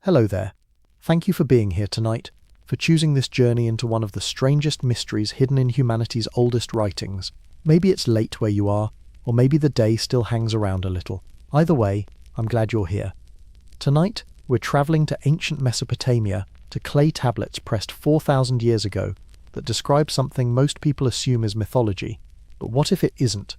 Hello there. Thank you for being here tonight, for choosing this journey into one of the strangest mysteries hidden in humanity's oldest writings. Maybe it's late where you are, or maybe the day still hangs around a little. Either way, I'm glad you're here. Tonight, we're traveling to ancient Mesopotamia, to clay tablets pressed 4,000 years ago that describe something most people assume is mythology. But what if it isn't?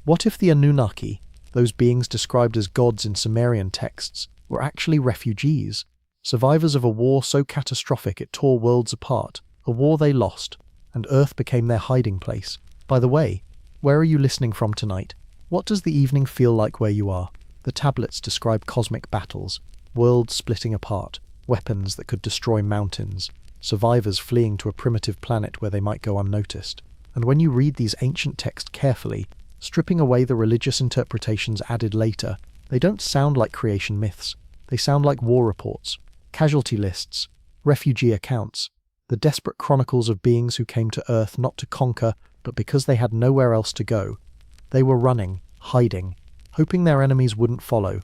What if the Anunnaki, those beings described as gods in Sumerian texts, were actually refugees, survivors of a war so catastrophic it tore worlds apart, a war they lost, and Earth became their hiding place? By the way, where are you listening from tonight? What does the evening feel like where you are? The tablets describe cosmic battles, worlds splitting apart, weapons that could destroy mountains, survivors fleeing to a primitive planet where they might go unnoticed. And when you read these ancient texts carefully, stripping away the religious interpretations added later, they don't sound like creation myths. They sound like war reports, casualty lists, refugee accounts, the desperate chronicles of beings who came to Earth not to conquer, but because they had nowhere else to go. They were running, hiding, hoping their enemies wouldn't follow.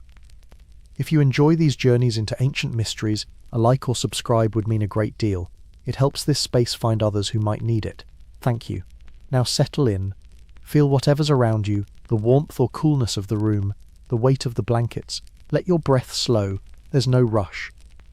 If you enjoy these journeys into ancient mysteries, a like or subscribe would mean a great deal. It helps this space find others who might need it. Thank you. Now settle in. Feel whatever's around you, the warmth or coolness of the room, the weight of the blankets. Let your breath slow. There's no rush.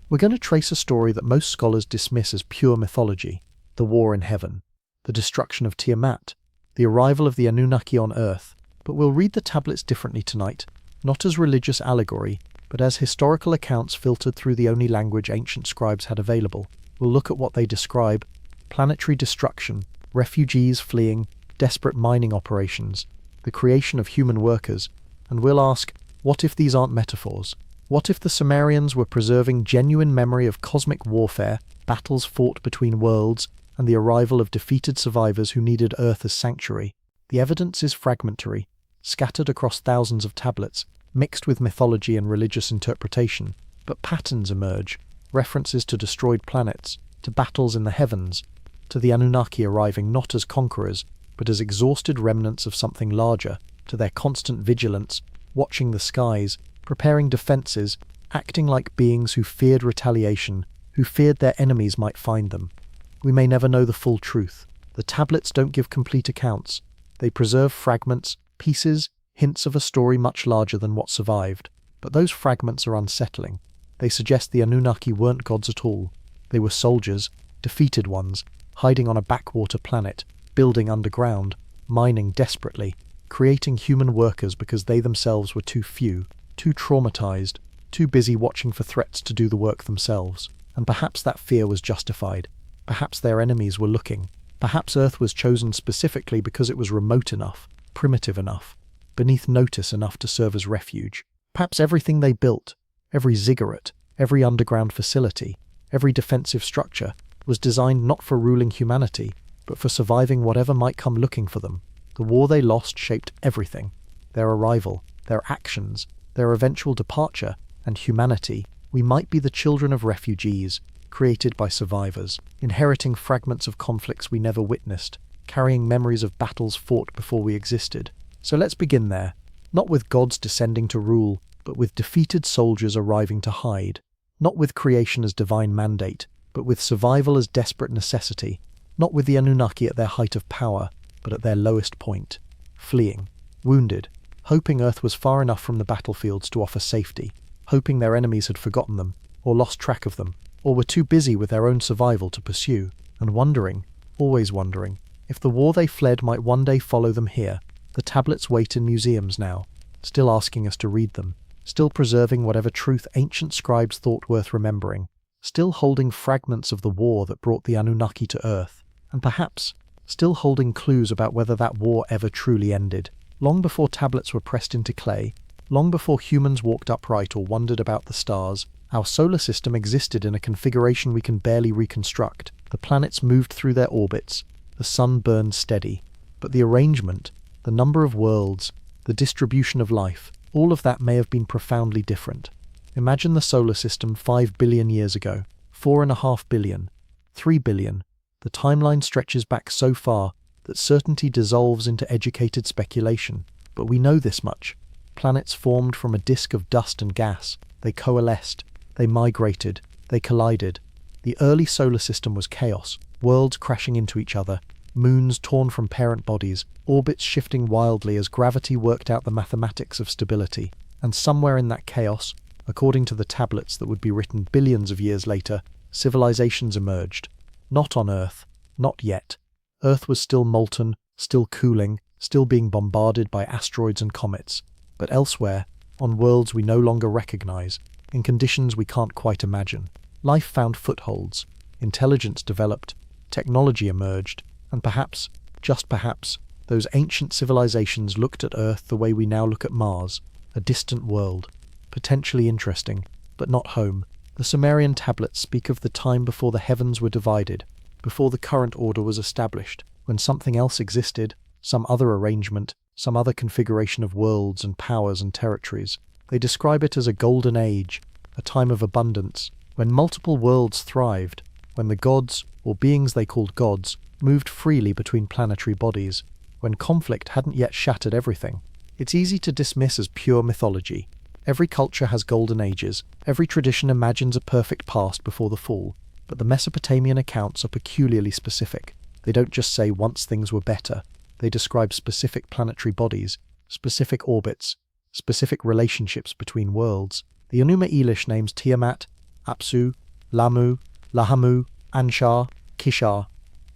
We're going to trace a story that most scholars dismiss as pure mythology: the war in heaven, the destruction of Tiamat, the arrival of the Anunnaki on Earth. But we'll read the tablets differently tonight, not as religious allegory, but as historical accounts filtered through the only language ancient scribes had available. We'll look at what they describe: planetary destruction, refugees fleeing, desperate mining operations, the creation of human workers, and we'll ask, what if these aren't metaphors? What if the Sumerians were preserving genuine memory of cosmic warfare, battles fought between worlds, and the arrival of defeated survivors who needed Earth as sanctuary? The evidence is fragmentary, scattered across thousands of tablets, mixed with mythology and religious interpretation, but patterns emerge, references to destroyed planets, to battles in the heavens, to the Anunnaki arriving not as conquerors, but as exhausted remnants of something larger, to their constant vigilance, watching the skies, preparing defenses, acting like beings who feared retaliation, who feared their enemies might find them. We may never know the full truth. The tablets don't give complete accounts. They preserve fragments, pieces, hints of a story much larger than what survived. But those fragments are unsettling. They suggest the Anunnaki weren't gods at all. They were soldiers, defeated ones, hiding on a backwater planet, building underground, mining desperately, creating human workers because they themselves were too few, too traumatized, too busy watching for threats to do the work themselves. And perhaps that fear was justified. Perhaps their enemies were looking. Perhaps Earth was chosen specifically because it was remote enough, primitive enough, beneath notice enough to serve as refuge. Perhaps everything they built, every ziggurat, every underground facility, every defensive structure, was designed not for ruling humanity, but for surviving whatever might come looking for them. The war they lost shaped everything: their arrival, their actions, their eventual departure, and humanity. We might be the children of refugees, created by survivors, inheriting fragments of conflicts we never witnessed, carrying memories of battles fought before we existed. So let's begin there, not with gods descending to rule, but with defeated soldiers arriving to hide, not with creation as divine mandate, but with survival as desperate necessity, not with the Anunnaki at their height of power, but at their lowest point, fleeing, wounded, hoping Earth was far enough from the battlefields to offer safety, hoping their enemies had forgotten them, or lost track of them, or were too busy with their own survival to pursue, and wondering, always wondering, if the war they fled might one day follow them here. The tablets wait in museums now, still asking us to read them, still preserving whatever truth ancient scribes thought worth remembering, still holding fragments of the war that brought the Anunnaki to Earth, and perhaps still holding clues about whether that war ever truly ended. Long before tablets were pressed into clay, long before humans walked upright or wondered about the stars, our solar system existed in a configuration we can barely reconstruct. The planets moved through their orbits, the sun burned steady, but the arrangement, the number of worlds, the distribution of life, all of that may have been profoundly different. Imagine the solar system 5 billion years ago, 4.5 billion, 3 billion. The timeline stretches back so far that certainty dissolves into educated speculation. But we know this much. Planets formed from a disk of dust and gas. They coalesced, They migrated. They collided. The early solar system was chaos, worlds crashing into each other, moons torn from parent bodies, orbits shifting wildly as gravity worked out the mathematics of stability. And somewhere in that chaos, according to the tablets that would be written billions of years later, civilizations emerged. Not on Earth. Not yet. Earth was still molten, still cooling, still being bombarded by asteroids and comets. But elsewhere, on worlds we no longer recognize, in conditions we can't quite imagine, life found footholds, intelligence developed, technology emerged, and perhaps, just perhaps, those ancient civilizations looked at Earth the way we now look at Mars, a distant world, potentially interesting, but not home. The Sumerian tablets speak of the time before the heavens were divided, before the current order was established, when something else existed, some other arrangement, some other configuration of worlds and powers and territories. They describe it as a golden age, a time of abundance, when multiple worlds thrived, when the gods, or beings they called gods, moved freely between planetary bodies, when conflict hadn't yet shattered everything. It's easy to dismiss as pure mythology. Every culture has golden ages, every tradition imagines a perfect past before the fall, but the Mesopotamian accounts are peculiarly specific. They don't just say once things were better, they describe specific planetary bodies, specific orbits, specific relationships between worlds. The Enuma Elish names Tiamat, Apsu, Lamu, Lahamu, Anshar, Kishar.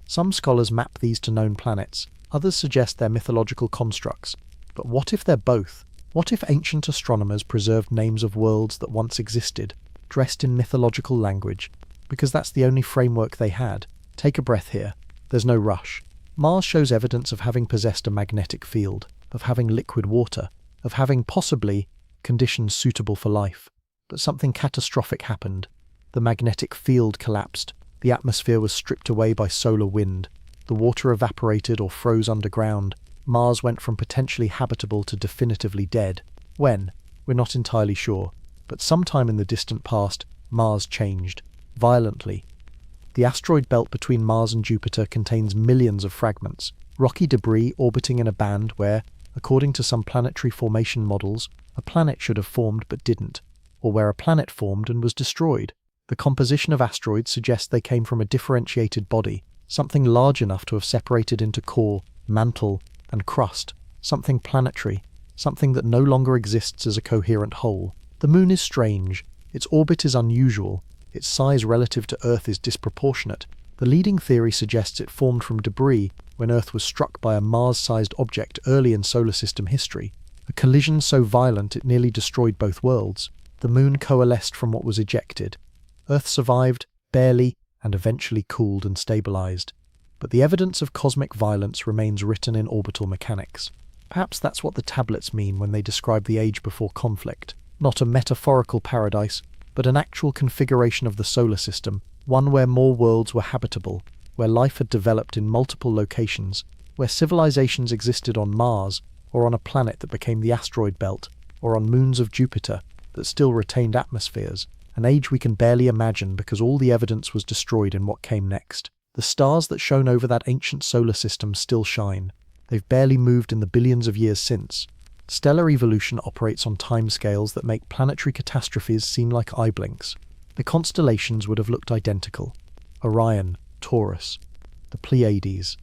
Some scholars map these to known planets, others suggest they're mythological constructs. But what if they're both? What if ancient astronomers preserved names of worlds that once existed, dressed in mythological language, because that's the only framework they had? Take a breath here. There's no rush. Mars shows evidence of having possessed a magnetic field, of having liquid water, of having possibly conditions suitable for life. But something catastrophic happened. The magnetic field collapsed. The atmosphere was stripped away by solar wind. The water evaporated or froze underground. Mars went from potentially habitable to definitively dead. When? We're not entirely sure. But sometime in the distant past, Mars changed. Violently. The asteroid belt between Mars and Jupiter contains millions of fragments, rocky debris orbiting in a band where, according to some planetary formation models, a planet should have formed but didn't, or where a planet formed and was destroyed. The composition of asteroids suggests they came from a differentiated body, something large enough to have separated into core, mantle, and crust, something planetary, something that no longer exists as a coherent whole. The Moon is strange, its orbit is unusual, its size relative to Earth is disproportionate. The leading theory suggests it formed from debris when Earth was struck by a Mars-sized object early in solar system history, a collision so violent it nearly destroyed both worlds. The Moon coalesced from what was ejected. Earth survived, barely, and eventually cooled and stabilized. But the evidence of cosmic violence remains written in orbital mechanics. Perhaps that's what the tablets mean when they describe the age before conflict. Not a metaphorical paradise, but an actual configuration of the solar system, one where more worlds were habitable, where life had developed in multiple locations, where civilizations existed on Mars, or on a planet that became the asteroid belt, or on moons of Jupiter that still retained atmospheres, an age we can barely imagine because all the evidence was destroyed in what came next. The stars that shone over that ancient solar system still shine. They've barely moved in the billions of years since. Stellar evolution operates on timescales that make planetary catastrophes seem like eye blinks. The constellations would have looked identical. Orion, Taurus, the Pleiades.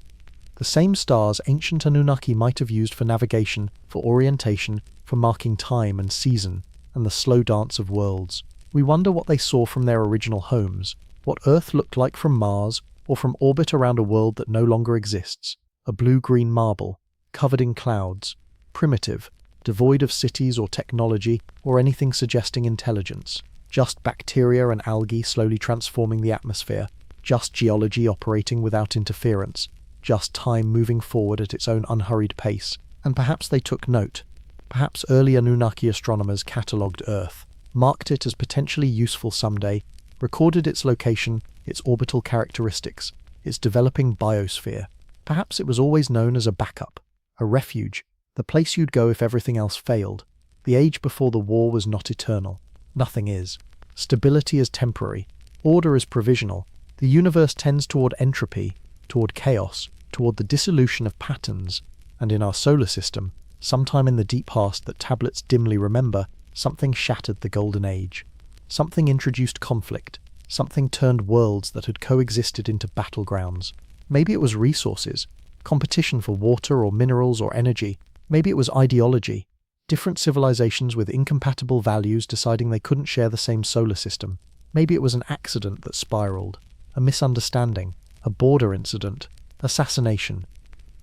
The same stars ancient Anunnaki might have used for navigation, for orientation, for marking time and season, and the slow dance of worlds. We wonder what they saw from their original homes, what Earth looked like from Mars, or from orbit around a world that no longer exists. A blue-green marble, covered in clouds, primitive, devoid of cities or technology or anything suggesting intelligence. Just bacteria and algae slowly transforming the atmosphere, just geology operating without interference, just time moving forward at its own unhurried pace. And perhaps they took note. Perhaps early Anunnaki astronomers catalogued Earth, marked it as potentially useful someday, recorded its location, its orbital characteristics, its developing biosphere. Perhaps it was always known as a backup, a refuge, the place you'd go if everything else failed. The age before the war was not eternal. Nothing is. Stability is temporary. Order is provisional. The universe tends toward entropy, toward chaos, toward the dissolution of patterns. And in our solar system, sometime in the deep past that tablets dimly remember, something shattered the golden age. Something introduced conflict. Something turned worlds that had coexisted into battlegrounds. Maybe it was resources, competition for water or minerals or energy. Maybe it was ideology. Different civilizations with incompatible values deciding they couldn't share the same solar system. Maybe it was an accident that spiraled. A misunderstanding. A border incident. Assassination.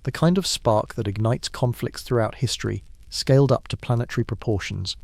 The kind of spark that ignites conflicts throughout history, scaled up to planetary proportions.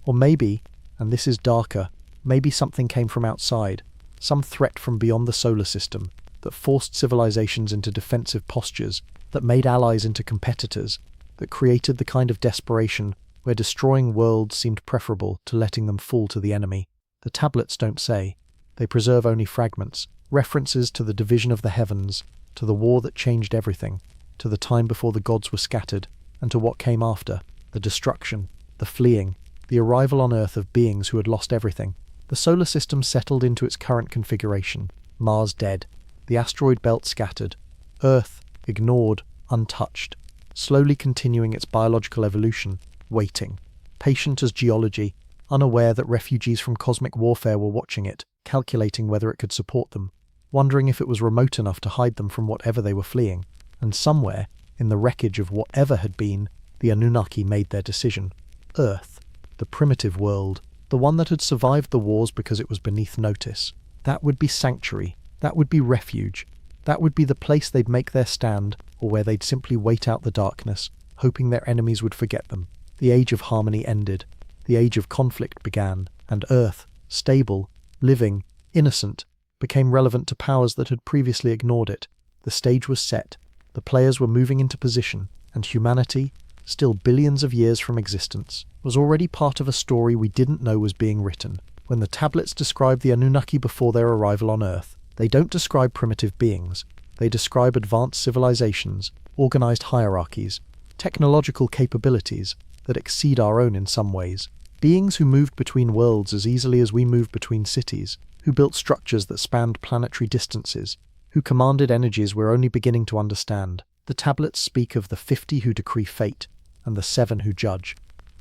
Or maybe, and this is darker, maybe something came from outside, some threat from beyond the solar system, that forced civilizations into defensive postures, that made allies into competitors, that created the kind of desperation where destroying worlds seemed preferable to letting them fall to the enemy. The tablets don't say. They preserve only fragments, references to the division of the heavens, to the war that changed everything, to the time before the gods were scattered, and to what came after, the destruction, the fleeing, the arrival on Earth of beings who had lost everything. The solar system settled into its current configuration, Mars dead, the asteroid belt scattered, Earth ignored, untouched, slowly continuing its biological evolution, waiting, patient as geology, unaware that refugees from cosmic warfare were watching it, calculating whether it could support them, wondering if it was remote enough to hide them from whatever they were fleeing. And somewhere, in the wreckage of whatever had been, the Anunnaki made their decision. Earth, the primitive world, the one that had survived the wars because it was beneath notice. That would be sanctuary, that would be refuge, that would be the place they'd make their stand, or where they'd simply wait out the darkness, hoping their enemies would forget them. The age of harmony ended, the age of conflict began, and Earth, stable, living, innocent, became relevant to powers that had previously ignored it. The stage was set, the players were moving into position, and humanity, still billions of years from existence, was already part of a story we didn't know was being written. When the tablets describe the Anunnaki before their arrival on Earth, they don't describe primitive beings. They describe advanced civilizations, organized hierarchies, technological capabilities that exceed our own in some ways. Beings who moved between worlds as easily as we move between cities, who built structures that spanned planetary distances, who commanded energies we're only beginning to understand. The tablets speak of the 50 who decree fate, and the 7 who judge.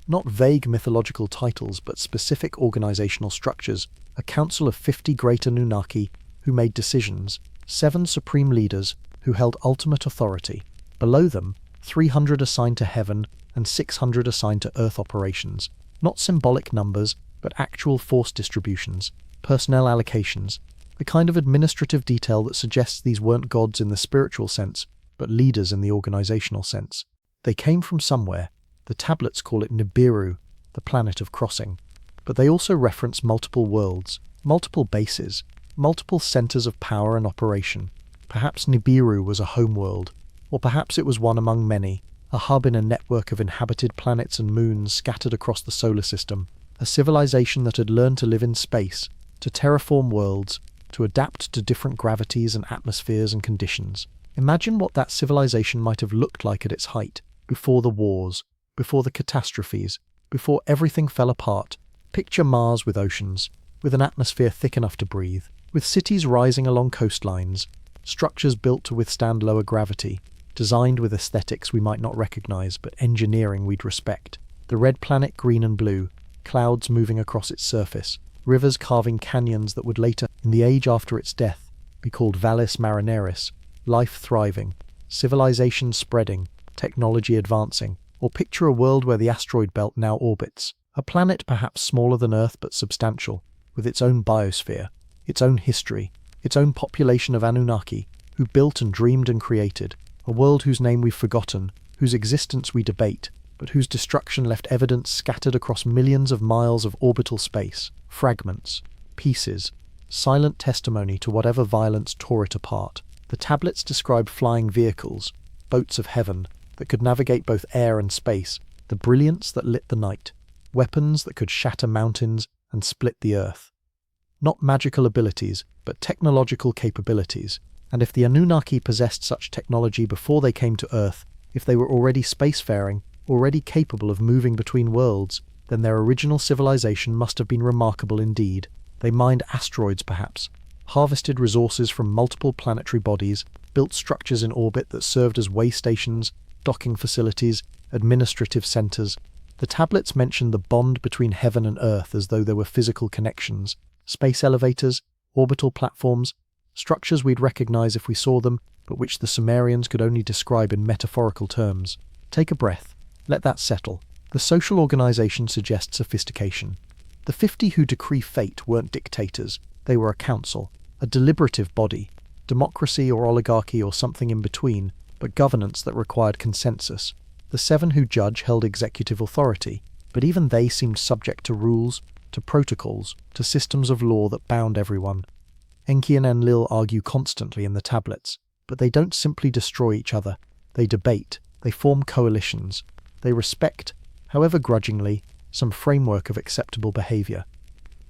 Not vague mythological titles, but specific organizational structures. A council of 50 great Anunnaki who made decisions, 7 supreme leaders who held ultimate authority. Below them, 300 assigned to heaven and 600 assigned to Earth operations. Not symbolic numbers, but actual force distributions, personnel allocations, the kind of administrative detail that suggests these weren't gods in the spiritual sense, but leaders in the organizational sense. They came from somewhere. The tablets call it Nibiru, the planet of crossing. But they also reference multiple worlds, multiple bases, multiple centers of power and operation. Perhaps Nibiru was a homeworld, or perhaps it was one among many, a hub in a network of inhabited planets and moons scattered across the solar system, a civilization that had learned to live in space, to terraform worlds, to adapt to different gravities and atmospheres and conditions. Imagine what that civilization might have looked like at its height, before the wars, before the catastrophes, before everything fell apart. Picture Mars with oceans, with an atmosphere thick enough to breathe, with cities rising along coastlines, structures built to withstand lower gravity, designed with aesthetics we might not recognize but engineering we'd respect. The red planet green and blue, clouds moving across its surface, rivers carving canyons that would later, in the age after its death, be called Vallis Marineris, life thriving, civilization spreading, technology advancing. Or picture a world where the asteroid belt now orbits, a planet perhaps smaller than Earth but substantial, with its own biosphere, its own history, its own population of Anunnaki, who built and dreamed and created, a world whose name we've forgotten, whose existence we debate, but whose destruction left evidence scattered across millions of miles of orbital space, fragments, pieces, silent testimony to whatever violence tore it apart. The tablets describe flying vehicles, boats of heaven, that could navigate both air and space, the brilliance that lit the night, weapons that could shatter mountains and split the earth. Not magical abilities, but technological capabilities. And if the Anunnaki possessed such technology before they came to Earth, if they were already spacefaring, already capable of moving between worlds, then their original civilization must have been remarkable indeed. They mined asteroids perhaps, harvested resources from multiple planetary bodies, built structures in orbit that served as way stations, docking facilities, administrative centers. The tablets mention the bond between heaven and earth as though there were physical connections, space elevators, orbital platforms, structures we'd recognize if we saw them, but which the Sumerians could only describe in metaphorical terms. Take a breath. Let that settle. The social organization suggests sophistication. The 50 who decree fate weren't dictators. They were a council, a deliberative body, democracy or oligarchy or something in between, but governance that required consensus. The 7 who judge held executive authority, but even they seemed subject to rules, to protocols, to systems of law that bound everyone. Enki and Enlil argue constantly in the tablets, but they don't simply destroy each other. They debate, they form coalitions, they respect, however grudgingly, some framework of acceptable behavior.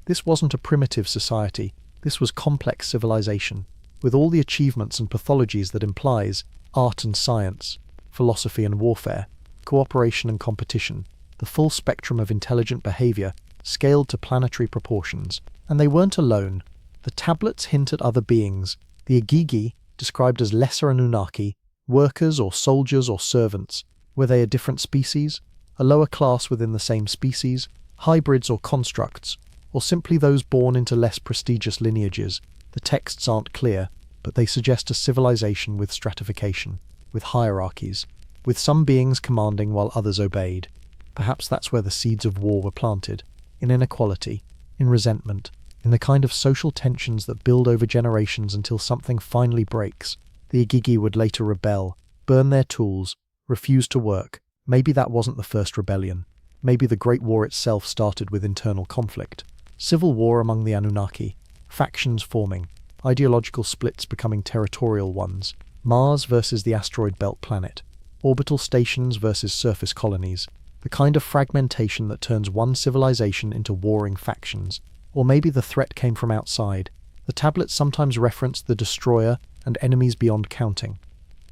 This wasn't a primitive society, this was complex civilization, with all the achievements and pathologies that implies: art and science, philosophy and warfare, cooperation and competition, the full spectrum of intelligent behavior, scaled to planetary proportions. And they weren't alone. The tablets hint at other beings, the Igigi, described as lesser Anunnaki, workers or soldiers or servants. Were they a different species? A lower class within the same species? Hybrids or constructs? Or simply those born into less prestigious lineages? The texts aren't clear, but they suggest a civilization with stratification, with hierarchies, with some beings commanding while others obeyed. Perhaps that's where the seeds of war were planted, in inequality, in resentment, in the kind of social tensions that build over generations until something finally breaks. The Igigi would later rebel, burn their tools, refuse to work. Maybe that wasn't the first rebellion. Maybe the Great War itself started with internal conflict. Civil war among the Anunnaki, factions forming, ideological splits becoming territorial ones, Mars versus the asteroid belt planet, orbital stations versus surface colonies, the kind of fragmentation that turns one civilization into warring factions. Or maybe the threat came from outside. The tablets sometimes reference the destroyer and enemies beyond counting.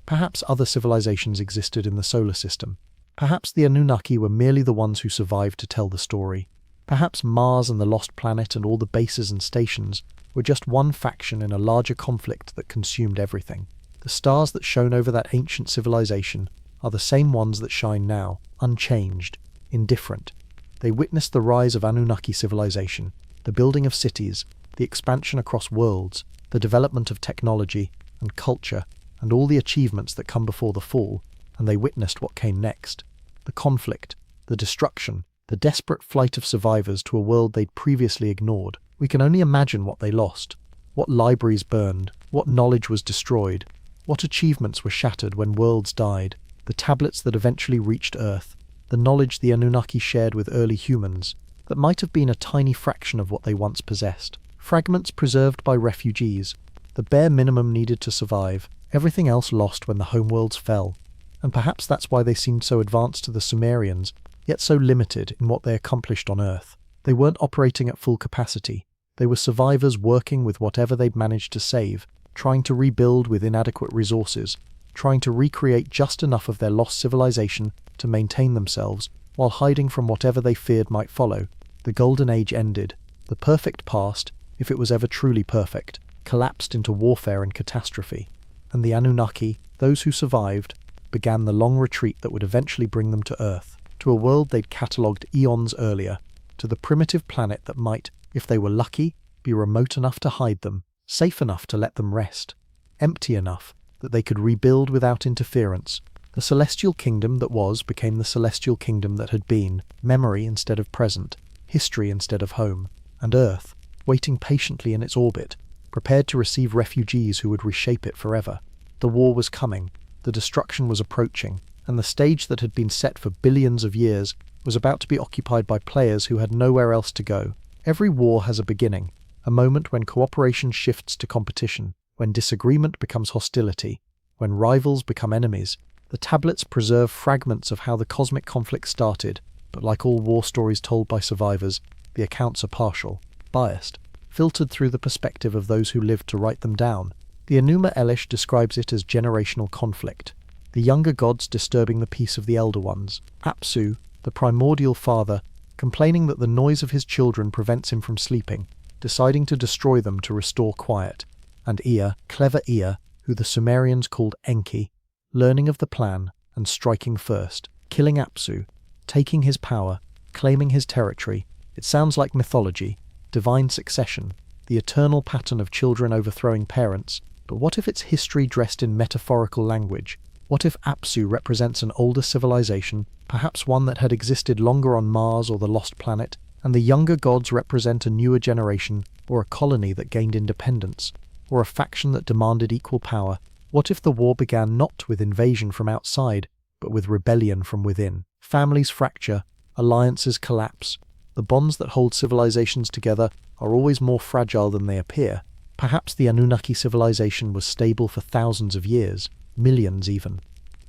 Perhaps other civilizations existed in the solar system. Perhaps the Anunnaki were merely the ones who survived to tell the story. Perhaps Mars and the lost planet and all the bases and stations were just one faction in a larger conflict that consumed everything. The stars that shone over that ancient civilization are the same ones that shine now, unchanged, indifferent. They witnessed the rise of Anunnaki civilization, the building of cities, the expansion across worlds, the development of technology and culture, and all the achievements that come before the fall, and they witnessed what came next. The conflict, the destruction, the desperate flight of survivors to a world they'd previously ignored. We can only imagine what they lost, what libraries burned, what knowledge was destroyed, what achievements were shattered when worlds died, the tablets that eventually reached Earth, the knowledge the Anunnaki shared with early humans, that might have been a tiny fraction of what they once possessed. Fragments preserved by refugees, the bare minimum needed to survive, everything else lost when the homeworlds fell. And perhaps that's why they seemed so advanced to the Sumerians, yet so limited in what they accomplished on Earth. They weren't operating at full capacity. They were survivors working with whatever they'd managed to save, trying to rebuild with inadequate resources, trying to recreate just enough of their lost civilization to maintain themselves, while hiding from whatever they feared might follow. The Golden Age ended. The perfect past, if it was ever truly perfect, collapsed into warfare and catastrophe. And the Anunnaki, those who survived, began the long retreat that would eventually bring them to Earth, to a world they'd catalogued eons earlier, to the primitive planet that might, if they were lucky, be remote enough to hide them, safe enough to let them rest, empty enough that they could rebuild without interference. The celestial kingdom that was became the celestial kingdom that had been, memory instead of present, history instead of home, and Earth, waiting patiently in its orbit, prepared to receive refugees who would reshape it forever. The war was coming, the destruction was approaching, and the stage that had been set for billions of years was about to be occupied by players who had nowhere else to go. Every war has a beginning, a moment when cooperation shifts to competition, when disagreement becomes hostility, when rivals become enemies. The tablets preserve fragments of how the cosmic conflict started, but like all war stories told by survivors, the accounts are partial, biased, filtered through the perspective of those who lived to write them down. The Enuma Elish describes it as generational conflict, the younger gods disturbing the peace of the elder ones, Apsu, the primordial father, complaining that the noise of his children prevents him from sleeping, deciding to destroy them to restore quiet, and Ea, clever Ea, who the Sumerians called Enki, learning of the plan and striking first, killing Apsu, taking his power, claiming his territory. It sounds like mythology, divine succession, the eternal pattern of children overthrowing parents. But what if it's history dressed in metaphorical language? What if Apsu represents an older civilization, perhaps one that had existed longer on Mars or the Lost Planet, and the younger gods represent a newer generation, or a colony that gained independence, or a faction that demanded equal power? What if the war began not with invasion from outside, but with rebellion from within? Families fracture, alliances collapse. The bonds that hold civilizations together are always more fragile than they appear. Perhaps the Anunnaki civilization was stable for thousands of years, millions even.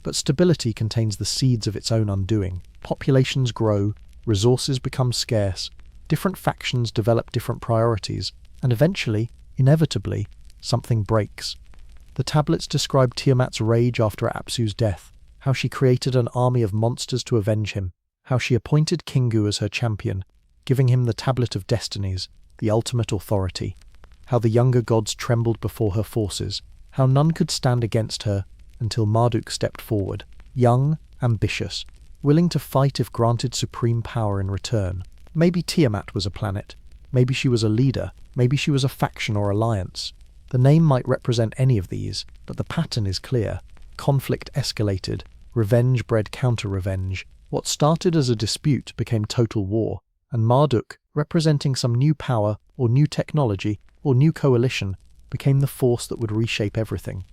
But stability contains the seeds of its own undoing. Populations grow, resources become scarce, different factions develop different priorities, and eventually, inevitably, something breaks. The tablets describe Tiamat's rage after Apsu's death, how she created an army of monsters to avenge him, how she appointed Kingu as her champion, giving him the Tablet of Destinies, the ultimate authority, how the younger gods trembled before her forces, how none could stand against her until Marduk stepped forward, young, ambitious, willing to fight if granted supreme power in return. Maybe Tiamat was a planet, maybe she was a leader, maybe she was a faction or alliance. The name might represent any of these, but the pattern is clear. Conflict escalated, revenge bred counter-revenge. What started as a dispute became total war, and Marduk, representing some new power, or new technology, or new coalition, became the force that would reshape everything.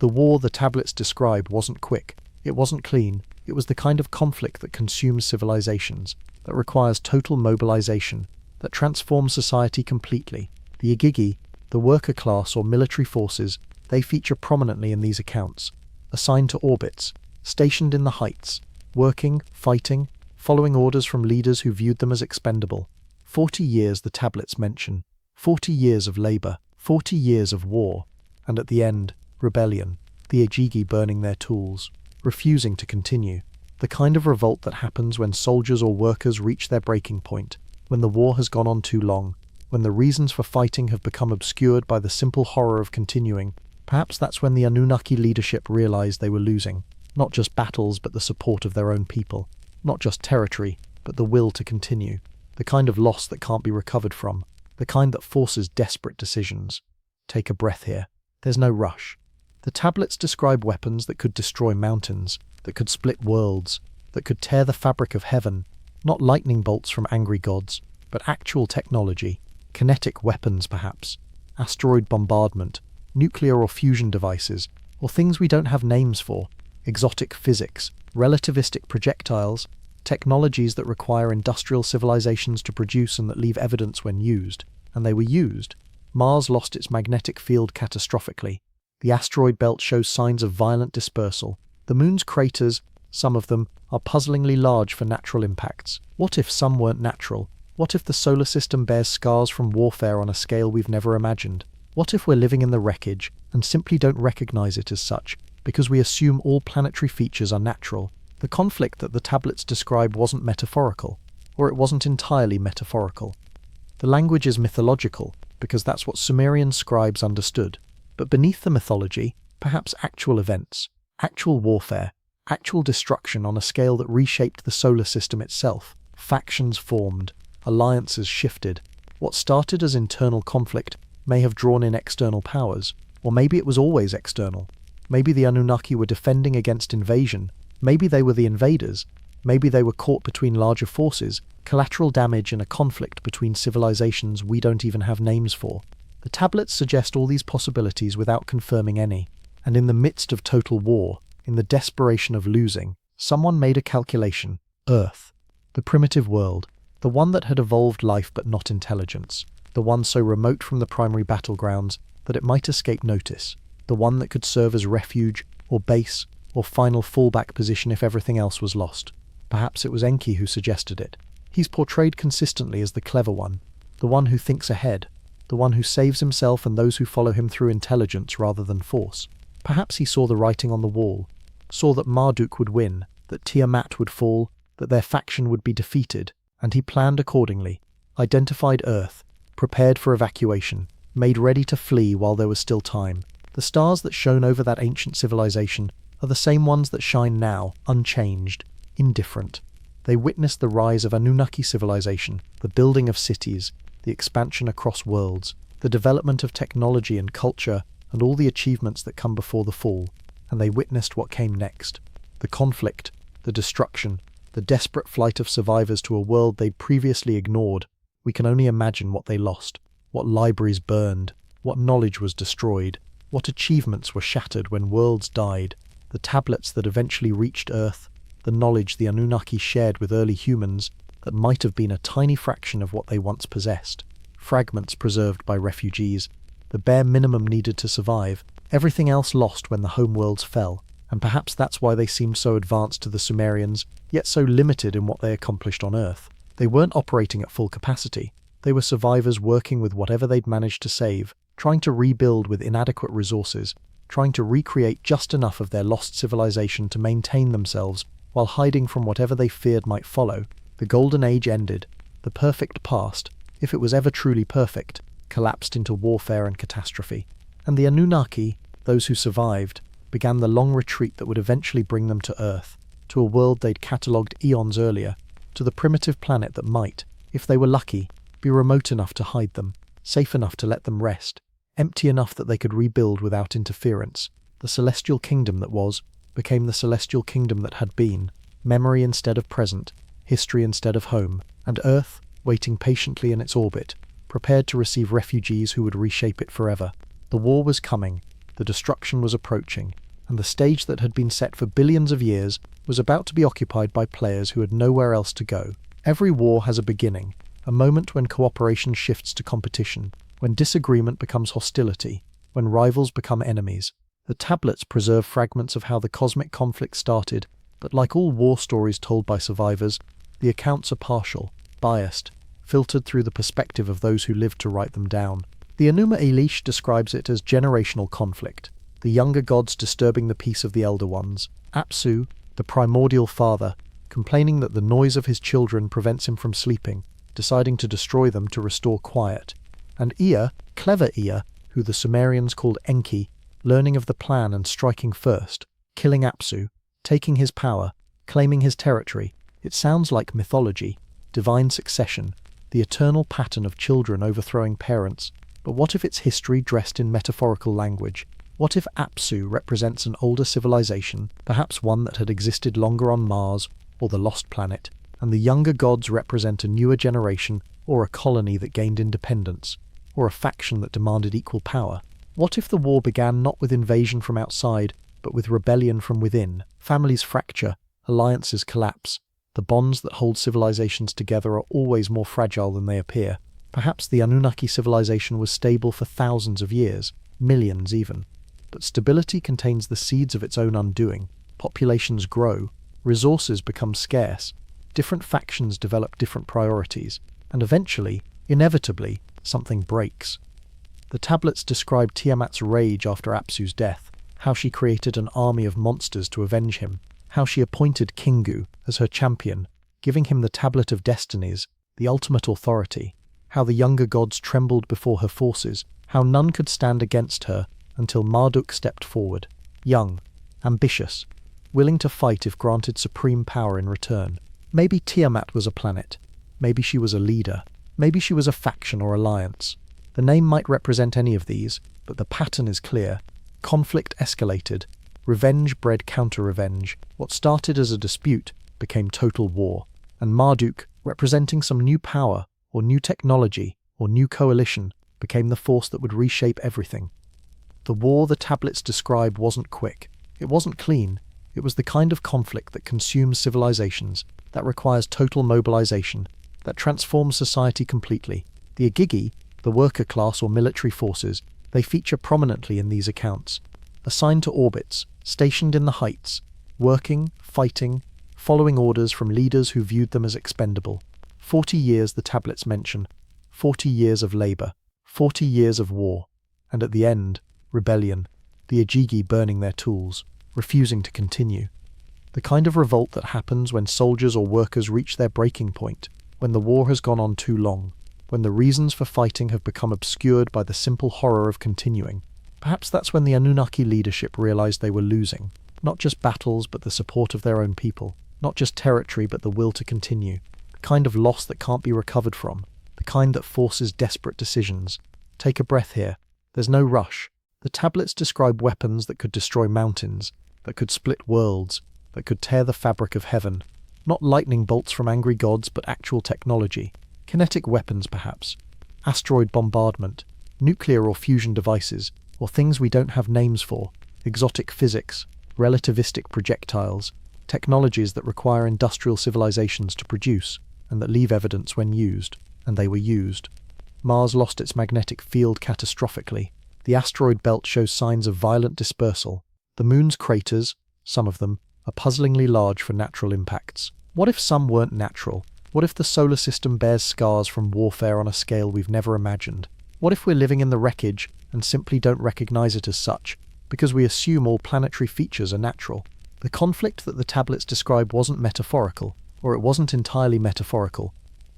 The war the tablets describe wasn't quick, it wasn't clean, it was the kind of conflict that consumes civilizations, that requires total mobilization, that transforms society completely. The Igigi, the worker class or military forces, they feature prominently in these accounts, assigned to orbits, stationed in the heights, working, fighting, following orders from leaders who viewed them as expendable. 40 years the tablets mention, 40 years of labor, 40 years of war, and at the end, rebellion, the Igigi burning their tools, refusing to continue. The kind of revolt that happens when soldiers or workers reach their breaking point, when the war has gone on too long, when the reasons for fighting have become obscured by the simple horror of continuing. Perhaps that's when the Anunnaki leadership realized they were losing, not just battles but the support of their own people, not just territory, but the will to continue, the kind of loss that can't be recovered from, the kind that forces desperate decisions. Take a breath here. There's no rush. The tablets describe weapons that could destroy mountains, that could split worlds, that could tear the fabric of heaven, not lightning bolts from angry gods, but actual technology, kinetic weapons perhaps, asteroid bombardment, nuclear or fusion devices, or things we don't have names for, exotic physics, relativistic projectiles, technologies that require industrial civilizations to produce and that leave evidence when used. And they were used. Mars lost its magnetic field catastrophically. The asteroid belt shows signs of violent dispersal. The moon's craters, some of them, are puzzlingly large for natural impacts. What if some weren't natural? What if the solar system bears scars from warfare on a scale we've never imagined? What if we're living in the wreckage and simply don't recognize it as such, because we assume all planetary features are natural? The conflict that the tablets describe wasn't metaphorical, or it wasn't entirely metaphorical. The language is mythological, because that's what Sumerian scribes understood. But beneath the mythology, perhaps actual events, actual warfare, actual destruction on a scale that reshaped the solar system itself. Factions formed, alliances shifted. What started as internal conflict may have drawn in external powers, or maybe it was always external. Maybe the Anunnaki were defending against invasion, maybe they were the invaders, maybe they were caught between larger forces, collateral damage in a conflict between civilizations we don't even have names for. The tablets suggest all these possibilities without confirming any, and in the midst of total war, in the desperation of losing, someone made a calculation. Earth, the primitive world, the one that had evolved life but not intelligence, the one so remote from the primary battlegrounds that it might escape notice, the one that could serve as refuge or base or final fallback position if everything else was lost. Perhaps it was Enki who suggested it. He's portrayed consistently as the clever one, the one who thinks ahead, the one who saves himself and those who follow him through intelligence rather than force. Perhaps he saw the writing on the wall, saw that Marduk would win, that Tiamat would fall, that their faction would be defeated, and he planned accordingly, identified Earth, prepared for evacuation, made ready to flee while there was still time. The stars that shone over that ancient civilization are the same ones that shine now, unchanged, indifferent. They witnessed the rise of Anunnaki civilization, the building of cities, the expansion across worlds, the development of technology and culture, and all the achievements that come before the fall. And they witnessed what came next. The conflict, the destruction, the desperate flight of survivors to a world they'd previously ignored. We can only imagine what they lost, what libraries burned, what knowledge was destroyed, what achievements were shattered when worlds died, the tablets that eventually reached Earth, the knowledge the Anunnaki shared with early humans that might have been a tiny fraction of what they once possessed, fragments preserved by refugees, the bare minimum needed to survive, everything else lost when the homeworlds fell. And perhaps that's why they seemed so advanced to the Sumerians, yet so limited in what they accomplished on Earth. They weren't operating at full capacity. They were survivors working with whatever they'd managed to save, trying to rebuild with inadequate resources, trying to recreate just enough of their lost civilization to maintain themselves while hiding from whatever they feared might follow. The Golden Age ended. The perfect past, if it was ever truly perfect, collapsed into warfare and catastrophe. And the Anunnaki, those who survived, began the long retreat that would eventually bring them to Earth, to a world they'd catalogued eons earlier, to the primitive planet that might, if they were lucky, be remote enough to hide them, safe enough to let them rest, empty enough that they could rebuild without interference. The celestial kingdom that was became the celestial kingdom that had been, memory instead of present, history instead of home, and Earth, waiting patiently in its orbit, prepared to receive refugees who would reshape it forever. The war was coming, the destruction was approaching, and the stage that had been set for billions of years was about to be occupied by players who had nowhere else to go. Every war has a beginning, a moment when cooperation shifts to competition, when disagreement becomes hostility, when rivals become enemies. The tablets preserve fragments of how the cosmic conflict started, but like all war stories told by survivors, the accounts are partial, biased, filtered through the perspective of those who lived to write them down. The Enuma Elish describes it as generational conflict, the younger gods disturbing the peace of the elder ones, Apsu, the primordial father, complaining that the noise of his children prevents him from sleeping, deciding to destroy them to restore quiet, and Ea, clever Ea, who the Sumerians called Enki, learning of the plan and striking first, killing Apsu, taking his power, claiming his territory. It sounds like mythology, divine succession, the eternal pattern of children overthrowing parents. But what if it's history dressed in metaphorical language? What if Apsu represents an older civilization, perhaps one that had existed longer on Mars or the Lost Planet, and the younger gods represent a newer generation or a colony that gained independence, or a faction that demanded equal power? What if the war began not with invasion from outside, but with rebellion from within? Families fracture, alliances collapse. The bonds that hold civilizations together are always more fragile than they appear. Perhaps the Anunnaki civilization was stable for thousands of years, millions even. But stability contains the seeds of its own undoing. Populations grow, resources become scarce, different factions develop different priorities, and eventually, inevitably, something breaks. The tablets describe Tiamat's rage after Apsu's death, how she created an army of monsters to avenge him, how she appointed Kingu as her champion, giving him the Tablet of Destinies, the ultimate authority, how the younger gods trembled before her forces, how none could stand against her until Marduk stepped forward, young, ambitious, willing to fight if granted supreme power in return. Maybe Tiamat was a planet, maybe she was a leader, maybe she was a faction or alliance. The name might represent any of these, but the pattern is clear. Conflict escalated, revenge bred counter-revenge. What started as a dispute became total war, and Marduk, representing some new power, or new technology, or new coalition, became the force that would reshape everything. The war the tablets describe wasn't quick, it wasn't clean, it was the kind of conflict that consumes civilizations, that requires total mobilization, that transforms society completely. The Agigi, the worker class or military forces, they feature prominently in these accounts. Assigned to orbits, stationed in the heights, working, fighting, following orders from leaders who viewed them as expendable. 40 years the tablets mention, 40 years of labor, 40 years of war, and at the end, rebellion, the Agigi burning their tools, refusing to continue. The kind of revolt that happens when soldiers or workers reach their breaking point, when the war has gone on too long, when the reasons for fighting have become obscured by the simple horror of continuing. Perhaps that's when the Anunnaki leadership realized they were losing, not just battles but the support of their own people. Not just territory, but the will to continue. The kind of loss that can't be recovered from. The kind that forces desperate decisions. Take a breath here. There's no rush. The tablets describe weapons that could destroy mountains, that could split worlds, that could tear the fabric of heaven. Not lightning bolts from angry gods, but actual technology. Kinetic weapons, perhaps. Asteroid bombardment. Nuclear or fusion devices, or things we don't have names for. Exotic physics. Relativistic projectiles. Technologies that require industrial civilizations to produce, and that leave evidence when used. And they were used. Mars lost its magnetic field catastrophically. The asteroid belt shows signs of violent dispersal. The moon's craters, some of them, are puzzlingly large for natural impacts. What if some weren't natural? What if the solar system bears scars from warfare on a scale we've never imagined? What if we're living in the wreckage and simply don't recognize it as such, because we assume all planetary features are natural? The conflict that the tablets describe wasn't metaphorical, or it wasn't entirely metaphorical.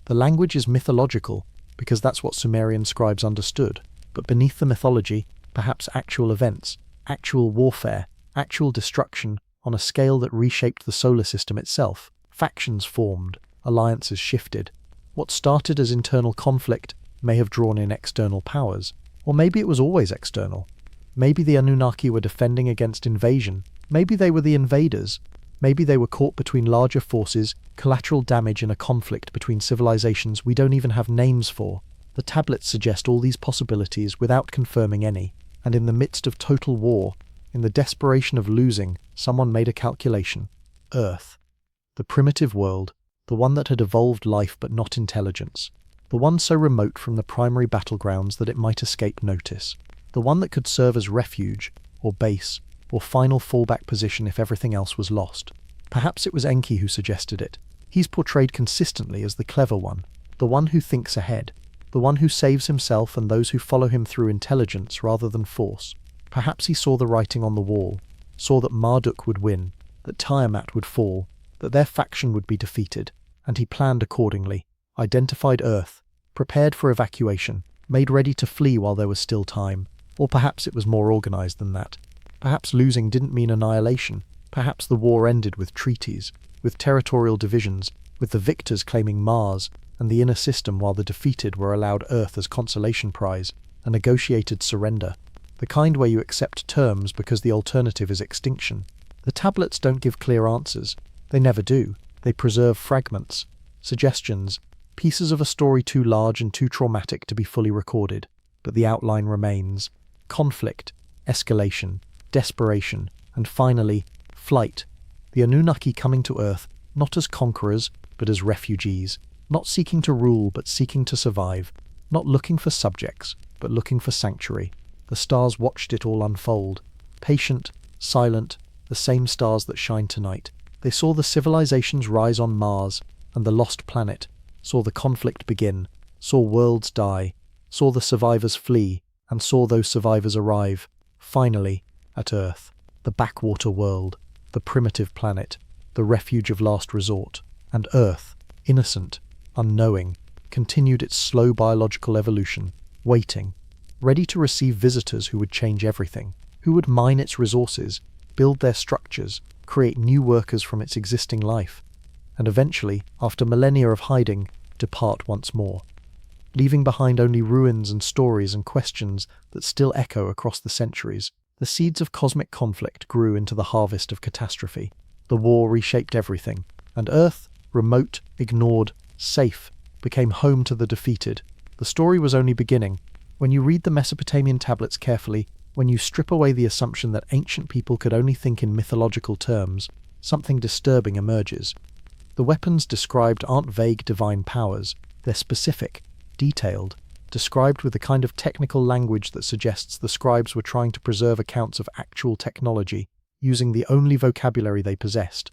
The language is mythological, because that's what Sumerian scribes understood. But beneath the mythology, perhaps actual events, actual warfare, actual destruction on a scale that reshaped the solar system itself. Factions formed, alliances shifted. What started as internal conflict may have drawn in external powers, or maybe it was always external. Maybe the Anunnaki were defending against invasion. Maybe they were the invaders. Maybe they were caught between larger forces, collateral damage in a conflict between civilizations we don't even have names for. The tablets suggest all these possibilities without confirming any, and in the midst of total war, in the desperation of losing, someone made a calculation. Earth. The primitive world, the one that had evolved life but not intelligence, the one so remote from the primary battlegrounds that it might escape notice, the one that could serve as refuge, or base, or final fallback position if everything else was lost. Perhaps it was Enki who suggested it. He's portrayed consistently as the clever one, the one who thinks ahead, the one who saves himself and those who follow him through intelligence rather than force. Perhaps he saw the writing on the wall, saw that Marduk would win, that Tiamat would fall, that their faction would be defeated, and he planned accordingly, identified Earth, prepared for evacuation, made ready to flee while there was still time. Or perhaps it was more organized than that. Perhaps losing didn't mean annihilation. Perhaps the war ended with treaties, with territorial divisions, with the victors claiming Mars and the inner system while the defeated were allowed Earth as consolation prize, a negotiated surrender, the kind where you accept terms because the alternative is extinction. The tablets don't give clear answers. They never do. They preserve fragments, suggestions, pieces of a story too large and too traumatic to be fully recorded. But the outline remains. Conflict, escalation, desperation, and finally, flight. The Anunnaki coming to Earth, not as conquerors, but as refugees, not seeking to rule, but seeking to survive, not looking for subjects, but looking for sanctuary. The stars watched it all unfold, patient, silent, the same stars that shine tonight. They saw the civilizations rise on Mars and the lost planet, saw the conflict begin, saw worlds die, saw the survivors flee, and saw those survivors arrive, finally, at Earth, the backwater world, the primitive planet, the refuge of last resort. And Earth, innocent, unknowing, continued its slow biological evolution, waiting, ready to receive visitors who would change everything, who would mine its resources, build their structures, create new workers from its existing life, and eventually, after millennia of hiding, depart once more, leaving behind only ruins and stories and questions that still echo across the centuries. The seeds of cosmic conflict grew into the harvest of catastrophe. The war reshaped everything, and Earth, remote, ignored, safe, became home to the defeated. The story was only beginning. When you read the Mesopotamian tablets carefully, when you strip away the assumption that ancient people could only think in mythological terms, something disturbing emerges. The weapons described aren't vague divine powers, they're specific, detailed, described with the kind of technical language that suggests the scribes were trying to preserve accounts of actual technology, using the only vocabulary they possessed.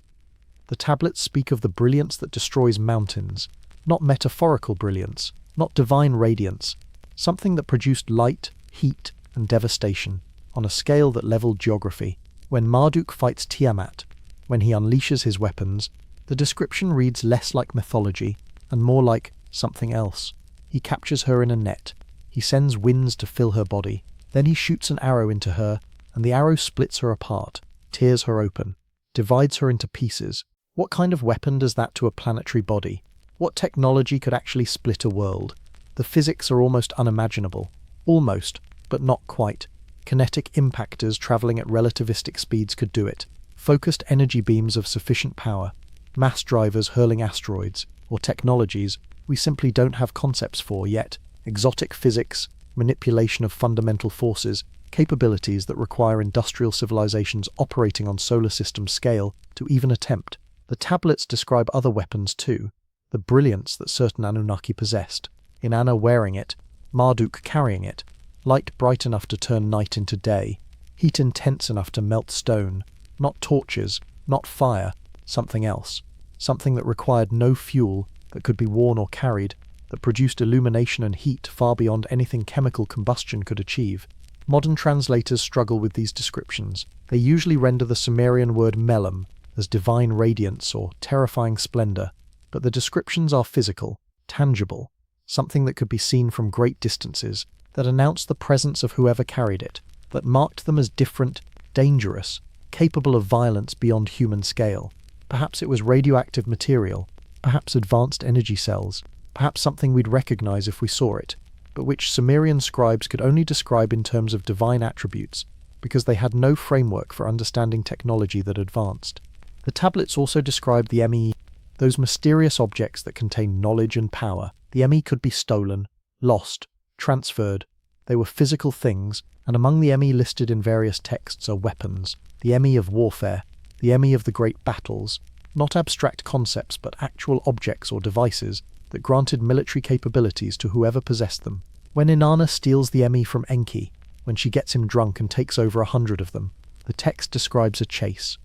The tablets speak of the brilliance that destroys mountains, not metaphorical brilliance, not divine radiance, something that produced light, heat, and devastation, on a scale that leveled geography. When Marduk fights Tiamat, when he unleashes his weapons, the description reads less like mythology and more like something else. He captures her in a net. He sends winds to fill her body. Then he shoots an arrow into her, and the arrow splits her apart, tears her open, divides her into pieces. What kind of weapon does that to a planetary body? What technology could actually split a world? The physics are almost unimaginable. Almost, but not quite. Kinetic impactors traveling at relativistic speeds could do it. Focused energy beams of sufficient power. Mass drivers hurling asteroids, or technologies we simply don't have concepts for yet. Exotic physics, manipulation of fundamental forces, capabilities that require industrial civilizations operating on solar system scale to even attempt. The tablets describe other weapons too. The brilliance that certain Anunnaki possessed. Inanna wearing it, Marduk carrying it. Light bright enough to turn night into day. Heat intense enough to melt stone. Not torches, not fire, something else. Something that required no fuel, that could be worn or carried, that produced illumination and heat far beyond anything chemical combustion could achieve. Modern translators struggle with these descriptions. They usually render the Sumerian word melam as divine radiance or terrifying splendor, but the descriptions are physical, tangible, something that could be seen from great distances, that announced the presence of whoever carried it, that marked them as different, dangerous, capable of violence beyond human scale. Perhaps it was radioactive material, perhaps advanced energy cells, perhaps something we'd recognize if we saw it, but which Sumerian scribes could only describe in terms of divine attributes, because they had no framework for understanding technology that advanced. The tablets also describe the ME, those mysterious objects that contain knowledge and power. The ME could be stolen, lost, transferred. They were physical things, and among the ME listed in various texts are weapons, the ME of warfare, the ME of the great battles, not abstract concepts but actual objects or devices that granted military capabilities to whoever possessed them. When Inanna steals the ME from Enki, when she gets him drunk and takes over 100 of them, the text describes a chase.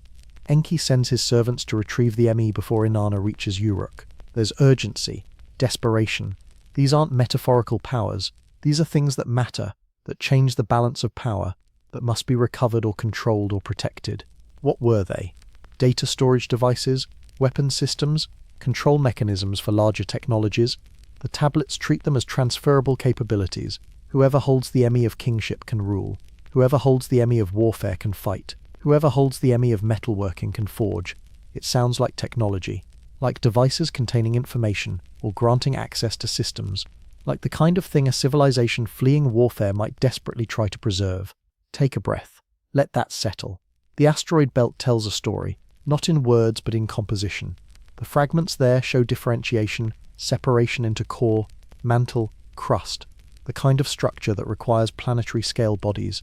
Enki sends his servants to retrieve the ME before Inanna reaches Uruk. There's urgency, desperation. These aren't metaphorical powers. These are things that matter, that change the balance of power, that must be recovered or controlled or protected. What were they? Data storage devices? Weapon systems? Control mechanisms for larger technologies? The tablets treat them as transferable capabilities. Whoever holds the ME of kingship can rule. Whoever holds the ME of warfare can fight. Whoever holds the ME of metalworking can forge. It sounds like technology, like devices containing information or granting access to systems, like the kind of thing a civilization fleeing warfare might desperately try to preserve. Take a breath. Let that settle. The asteroid belt tells a story, not in words but in composition. The fragments there show differentiation, separation into core, mantle, crust, the kind of structure that requires planetary-scale bodies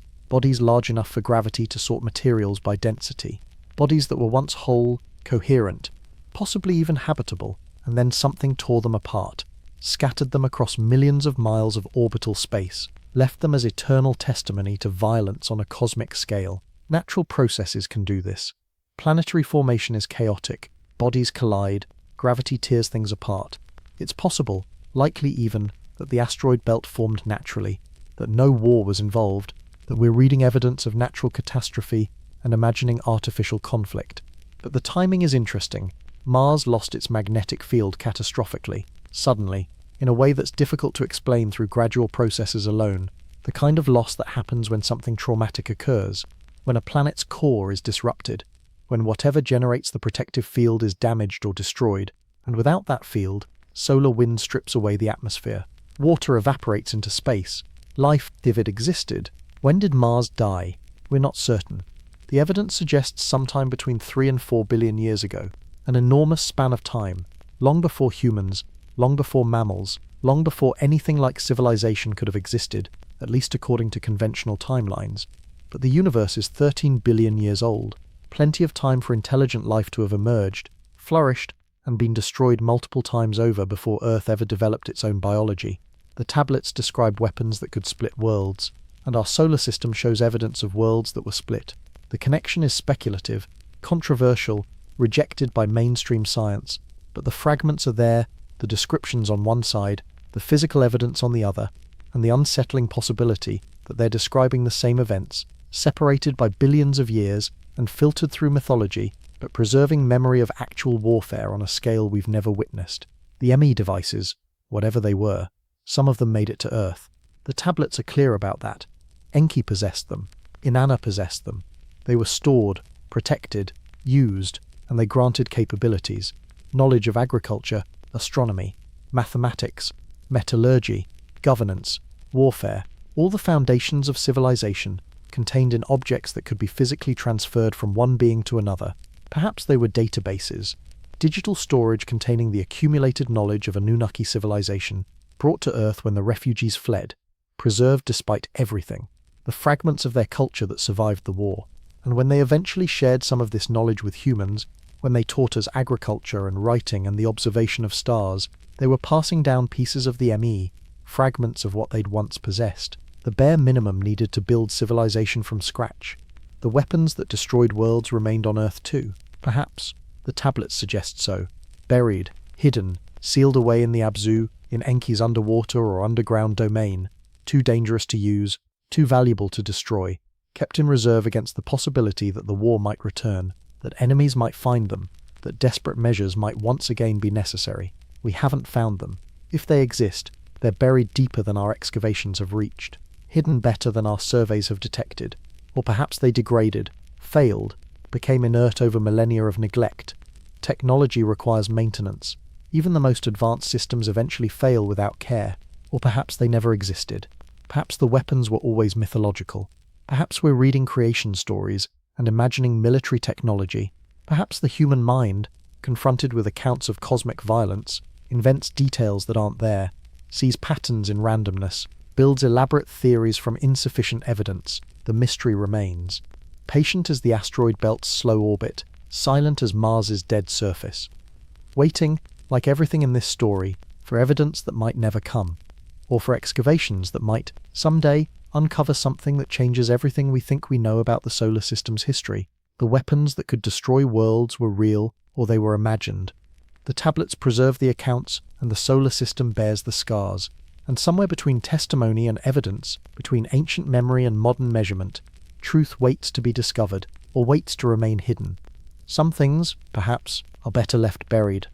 large enough for gravity to sort materials by density, bodies that were once whole, coherent, possibly even habitable, and then something tore them apart, scattered them across millions of miles of orbital space, left them as eternal testimony to violence on a cosmic scale. Natural processes can do this. Planetary formation is chaotic, bodies collide, gravity tears things apart. It's possible, likely even, that the asteroid belt formed naturally, that no war was involved, that we're reading evidence of natural catastrophe and imagining artificial conflict. But the timing is interesting. Mars lost its magnetic field catastrophically, suddenly, in a way that's difficult to explain through gradual processes alone, the kind of loss that happens when something traumatic occurs, when a planet's core is disrupted, when whatever generates the protective field is damaged or destroyed, and without that field, solar wind strips away the atmosphere. Water evaporates into space. Life, if it existed. When did Mars die? We're not certain. The evidence suggests sometime between 3 and 4 billion years ago, an enormous span of time, long before humans, long before mammals, long before anything like civilization could have existed, at least according to conventional timelines. But the universe is 13 billion years old, plenty of time for intelligent life to have emerged, flourished, and been destroyed multiple times over before Earth ever developed its own biology. The tablets describe weapons that could split worlds, and our solar system shows evidence of worlds that were split. The connection is speculative, controversial, rejected by mainstream science, but the fragments are there, the descriptions on one side, the physical evidence on the other, and the unsettling possibility that they're describing the same events, separated by billions of years and filtered through mythology, but preserving memory of actual warfare on a scale we've never witnessed. The ME devices, whatever they were, some of them made it to Earth. The tablets are clear about that. Enki possessed them. Inanna possessed them. They were stored, protected, used, and they granted capabilities, knowledge of agriculture, astronomy, mathematics, metallurgy, governance, warfare, all the foundations of civilization, contained in objects that could be physically transferred from one being to another. Perhaps they were databases, digital storage containing the accumulated knowledge of Anunnaki civilization, brought to Earth when the refugees fled, preserved despite everything, the fragments of their culture that survived the war. And when they eventually shared some of this knowledge with humans, when they taught us agriculture and writing and the observation of stars, they were passing down pieces of the ME, fragments of what they'd once possessed, the bare minimum needed to build civilization from scratch. The weapons that destroyed worlds remained on Earth too. Perhaps. The tablets suggest so. Buried, hidden, sealed away in the Abzu, in Enki's underwater or underground domain. Too dangerous to use, too valuable to destroy. Kept in reserve against the possibility that the war might return, that enemies might find them, that desperate measures might once again be necessary. We haven't found them. If they exist, they're buried deeper than our excavations have reached, hidden better than our surveys have detected. Or perhaps they degraded, failed, became inert over millennia of neglect. Technology requires maintenance. Even the most advanced systems eventually fail without care. Or perhaps they never existed. Perhaps the weapons were always mythological. Perhaps we're reading creation stories and imagining military technology. Perhaps the human mind, confronted with accounts of cosmic violence, invents details that aren't there, sees patterns in randomness, builds elaborate theories from insufficient evidence. The mystery remains. Patient as the asteroid belt's slow orbit, silent as Mars's dead surface. Waiting, like everything in this story, for evidence that might never come. Or for excavations that might, someday, uncover something that changes everything we think we know about the solar system's history. The weapons that could destroy worlds were real, or they were imagined. The tablets preserve the accounts, and the solar system bears the scars. And somewhere between testimony and evidence, between ancient memory and modern measurement, truth waits to be discovered, or waits to remain hidden. Some things, perhaps, are better left buried.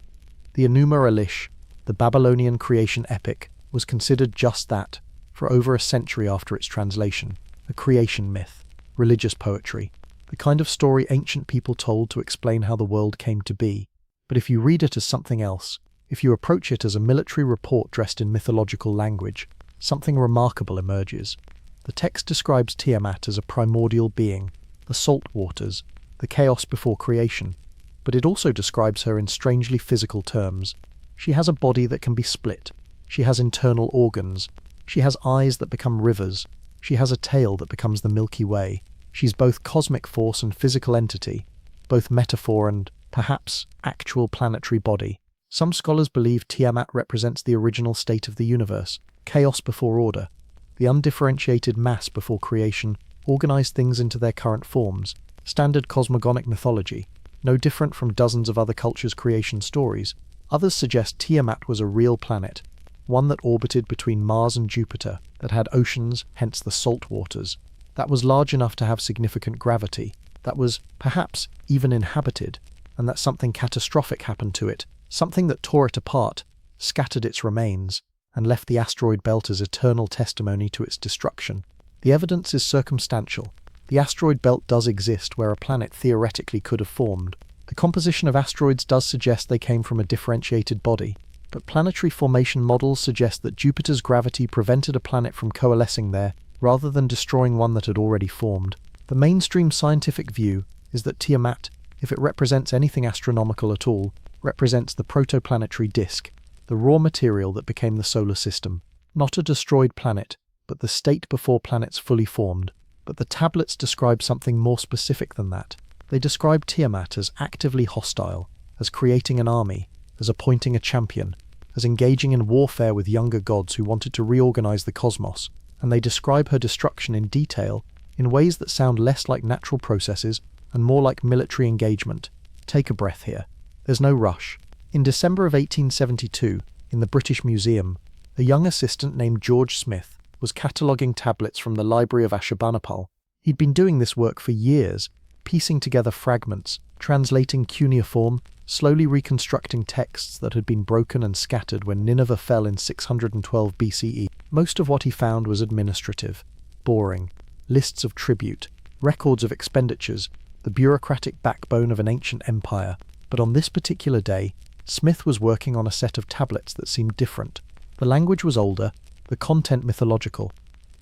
The Enuma Elish, the Babylonian creation epic, was considered just that, for over a century after its translation. A creation myth, religious poetry, the kind of story ancient people told to explain how the world came to be. But if you read it as something else, if you approach it as a military report dressed in mythological language, something remarkable emerges. The text describes Tiamat as a primordial being, the salt waters, the chaos before creation, but it also describes her in strangely physical terms. She has a body that can be split. She has internal organs. She has eyes that become rivers. She has a tail that becomes the Milky Way. She's both cosmic force and physical entity, both metaphor and, perhaps, actual planetary body. Some scholars believe Tiamat represents the original state of the universe, chaos before order. The undifferentiated mass before creation organized things into their current forms, standard cosmogonic mythology, no different from dozens of other cultures' creation stories. Others suggest Tiamat was a real planet, one that orbited between Mars and Jupiter, that had oceans, hence the salt waters, that was large enough to have significant gravity, that was, perhaps, even inhabited, and that something catastrophic happened to it, something that tore it apart, scattered its remains, and left the asteroid belt as eternal testimony to its destruction. The evidence is circumstantial. The asteroid belt does exist where a planet theoretically could have formed. The composition of asteroids does suggest they came from a differentiated body, but planetary formation models suggest that Jupiter's gravity prevented a planet from coalescing there, rather than destroying one that had already formed. The mainstream scientific view is that Tiamat, if it represents anything astronomical at all, represents the protoplanetary disk, the raw material that became the solar system. Not a destroyed planet, but the state before planets fully formed. But the tablets describe something more specific than that. They describe Tiamat as actively hostile, as creating an army, as appointing a champion, as engaging in warfare with younger gods who wanted to reorganize the cosmos, and they describe her destruction in detail in ways that sound less like natural processes and more like military engagement. Take a breath here. There's no rush. In December of 1872, in the British Museum, a young assistant named George Smith was cataloguing tablets from the Library of Ashurbanipal. He'd been doing this work for years, piecing together fragments, translating cuneiform, slowly reconstructing texts that had been broken and scattered when Nineveh fell in 612 BCE. Most of what he found was administrative, boring, lists of tribute, records of expenditures, the bureaucratic backbone of an ancient empire. But on this particular day, Smith was working on a set of tablets that seemed different. The language was older, the content mythological,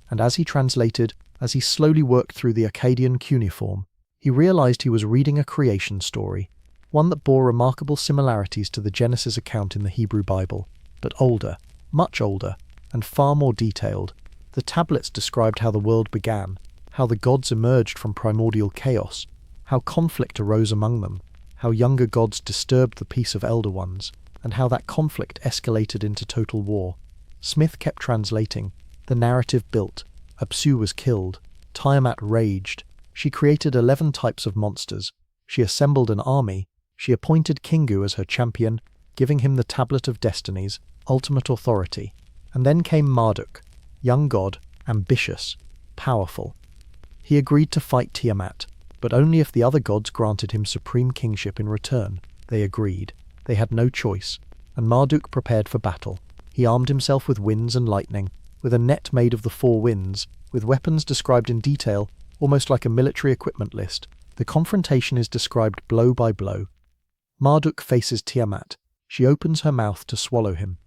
and as he translated, as he slowly worked through the Akkadian cuneiform, he realized he was reading a creation story, one that bore remarkable similarities to the Genesis account in the Hebrew Bible, but older, much older, and far more detailed. The tablets described how the world began, how the gods emerged from primordial chaos, how conflict arose among them, how younger gods disturbed the peace of elder ones, and how that conflict escalated into total war. Smith kept translating. The narrative built. Apsu was killed. Tiamat raged. She created 11 types of monsters. She assembled an army. She appointed Kingu as her champion, giving him the Tablet of Destinies, ultimate authority. And then came Marduk, young god, ambitious, powerful. He agreed to fight Tiamat, but only if the other gods granted him supreme kingship in return. They agreed. They had no choice, and Marduk prepared for battle. He armed himself with winds and lightning, with a net made of the 4 winds, with weapons described in detail, almost like a military equipment list. The confrontation is described blow by blow. Marduk faces Tiamat. She opens her mouth to swallow him.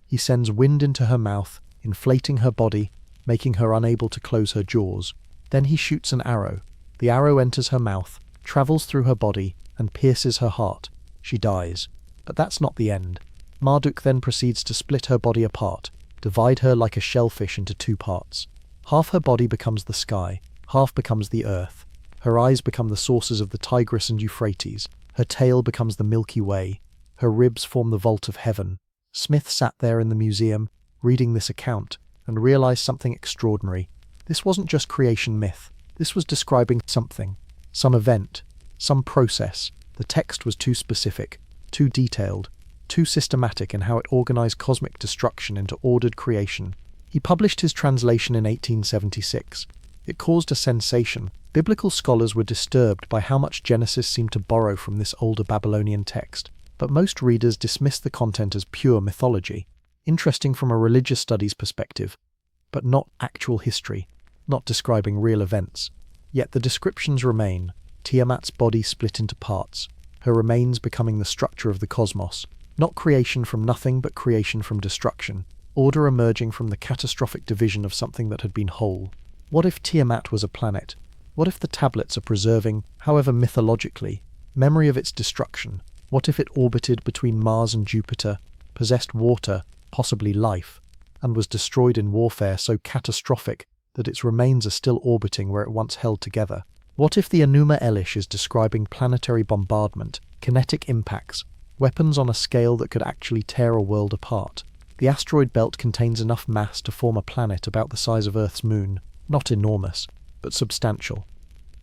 He sends wind into her mouth, inflating her body, making her unable to close her jaws. Then he shoots an arrow. The arrow enters her mouth, travels through her body, and pierces her heart. She dies. But that's not the end. Marduk then proceeds to split her body apart, divide her like a shellfish into 2 parts. Half her body becomes the sky, half becomes the earth. Her eyes become the sources of the Tigris and Euphrates. Her tail becomes the Milky Way. Her ribs form the vault of heaven. Smith sat there in the museum, reading this account, and realized something extraordinary. This wasn't just creation myth. This was describing something, some event, some process. The text was too specific, too detailed, too systematic in how it organized cosmic destruction into ordered creation. He published his translation in 1876. It caused a sensation. Biblical scholars were disturbed by how much Genesis seemed to borrow from this older Babylonian text, but most readers dismissed the content as pure mythology, interesting from a religious studies perspective, but not actual history, not describing real events. Yet the descriptions remain: Tiamat's body split into parts, her remains becoming the structure of the cosmos, not creation from nothing but creation from destruction, order emerging from the catastrophic division of something that had been whole. What if Tiamat was a planet? What if the tablets are preserving, however mythologically, memory of its destruction? What if it orbited between Mars and Jupiter, possessed water, possibly life, and was destroyed in warfare so catastrophic that its remains are still orbiting where it once held together? What if the Enuma Elish is describing planetary bombardment, kinetic impacts, weapons on a scale that could actually tear a world apart? The asteroid belt contains enough mass to form a planet about the size of Earth's moon, not enormous, but substantial.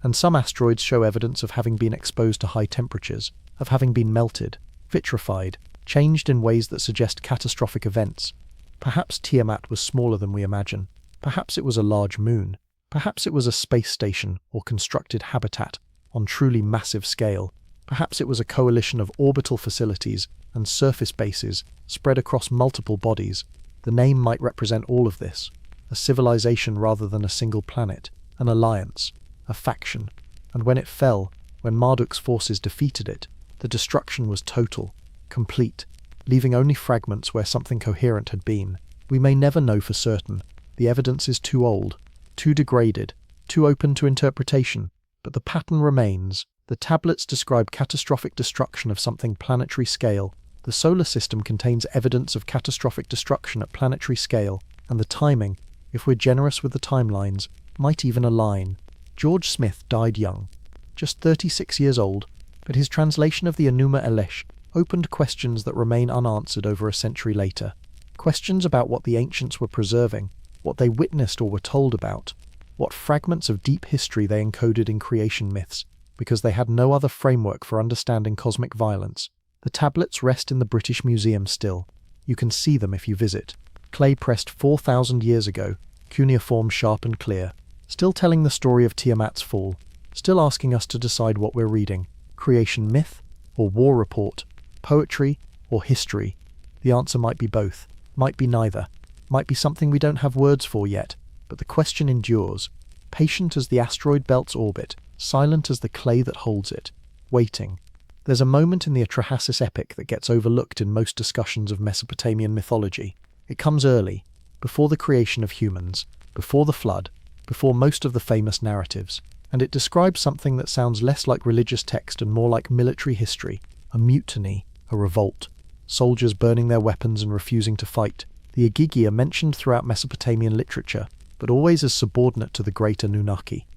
And some asteroids show evidence of having been exposed to high temperatures, of having been melted, vitrified, changed in ways that suggest catastrophic events. Perhaps Tiamat was smaller than we imagine. Perhaps it was a large moon. Perhaps it was a space station or constructed habitat on truly massive scale. Perhaps it was a coalition of orbital facilities and surface bases spread across multiple bodies. The name might represent all of this: a civilization rather than a single planet, an alliance, a faction. And when it fell, when Marduk's forces defeated it, the destruction was total, complete, leaving only fragments where something coherent had been. We may never know for certain. The evidence is too old, too degraded, too open to interpretation, but the pattern remains. The tablets describe catastrophic destruction of something planetary scale. The solar system contains evidence of catastrophic destruction at planetary scale, and the timing, if we're generous with the timelines, might even align. George Smith died young, just 36 years old, but his translation of the Enuma Elish opened questions that remain unanswered over a century later. Questions about what the ancients were preserving, what they witnessed or were told about, what fragments of deep history they encoded in creation myths, because they had no other framework for understanding cosmic violence. The tablets rest in the British Museum still. You can see them if you visit. Clay pressed 4,000 years ago, cuneiform sharp and clear, still telling the story of Tiamat's fall, still asking us to decide what we're reading: creation myth or war report, poetry or history. The answer might be both, might be neither, might be something we don't have words for yet, but the question endures, patient as the asteroid belt's orbit, silent as the clay that holds it, waiting, There's a moment in the Atrahasis epic that gets overlooked in most discussions of Mesopotamian mythology. It comes early, before the creation of humans, before the flood, before most of the famous narratives, and it describes something that sounds less like religious text and more like military history, a mutiny, a revolt, soldiers burning their weapons and refusing to fight. The Igigi are mentioned throughout Mesopotamian literature, but always as subordinate to the great Anunnaki.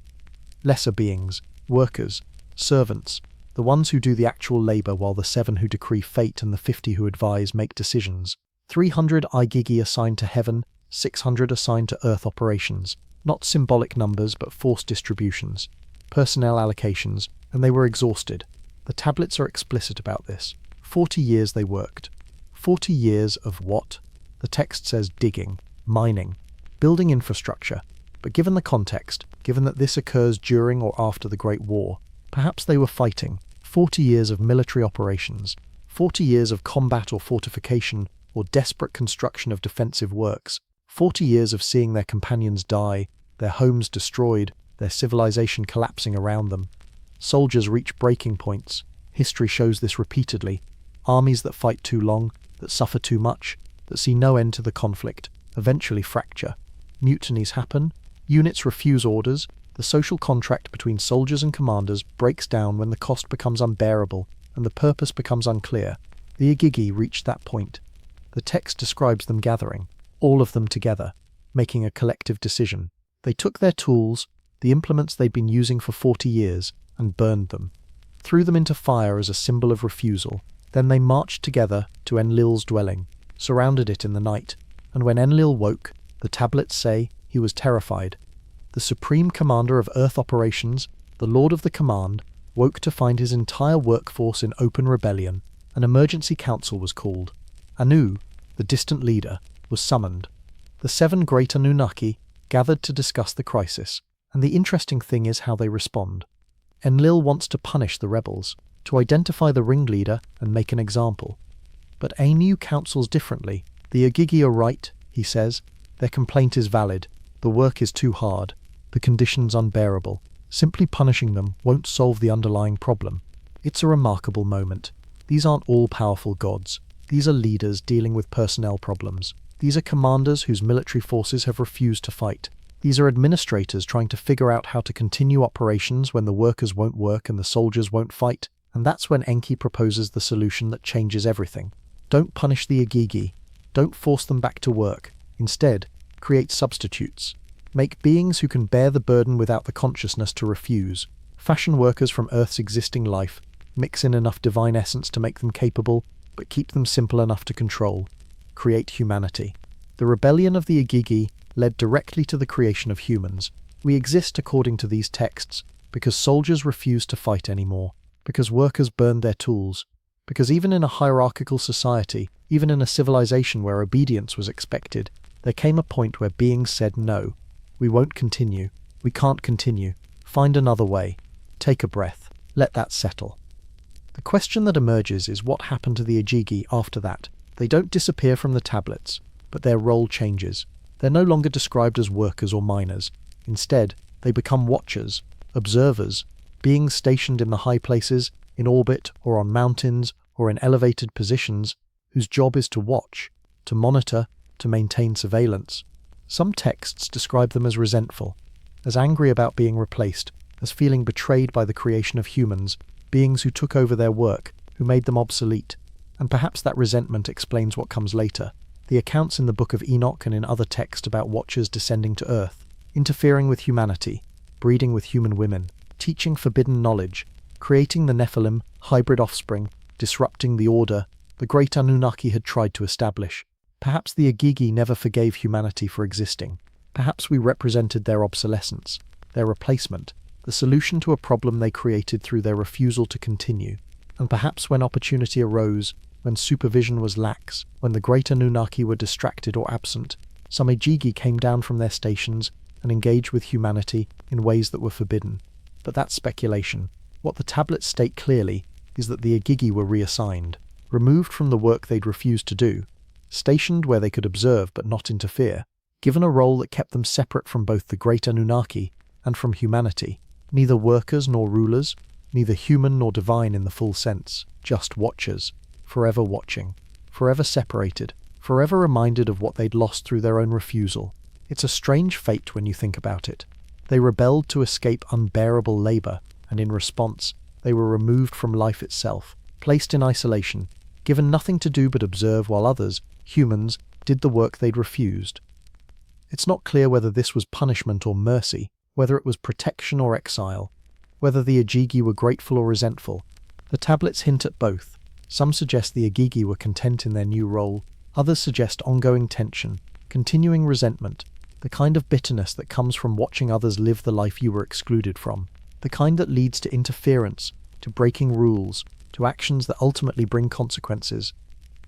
Lesser beings, workers, servants, the ones who do the actual labor while the 7 who decree fate and the 50 who advise make decisions. 300 Igigi assigned to heaven, 600 assigned to earth operations. Not symbolic numbers, but force distributions, personnel allocations, and they were exhausted. The tablets are explicit about this. 40 years they worked. 40 years of what? The text says digging, mining, building infrastructure. But given the context, given that this occurs during or after the Great War, perhaps they were fighting. 40 years of military operations, 40 years of combat or fortification or desperate construction of defensive works, 40 years of seeing their companions die, their homes destroyed, their civilization collapsing around them. Soldiers reach breaking points. History shows this repeatedly. Armies that fight too long, that suffer too much, that see no end to the conflict, eventually fracture. Mutinies happen. Units refuse orders. The social contract between soldiers and commanders breaks down when the cost becomes unbearable and the purpose becomes unclear. The Igigi reached that point. The text describes them gathering, all of them together, making a collective decision. They took their tools, the implements they'd been using for 40 years, and burned them, threw them into fire as a symbol of refusal. Then they marched together to Enlil's dwelling, surrounded it in the night, and when Enlil woke, the tablets say, he was terrified. The supreme commander of Earth operations, the Lord of the Command, woke to find his entire workforce in open rebellion. An emergency council was called. Anu, the distant leader, was summoned. The 7 great Anunnaki gathered to discuss the crisis, and the interesting thing is how they respond. Enlil wants to punish the rebels, to identify the ringleader and make an example. But Anu counsels differently. The Igigi are right, he says. Their complaint is valid. The work is too hard. The conditions unbearable. Simply punishing them won't solve the underlying problem. It's a remarkable moment. These aren't all-powerful gods. These are leaders dealing with personnel problems. These are commanders whose military forces have refused to fight. These are administrators trying to figure out how to continue operations when the workers won't work and the soldiers won't fight. And that's when Enki proposes the solution that changes everything. Don't punish the Igigi. Don't force them back to work. Instead, create substitutes. Make beings who can bear the burden without the consciousness to refuse. Fashion workers from Earth's existing life. Mix in enough divine essence to make them capable, but keep them simple enough to control. Create humanity. The rebellion of the Igigi led directly to the creation of humans. We exist according to these texts because soldiers refused to fight anymore, because workers burned their tools, because even in a hierarchical society, even in a civilization where obedience was expected, there came a point where beings said no. We won't continue. We can't continue. Find another way. Take a breath. Let that settle. The question that emerges is what happened to the Igigi after that. They don't disappear from the tablets, but their role changes. They're no longer described as workers or miners. Instead, they become watchers, observers, beings stationed in the high places, in orbit or on mountains or in elevated positions, whose job is to watch, to monitor, to maintain surveillance. Some texts describe them as resentful, as angry about being replaced, as feeling betrayed by the creation of humans, beings who took over their work, who made them obsolete. And perhaps that resentment explains what comes later. The accounts in the Book of Enoch and in other texts about watchers descending to Earth, interfering with humanity, breeding with human women, teaching forbidden knowledge, creating the Nephilim, hybrid offspring, disrupting the order the great Anunnaki had tried to establish. Perhaps the Igigi never forgave humanity for existing. Perhaps we represented their obsolescence, their replacement, the solution to a problem they created through their refusal to continue. And perhaps when opportunity arose, when supervision was lax, when the great Anunnaki were distracted or absent, some Igigi came down from their stations and engaged with humanity in ways that were forbidden. But that's speculation. What the tablets state clearly is that the Igigi were reassigned, removed from the work they'd refused to do, stationed where they could observe but not interfere, given a role that kept them separate from both the great Anunnaki and from humanity, neither workers nor rulers, neither human nor divine in the full sense, just watchers, forever watching, forever separated, forever reminded of what they'd lost through their own refusal. It's a strange fate when you think about it. They rebelled to escape unbearable labor, and in response, they were removed from life itself, placed in isolation, given nothing to do but observe while others, humans, did the work they'd refused. It's not clear whether this was punishment or mercy, whether it was protection or exile, whether the Igigi were grateful or resentful. The tablets hint at both. Some suggest the Igigi were content in their new role, others suggest ongoing tension, continuing resentment, the kind of bitterness that comes from watching others live the life you were excluded from, the kind that leads to interference, to breaking rules, to actions that ultimately bring consequences.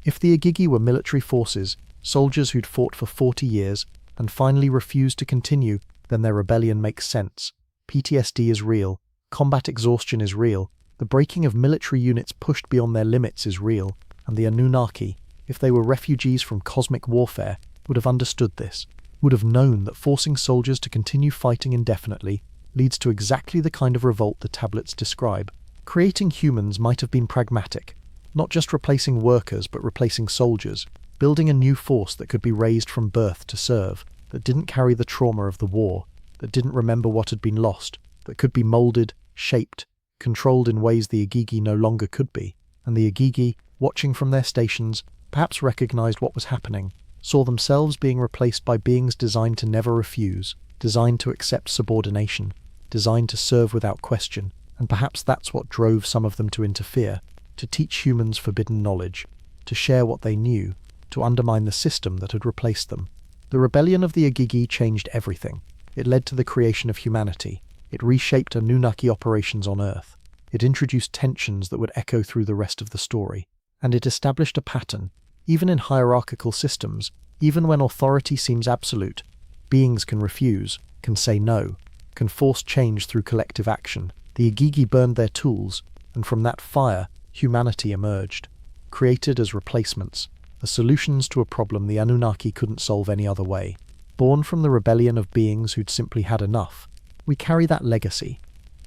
If the Igigi were military forces, soldiers who'd fought for 40 years, and finally refused to continue, then their rebellion makes sense. PTSD is real, combat exhaustion is real, the breaking of military units pushed beyond their limits is real, and the Anunnaki, if they were refugees from cosmic warfare, would have understood this, would have known that forcing soldiers to continue fighting indefinitely leads to exactly the kind of revolt the tablets describe. Creating humans might have been pragmatic, not just replacing workers but replacing soldiers, building a new force that could be raised from birth to serve, that didn't carry the trauma of the war, that didn't remember what had been lost, that could be molded, shaped, controlled in ways the Igigi no longer could be. And the Igigi, watching from their stations, perhaps recognized what was happening, saw themselves being replaced by beings designed to never refuse, designed to accept subordination, designed to serve without question, and perhaps that's what drove some of them to interfere, to teach humans forbidden knowledge, to share what they knew, to undermine the system that had replaced them. The rebellion of the Igigi changed everything. It led to the creation of humanity. It reshaped Anunnaki operations on Earth. It introduced tensions that would echo through the rest of the story. And it established a pattern. Even in hierarchical systems, even when authority seems absolute, beings can refuse, can say no, can force change through collective action. The Igigi burned their tools, and from that fire, humanity emerged, created as replacements, as solutions to a problem the Anunnaki couldn't solve any other way. Born from the rebellion of beings who'd simply had enough, we carry that legacy.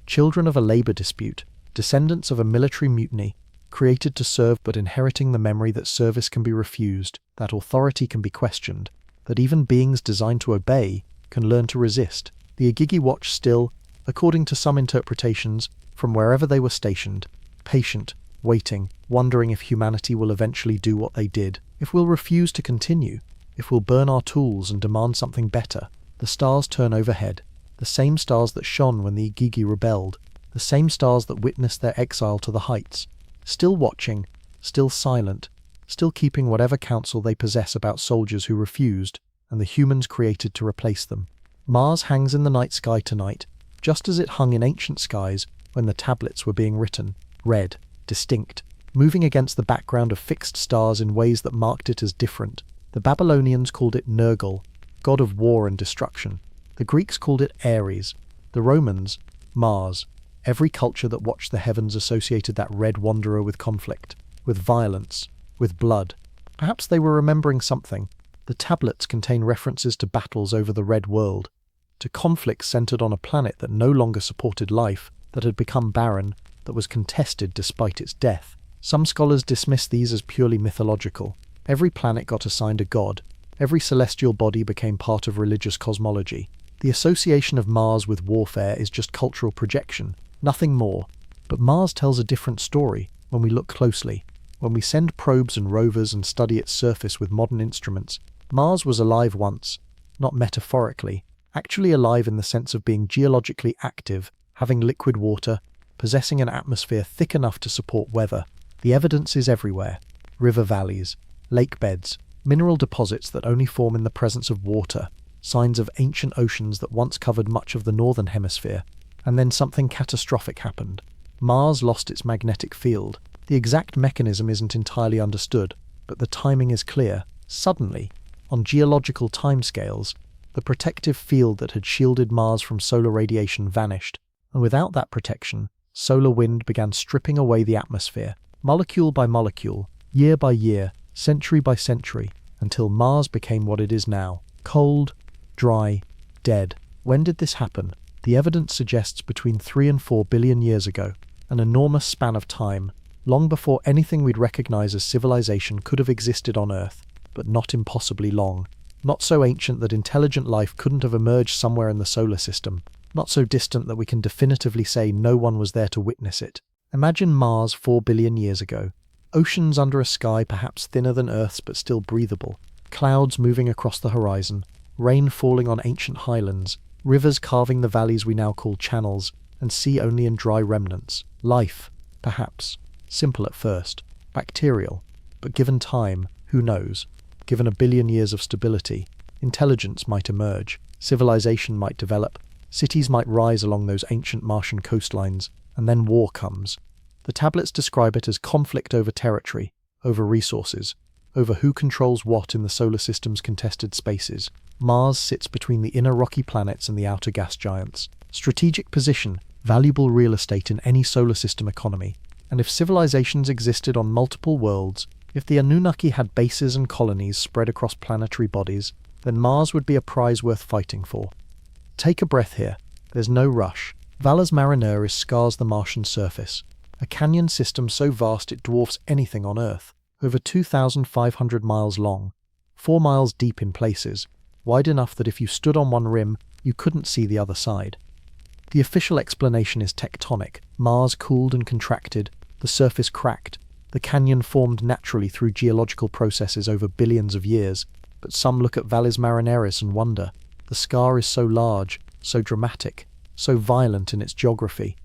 Children of a labor dispute, descendants of a military mutiny, created to serve but inheriting the memory that service can be refused, that authority can be questioned, that even beings designed to obey can learn to resist. The Igigi watch still, according to some interpretations, from wherever they were stationed, patient, waiting, wondering if humanity will eventually do what they did, if we'll refuse to continue, if we'll burn our tools and demand something better. The stars turn overhead, the same stars that shone when the Igigi rebelled, the same stars that witnessed their exile to the heights, still watching, still silent, still keeping whatever counsel they possess about soldiers who refused, and the humans created to replace them. Mars hangs in the night sky tonight, just as it hung in ancient skies when the tablets were being written, red, distinct, moving against the background of fixed stars in ways that marked it as different. The Babylonians called it Nergal, god of war and destruction. The Greeks called it Ares. The Romans, Mars. Every culture that watched the heavens associated that red wanderer with conflict, with violence, with blood. Perhaps they were remembering something. The tablets contain references to battles over the red world, to conflicts centered on a planet that no longer supported life, that had become barren, that was contested despite its death. Some scholars dismiss these as purely mythological. Every planet got assigned a god. Every celestial body became part of religious cosmology. The association of Mars with warfare is just cultural projection, nothing more. But Mars tells a different story when we look closely. When we send probes and rovers and study its surface with modern instruments, Mars was alive once, not metaphorically, actually alive in the sense of being geologically active, having liquid water, possessing an atmosphere thick enough to support weather. The evidence is everywhere. River valleys, lake beds, mineral deposits that only form in the presence of water, signs of ancient oceans that once covered much of the northern hemisphere. And then something catastrophic happened. Mars lost its magnetic field. The exact mechanism isn't entirely understood, but the timing is clear. Suddenly, on geological timescales, the protective field that had shielded Mars from solar radiation vanished, and without that protection, solar wind began stripping away the atmosphere, molecule by molecule, year by year, century by century, until Mars became what it is now, cold, dry, dead. When did this happen? The evidence suggests between 3 and 4 billion years ago. an enormous span of time, long before anything we'd recognize as civilization could have existed on Earth, but not impossibly long. Not so ancient that intelligent life couldn't have emerged somewhere in the solar system, not so distant that we can definitively say no one was there to witness it. Imagine Mars 4 billion years ago. Oceans under a sky perhaps thinner than Earth's but still breathable, clouds moving across the horizon, rain falling on ancient highlands, rivers carving the valleys we now call channels, and sea only in dry remnants. Life, perhaps. Simple at first. Bacterial. But given time, who knows? Given a billion years of stability, intelligence might emerge, civilization might develop, cities might rise along those ancient Martian coastlines, and then war comes. The tablets describe it as conflict over territory, over resources, over who controls what in the solar system's contested spaces. Mars sits between the inner rocky planets and the outer gas giants. Strategic position, valuable real estate in any solar system economy. And if civilizations existed on multiple worlds, if the Anunnaki had bases and colonies spread across planetary bodies, then Mars would be a prize worth fighting for. Take a breath here. There's no rush. Valles Marineris scars the Martian surface, a canyon system so vast it dwarfs anything on Earth, over 2,500 miles long, 4 miles deep in places, wide enough that if you stood on one rim, you couldn't see the other side. The official explanation is tectonic. Mars cooled and contracted, the surface cracked, the canyon formed naturally through geological processes over billions of years, but some look at Valles Marineris and wonder. The scar is so large, so dramatic, so violent in its geography.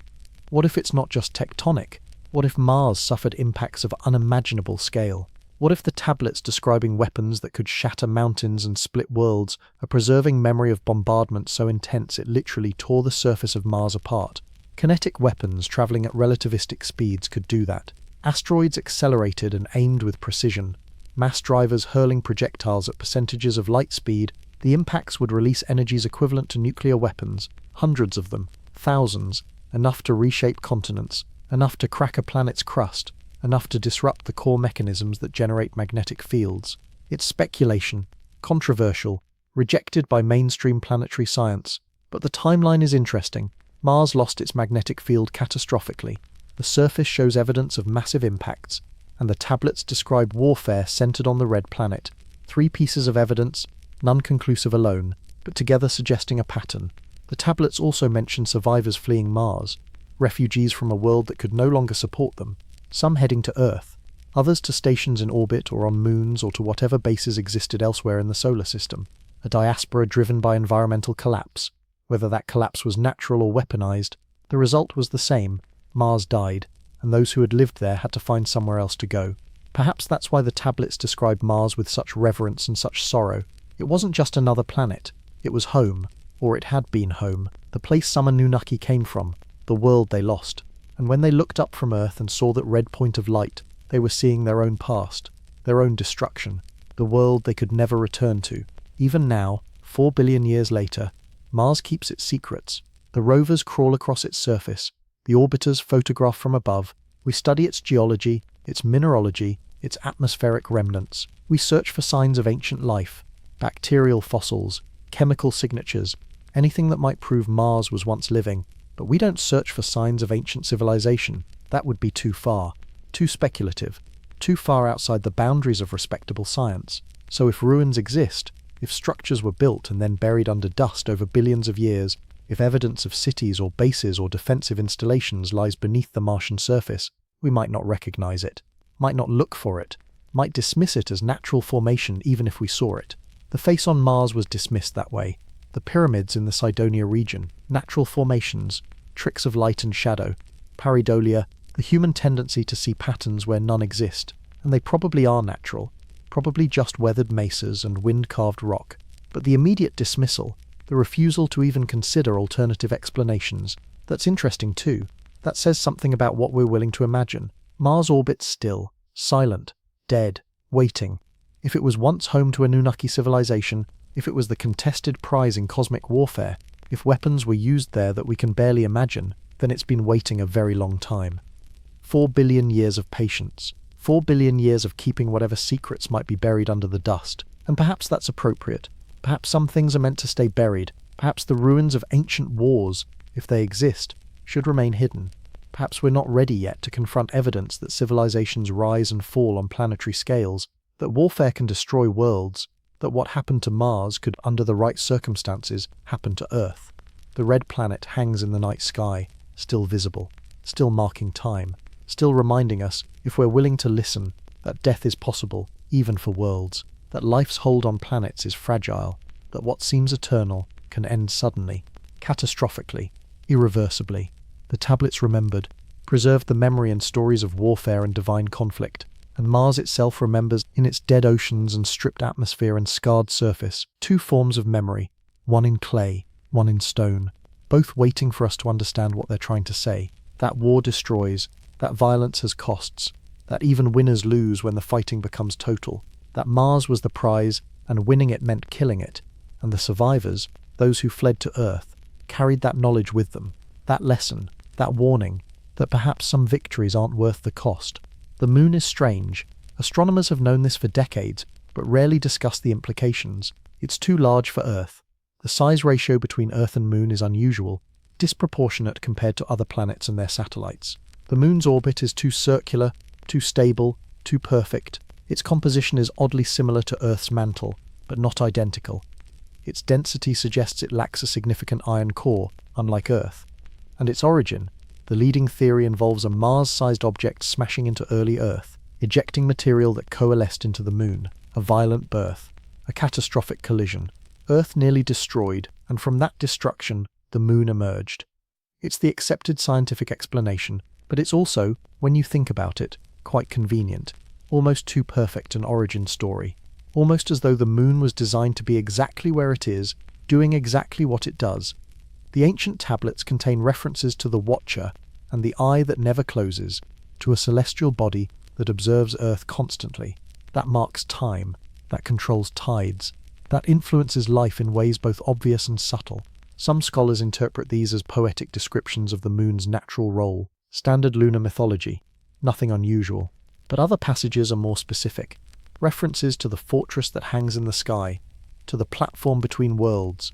What if it's not just tectonic? What if Mars suffered impacts of unimaginable scale? What if the tablets describing weapons that could shatter mountains and split worlds are preserving memory of bombardment so intense it literally tore the surface of Mars apart? Kinetic weapons traveling at relativistic speeds could do that. Asteroids accelerated and aimed with precision. Mass drivers hurling projectiles at percentages of light speed, the impacts would release energies equivalent to nuclear weapons, hundreds of them, thousands, enough to reshape continents, enough to crack a planet's crust, enough to disrupt the core mechanisms that generate magnetic fields. It's speculation, controversial, rejected by mainstream planetary science, but the timeline is interesting. Mars lost its magnetic field catastrophically. The surface shows evidence of massive impacts, and the tablets describe warfare centered on the red planet. 3 pieces of evidence, none conclusive alone, but together suggesting a pattern. The tablets also mention survivors fleeing Mars, refugees from a world that could no longer support them, some heading to Earth, others to stations in orbit or on moons or to whatever bases existed elsewhere in the solar system. A diaspora driven by environmental collapse. Whether that collapse was natural or weaponized, the result was the same. Mars died, and those who had lived there had to find somewhere else to go. Perhaps that's why the tablets describe Mars with such reverence and such sorrow. It wasn't just another planet. It was home, or it had been home, the place some Anunnaki came from, the world they lost. And when they looked up from Earth and saw that red point of light, they were seeing their own past, their own destruction, the world they could never return to. Even now, 4 billion years later, Mars keeps its secrets. The rovers crawl across its surface, the orbiters photograph from above, we study its geology, its mineralogy, its atmospheric remnants. We search for signs of ancient life, bacterial fossils, chemical signatures, anything that might prove Mars was once living. But we don't search for signs of ancient civilization. That would be too far, too speculative, too far outside the boundaries of respectable science. So if ruins exist, if structures were built and then buried under dust over billions of years, if evidence of cities or bases or defensive installations lies beneath the Martian surface, we might not recognize it, might not look for it, might dismiss it as natural formation even if we saw it. The face on Mars was dismissed that way. The pyramids in the Cydonia region, natural formations, tricks of light and shadow, pareidolia, the human tendency to see patterns where none exist, and they probably are natural, probably just weathered mesas and wind-carved rock. But the immediate dismissal, the refusal to even consider alternative explanations, that's interesting too. That says something about what we're willing to imagine. Mars orbits still, silent, dead, waiting. If it was once home to Anunnaki civilization, if it was the contested prize in cosmic warfare, if weapons were used there that we can barely imagine, then it's been waiting a very long time. 4 billion years of patience. 4 billion years of keeping whatever secrets might be buried under the dust. And perhaps that's appropriate. Perhaps some things are meant to stay buried. Perhaps the ruins of ancient wars, if they exist, should remain hidden. Perhaps we're not ready yet to confront evidence that civilizations rise and fall on planetary scales, that warfare can destroy worlds, that what happened to Mars could, under the right circumstances, happen to Earth. The red planet hangs in the night sky, still visible, still marking time, still reminding us, if we're willing to listen, that death is possible, even for worlds, that life's hold on planets is fragile, that what seems eternal can end suddenly, catastrophically, irreversibly. The tablets remembered, preserved the memory and stories of warfare and divine conflict, and Mars itself remembers in its dead oceans and stripped atmosphere and scarred surface, two forms of memory, one in clay, one in stone, both waiting for us to understand what they're trying to say. That war destroys, that violence has costs, that even winners lose when the fighting becomes total, that Mars was the prize and winning it meant killing it, and the survivors, those who fled to Earth, carried that knowledge with them, that lesson, that warning, that perhaps some victories aren't worth the cost. The moon is strange. Astronomers have known this for decades, but rarely discuss the implications. It's too large for Earth. The size ratio between Earth and Moon is unusual, disproportionate compared to other planets and their satellites. The Moon's orbit is too circular, too stable, too perfect. Its composition is oddly similar to Earth's mantle, but not identical. Its density suggests it lacks a significant iron core, unlike Earth. And its origin, the leading theory involves a Mars-sized object smashing into early Earth, ejecting material that coalesced into the Moon, a violent birth, a catastrophic collision. Earth nearly destroyed, and from that destruction, the Moon emerged. It's the accepted scientific explanation, but it's also, when you think about it, quite convenient, almost too perfect an origin story. Almost as though the Moon was designed to be exactly where it is, doing exactly what it does. The ancient tablets contain references to the Watcher and the eye that never closes, to a celestial body that observes Earth constantly, that marks time, that controls tides, that influences life in ways both obvious and subtle. Some scholars interpret these as poetic descriptions of the Moon's natural role, standard lunar mythology, nothing unusual. But other passages are more specific, references to the fortress that hangs in the sky, to the platform between worlds,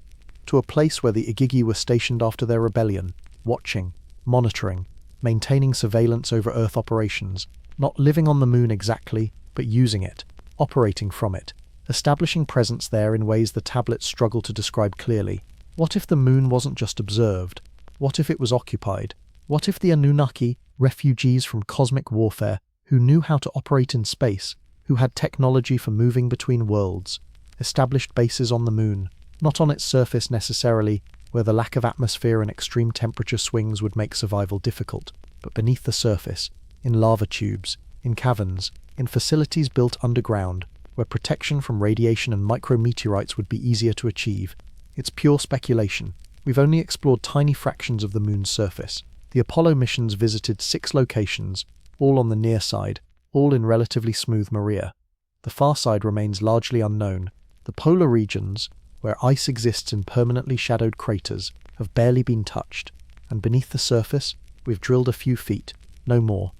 to a place where the Igigi were stationed after their rebellion, watching, monitoring, maintaining surveillance over Earth operations, not living on the Moon exactly, but using it, operating from it, establishing presence there in ways the tablets struggle to describe clearly. What if the Moon wasn't just observed? What if it was occupied? What if the Anunnaki, refugees from cosmic warfare, who knew how to operate in space, who had technology for moving between worlds, established bases on the Moon, not on its surface necessarily, where the lack of atmosphere and extreme temperature swings would make survival difficult, but beneath the surface, in lava tubes, in caverns, in facilities built underground, where protection from radiation and micrometeorites would be easier to achieve. It's pure speculation. We've only explored tiny fractions of the Moon's surface. The Apollo missions visited 6 locations, all on the near side, all in relatively smooth Maria. The far side remains largely unknown. The polar regions, where ice exists in permanently shadowed craters, have barely been touched, and beneath the surface, we've drilled a few feet, no more.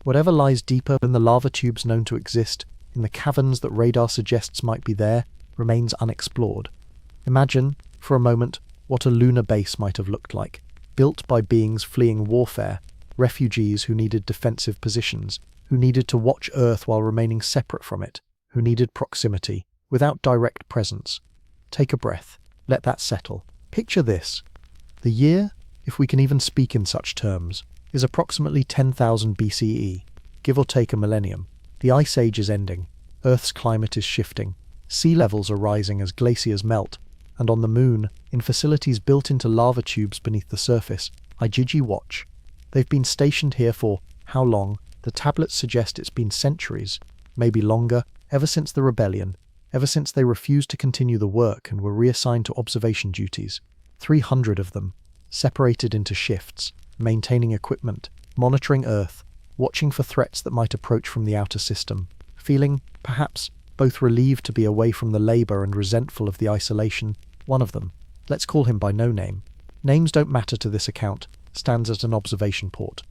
Whatever lies deeper in the lava tubes known to exist, in the caverns that radar suggests might be there, remains unexplored. Imagine, for a moment, what a lunar base might have looked like, built by beings fleeing warfare, refugees who needed defensive positions, who needed to watch Earth while remaining separate from it, who needed proximity, without direct presence. Take a breath. Let that settle. Picture this. The year, if we can even speak in such terms, is approximately 10,000 BCE, give or take a millennium. The Ice Age is ending. Earth's climate is shifting. Sea levels are rising as glaciers melt. And on the Moon, in facilities built into lava tubes beneath the surface, Igigi watch. They've been stationed here for how long? The tablets suggest it's been centuries, maybe longer, ever since the rebellion, ever since they refused to continue the work and were reassigned to observation duties. 300 of them, separated into shifts, maintaining equipment, monitoring Earth, watching for threats that might approach from the outer system, feeling, perhaps, both relieved to be away from the labor and resentful of the isolation. One of them, let's call him by no name. Names don't matter to this account, stands at an observation port.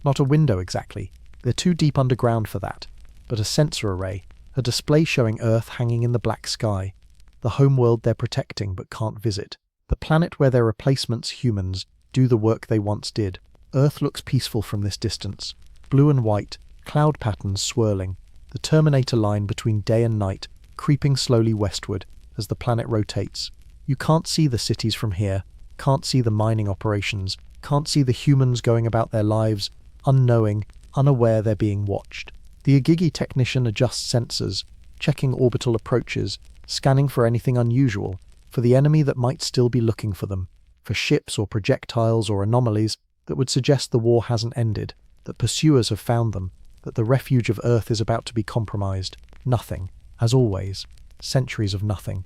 Not a window exactly, they're too deep underground for that, but a sensor array, a display showing Earth hanging in the black sky, the homeworld they're protecting but can't visit, the planet where their replacements, humans, do the work they once did. Earth looks peaceful from this distance. Blue and white, cloud patterns swirling, the terminator line between day and night creeping slowly westward as the planet rotates. You can't see the cities from here, can't see the mining operations, can't see the humans going about their lives, unknowing, unaware they're being watched. The Igigi technician adjusts sensors, checking orbital approaches, scanning for anything unusual, for the enemy that might still be looking for them, for ships or projectiles or anomalies that would suggest the war hasn't ended, that pursuers have found them, that the refuge of Earth is about to be compromised. Nothing, as always, centuries of nothing.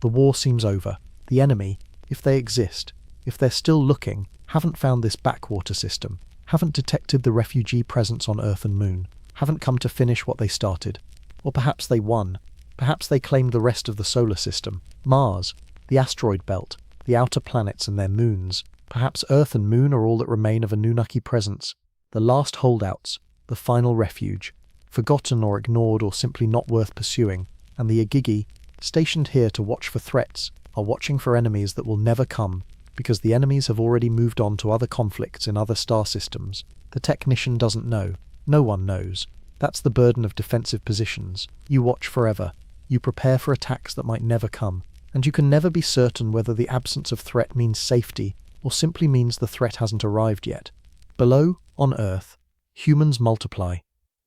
The war seems over. The enemy, if they exist, if they're still looking, haven't found this backwater system, haven't detected the refugee presence on Earth and Moon, haven't come to finish what they started. Or perhaps they won. Perhaps they claimed the rest of the solar system, Mars, the asteroid belt, the outer planets and their moons. Perhaps Earth and Moon are all that remain of Anunnaki presence, the last holdouts, the final refuge, forgotten or ignored or simply not worth pursuing, and the Igigi, stationed here to watch for threats, are watching for enemies that will never come, because the enemies have already moved on to other conflicts in other star systems. The technician doesn't know. No one knows. That's the burden of defensive positions. You watch forever. You prepare for attacks that might never come, and you can never be certain whether the absence of threat means safety or simply means the threat hasn't arrived yet. Below, on Earth, humans multiply,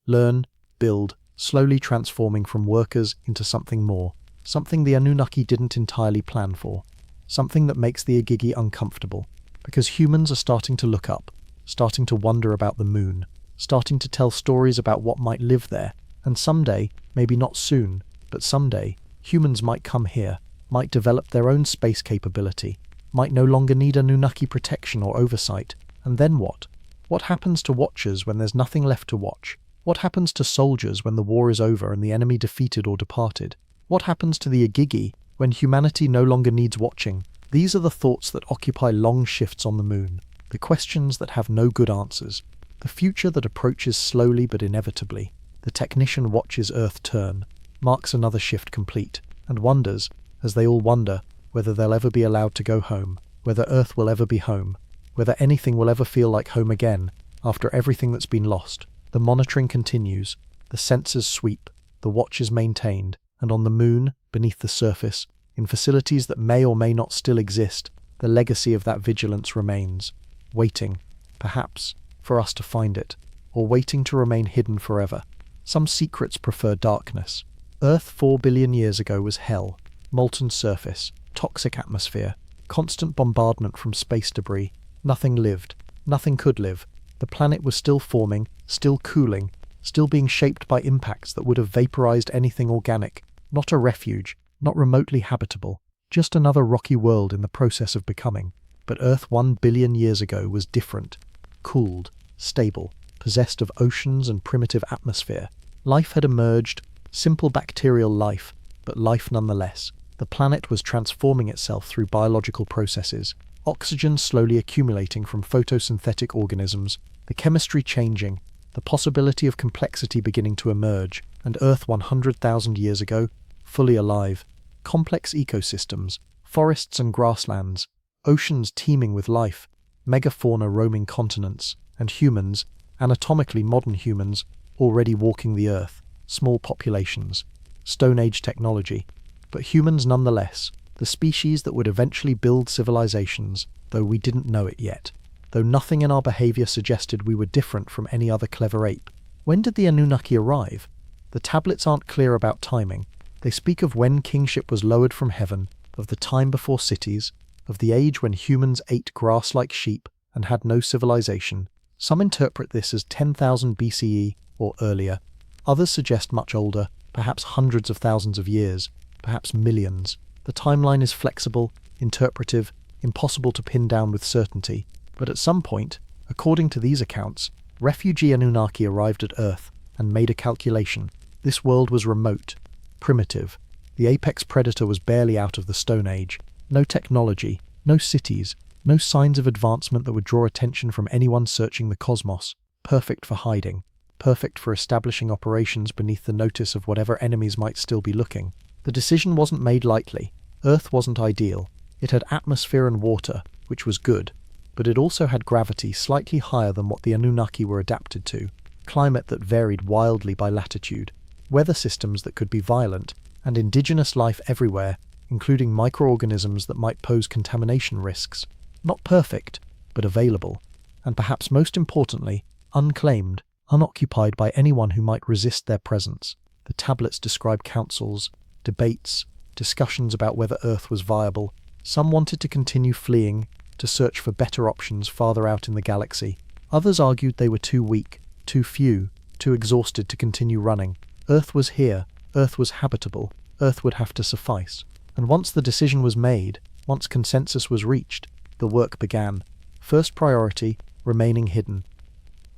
learn, build, slowly transforming from workers into something more, something the Anunnaki didn't entirely plan for, something that makes the Igigi uncomfortable, because humans are starting to look up, starting to wonder about the moon, starting to tell stories about what might live there, and someday, maybe not soon, but someday, humans might come here, might develop their own space capability, might no longer need Anunnaki protection or oversight. And then what? What happens to watchers when there's nothing left to watch? What happens to soldiers when the war is over and the enemy defeated or departed? What happens to the Igigi when humanity no longer needs watching? These are the thoughts that occupy long shifts on the moon, the questions that have no good answers, the future that approaches slowly but inevitably. The technician watches Earth turn, marks another shift complete, and wonders, as they all wonder, whether they'll ever be allowed to go home, whether Earth will ever be home, whether anything will ever feel like home again after everything that's been lost. The monitoring continues, the sensors sweep, the watch is maintained, and on the moon, beneath the surface, in facilities that may or may not still exist, the legacy of that vigilance remains, waiting, perhaps, for us to find it, or waiting to remain hidden forever. Some secrets prefer darkness. Earth 4 billion years ago was hell, molten surface, toxic atmosphere, constant bombardment from space debris. Nothing lived, nothing could live. The planet was still forming, still cooling, still being shaped by impacts that would have vaporized anything organic. Not a refuge, not remotely habitable, just another rocky world in the process of becoming. But Earth 1 billion years ago was different, cooled, stable, possessed of oceans and primitive atmosphere. Life had emerged, simple bacterial life, but life nonetheless. The planet was transforming itself through biological processes, oxygen slowly accumulating from photosynthetic organisms, the chemistry changing, the possibility of complexity beginning to emerge, and Earth 100,000 years ago, fully alive, complex ecosystems, forests and grasslands, oceans teeming with life, megafauna roaming continents, and humans, anatomically modern humans, already walking the Earth, small populations, Stone Age technology, but humans nonetheless, the species that would eventually build civilizations, though we didn't know it yet, though nothing in our behavior suggested we were different from any other clever ape. When did the Anunnaki arrive? The tablets aren't clear about timing. They speak of when kingship was lowered from heaven, of the time before cities, of the age when humans ate grass like sheep and had no civilization. Some interpret this as 10,000 BCE or earlier. Others suggest much older, perhaps hundreds of thousands of years, perhaps millions. The timeline is flexible, interpretive, impossible to pin down with certainty. But at some point, according to these accounts, refugee Anunnaki arrived at Earth and made a calculation. This world was remote, primitive. The apex predator was barely out of the Stone Age. No technology, no cities, no signs of advancement that would draw attention from anyone searching the cosmos. Perfect for hiding, perfect for establishing operations beneath the notice of whatever enemies might still be looking. The decision wasn't made lightly. Earth wasn't ideal. It had atmosphere and water, which was good. but it also had gravity slightly higher than what the Anunnaki were adapted to, climate that varied wildly by latitude, weather systems that could be violent, and indigenous life everywhere, including microorganisms that might pose contamination risks. Not perfect, but available, and perhaps most importantly, unclaimed, unoccupied by anyone who might resist their presence. The tablets describe councils, debates, discussions about whether Earth was viable. Some wanted to continue fleeing, to search for better options farther out in the galaxy. Others argued they were too weak, too few, too exhausted to continue running. Earth was here, Earth was habitable, Earth would have to suffice. And once the decision was made, once consensus was reached, the work began. First priority, remaining hidden.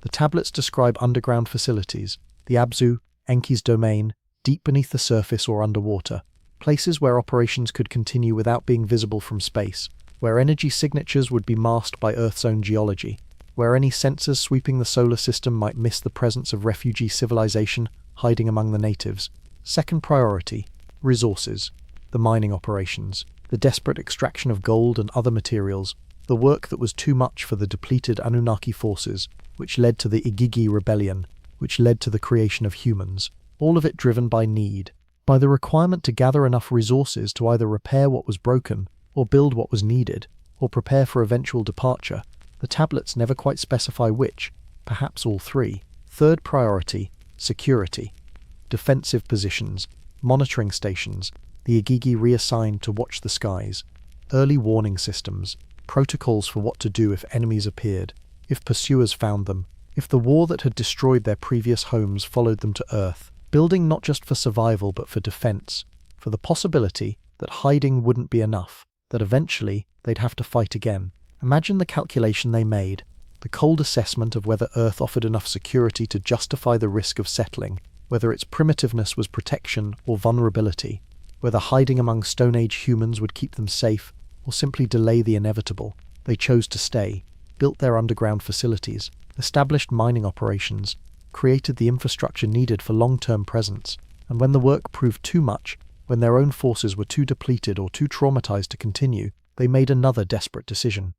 The tablets describe underground facilities, the Abzu, Enki's domain, deep beneath the surface or underwater, places where operations could continue without being visible from space, where energy signatures would be masked by Earth's own geology, where any sensors sweeping the solar system might miss the presence of refugee civilization hiding among the natives. Second priority, resources, the mining operations, the desperate extraction of gold and other materials, the work that was too much for the depleted Anunnaki forces, which led to the Igigi rebellion, which led to the creation of humans, all of it driven by need, by the requirement to gather enough resources to either repair what was broken, or build what was needed, or prepare for eventual departure. The tablets never quite specify which, perhaps all three. Third priority, security. Defensive positions, monitoring stations, the Igigi reassigned to watch the skies, early warning systems, protocols for what to do if enemies appeared, if pursuers found them, if the war that had destroyed their previous homes followed them to Earth, building not just for survival but for defense, for the possibility that hiding wouldn't be enough, that eventually they'd have to fight again. Imagine the calculation they made, the cold assessment of whether Earth offered enough security to justify the risk of settling, whether its primitiveness was protection or vulnerability, whether hiding among Stone Age humans would keep them safe or simply delay the inevitable. They chose to stay, built their underground facilities, established mining operations, created the infrastructure needed for long-term presence, and when the work proved too much, when their own forces were too depleted or too traumatized to continue, they made another desperate decision.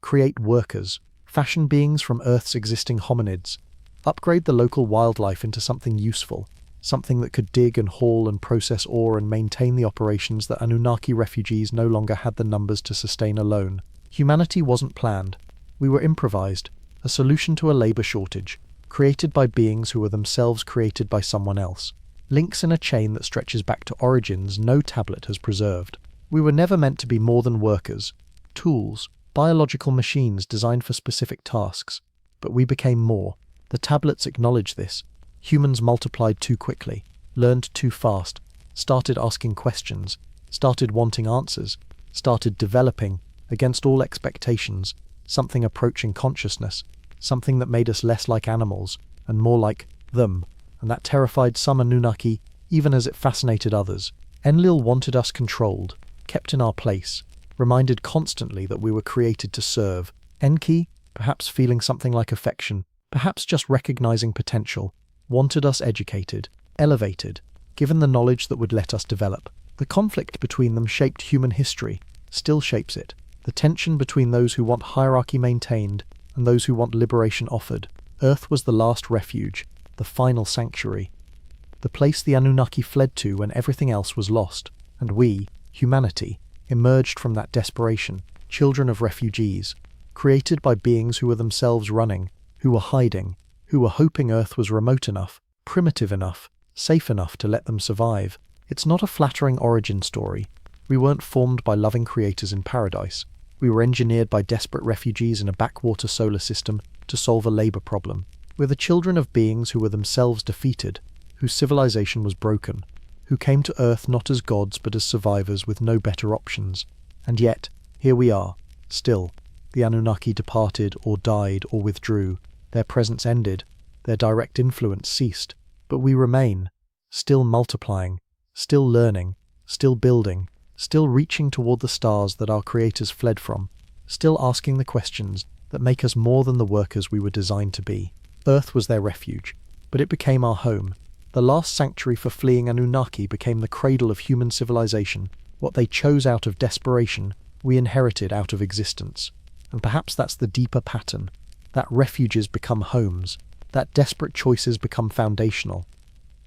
Create workers, fashion beings from Earth's existing hominids, upgrade the local wildlife into something useful, something that could dig and haul and process ore and maintain the operations that Anunnaki refugees no longer had the numbers to sustain alone. Humanity wasn't planned. We were improvised, a solution to a labor shortage, created by beings who were themselves created by someone else. Links in a chain that stretches back to origins no tablet has preserved. We were never meant to be more than workers, tools, biological machines designed for specific tasks, but we became more. The tablets acknowledge this. Humans multiplied too quickly, learned too fast, started asking questions, started wanting answers, started developing, against all expectations, something approaching consciousness, something that made us less like animals and more like them, and that terrified some Anunnaki even as it fascinated others. Enlil wanted us controlled, kept in our place, reminded constantly that we were created to serve. Enki, perhaps feeling something like affection, perhaps just recognizing potential, wanted us educated, elevated, given the knowledge that would let us develop. The conflict between them shaped human history, still shapes it. The tension between those who want hierarchy maintained and those who want liberation offered. Earth was the last refuge, the final sanctuary, the place the Anunnaki fled to when everything else was lost, and we, humanity, emerged from that desperation, children of refugees, created by beings who were themselves running, who were hiding, who were hoping Earth was remote enough, primitive enough, safe enough to let them survive. It's not a flattering origin story. We weren't formed by loving creators in paradise. We were engineered by desperate refugees in a backwater solar system to solve a labor problem. We're the children of beings who were themselves defeated, whose civilization was broken, who came to Earth not as gods but as survivors with no better options. And yet, here we are, still. The Anunnaki departed or died or withdrew. Their presence ended, their direct influence ceased, but we remain, still multiplying, still learning, still building, still reaching toward the stars that our creators fled from, still asking the questions that make us more than the workers we were designed to be. Earth was their refuge, but it became our home. The last sanctuary for fleeing Anunnaki became the cradle of human civilization. What they chose out of desperation, we inherited out of existence. And perhaps that's the deeper pattern, that refuges become homes, that desperate choices become foundational,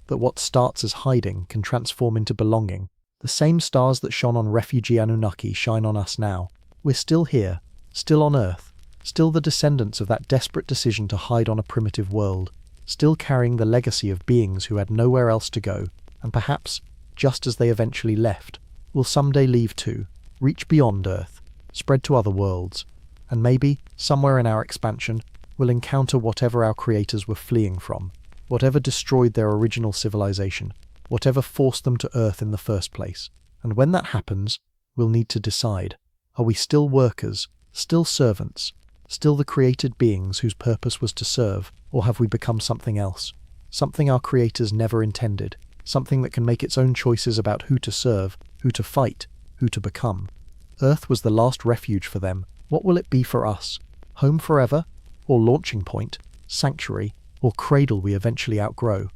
that what starts as hiding can transform into belonging. The same stars that shone on refugee Anunnaki shine on us now. We're still here, still on Earth, still the descendants of that desperate decision to hide on a primitive world, still carrying the legacy of beings who had nowhere else to go, and perhaps, just as they eventually left, will someday leave too, reach beyond Earth, spread to other worlds, and maybe, somewhere in our expansion, we'll encounter whatever our creators were fleeing from, whatever destroyed their original civilization, whatever forced them to Earth in the first place. And when that happens, we'll need to decide, are we still workers, still servants, still the created beings whose purpose was to serve, or have we become something else, something our creators never intended, something that can make its own choices about who to serve, who to fight, who to become? Earth was the last refuge for them. What will it be for us? Home forever? Or launching point, sanctuary, or cradle we eventually outgrow?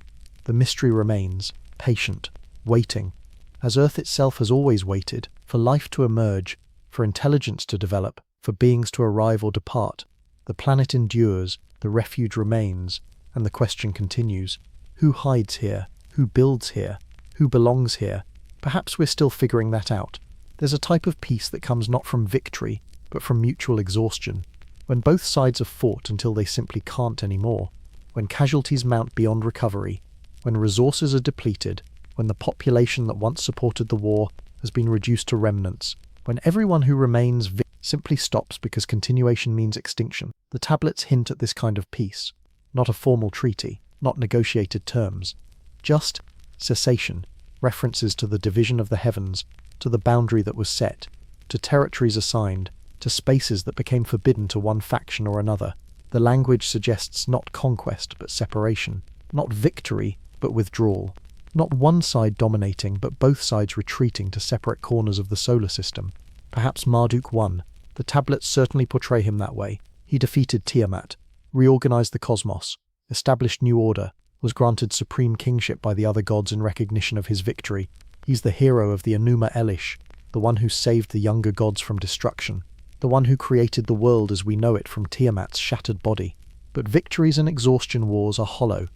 The mystery remains, patient, waiting, as Earth itself has always waited, for life to emerge, for intelligence to develop, for beings to arrive or depart. The planet endures, the refuge remains, and the question continues. Who hides here? Who builds here? Who belongs here? Perhaps we're still figuring that out. There's a type of peace that comes not from victory, but from mutual exhaustion. When both sides have fought until they simply can't anymore, when casualties mount beyond recovery, when resources are depleted, when the population that once supported the war has been reduced to remnants, when everyone who remains simply stops because continuation means extinction. The tablets hint at this kind of peace, not a formal treaty, not negotiated terms, just cessation, references to the division of the heavens, to the boundary that was set, to territories assigned, to spaces that became forbidden to one faction or another. The language suggests not conquest but separation, not victory but withdrawal, not one side dominating but both sides retreating to separate corners of the solar system. Perhaps Marduk won. The tablets certainly portray him that way. He defeated Tiamat, reorganized the cosmos, established new order, was granted supreme kingship by the other gods in recognition of his victory. He's the hero of the Enuma Elish, the one who saved the younger gods from destruction, the one who created the world as we know it from Tiamat's shattered body. But victories and exhaustion wars are hollow.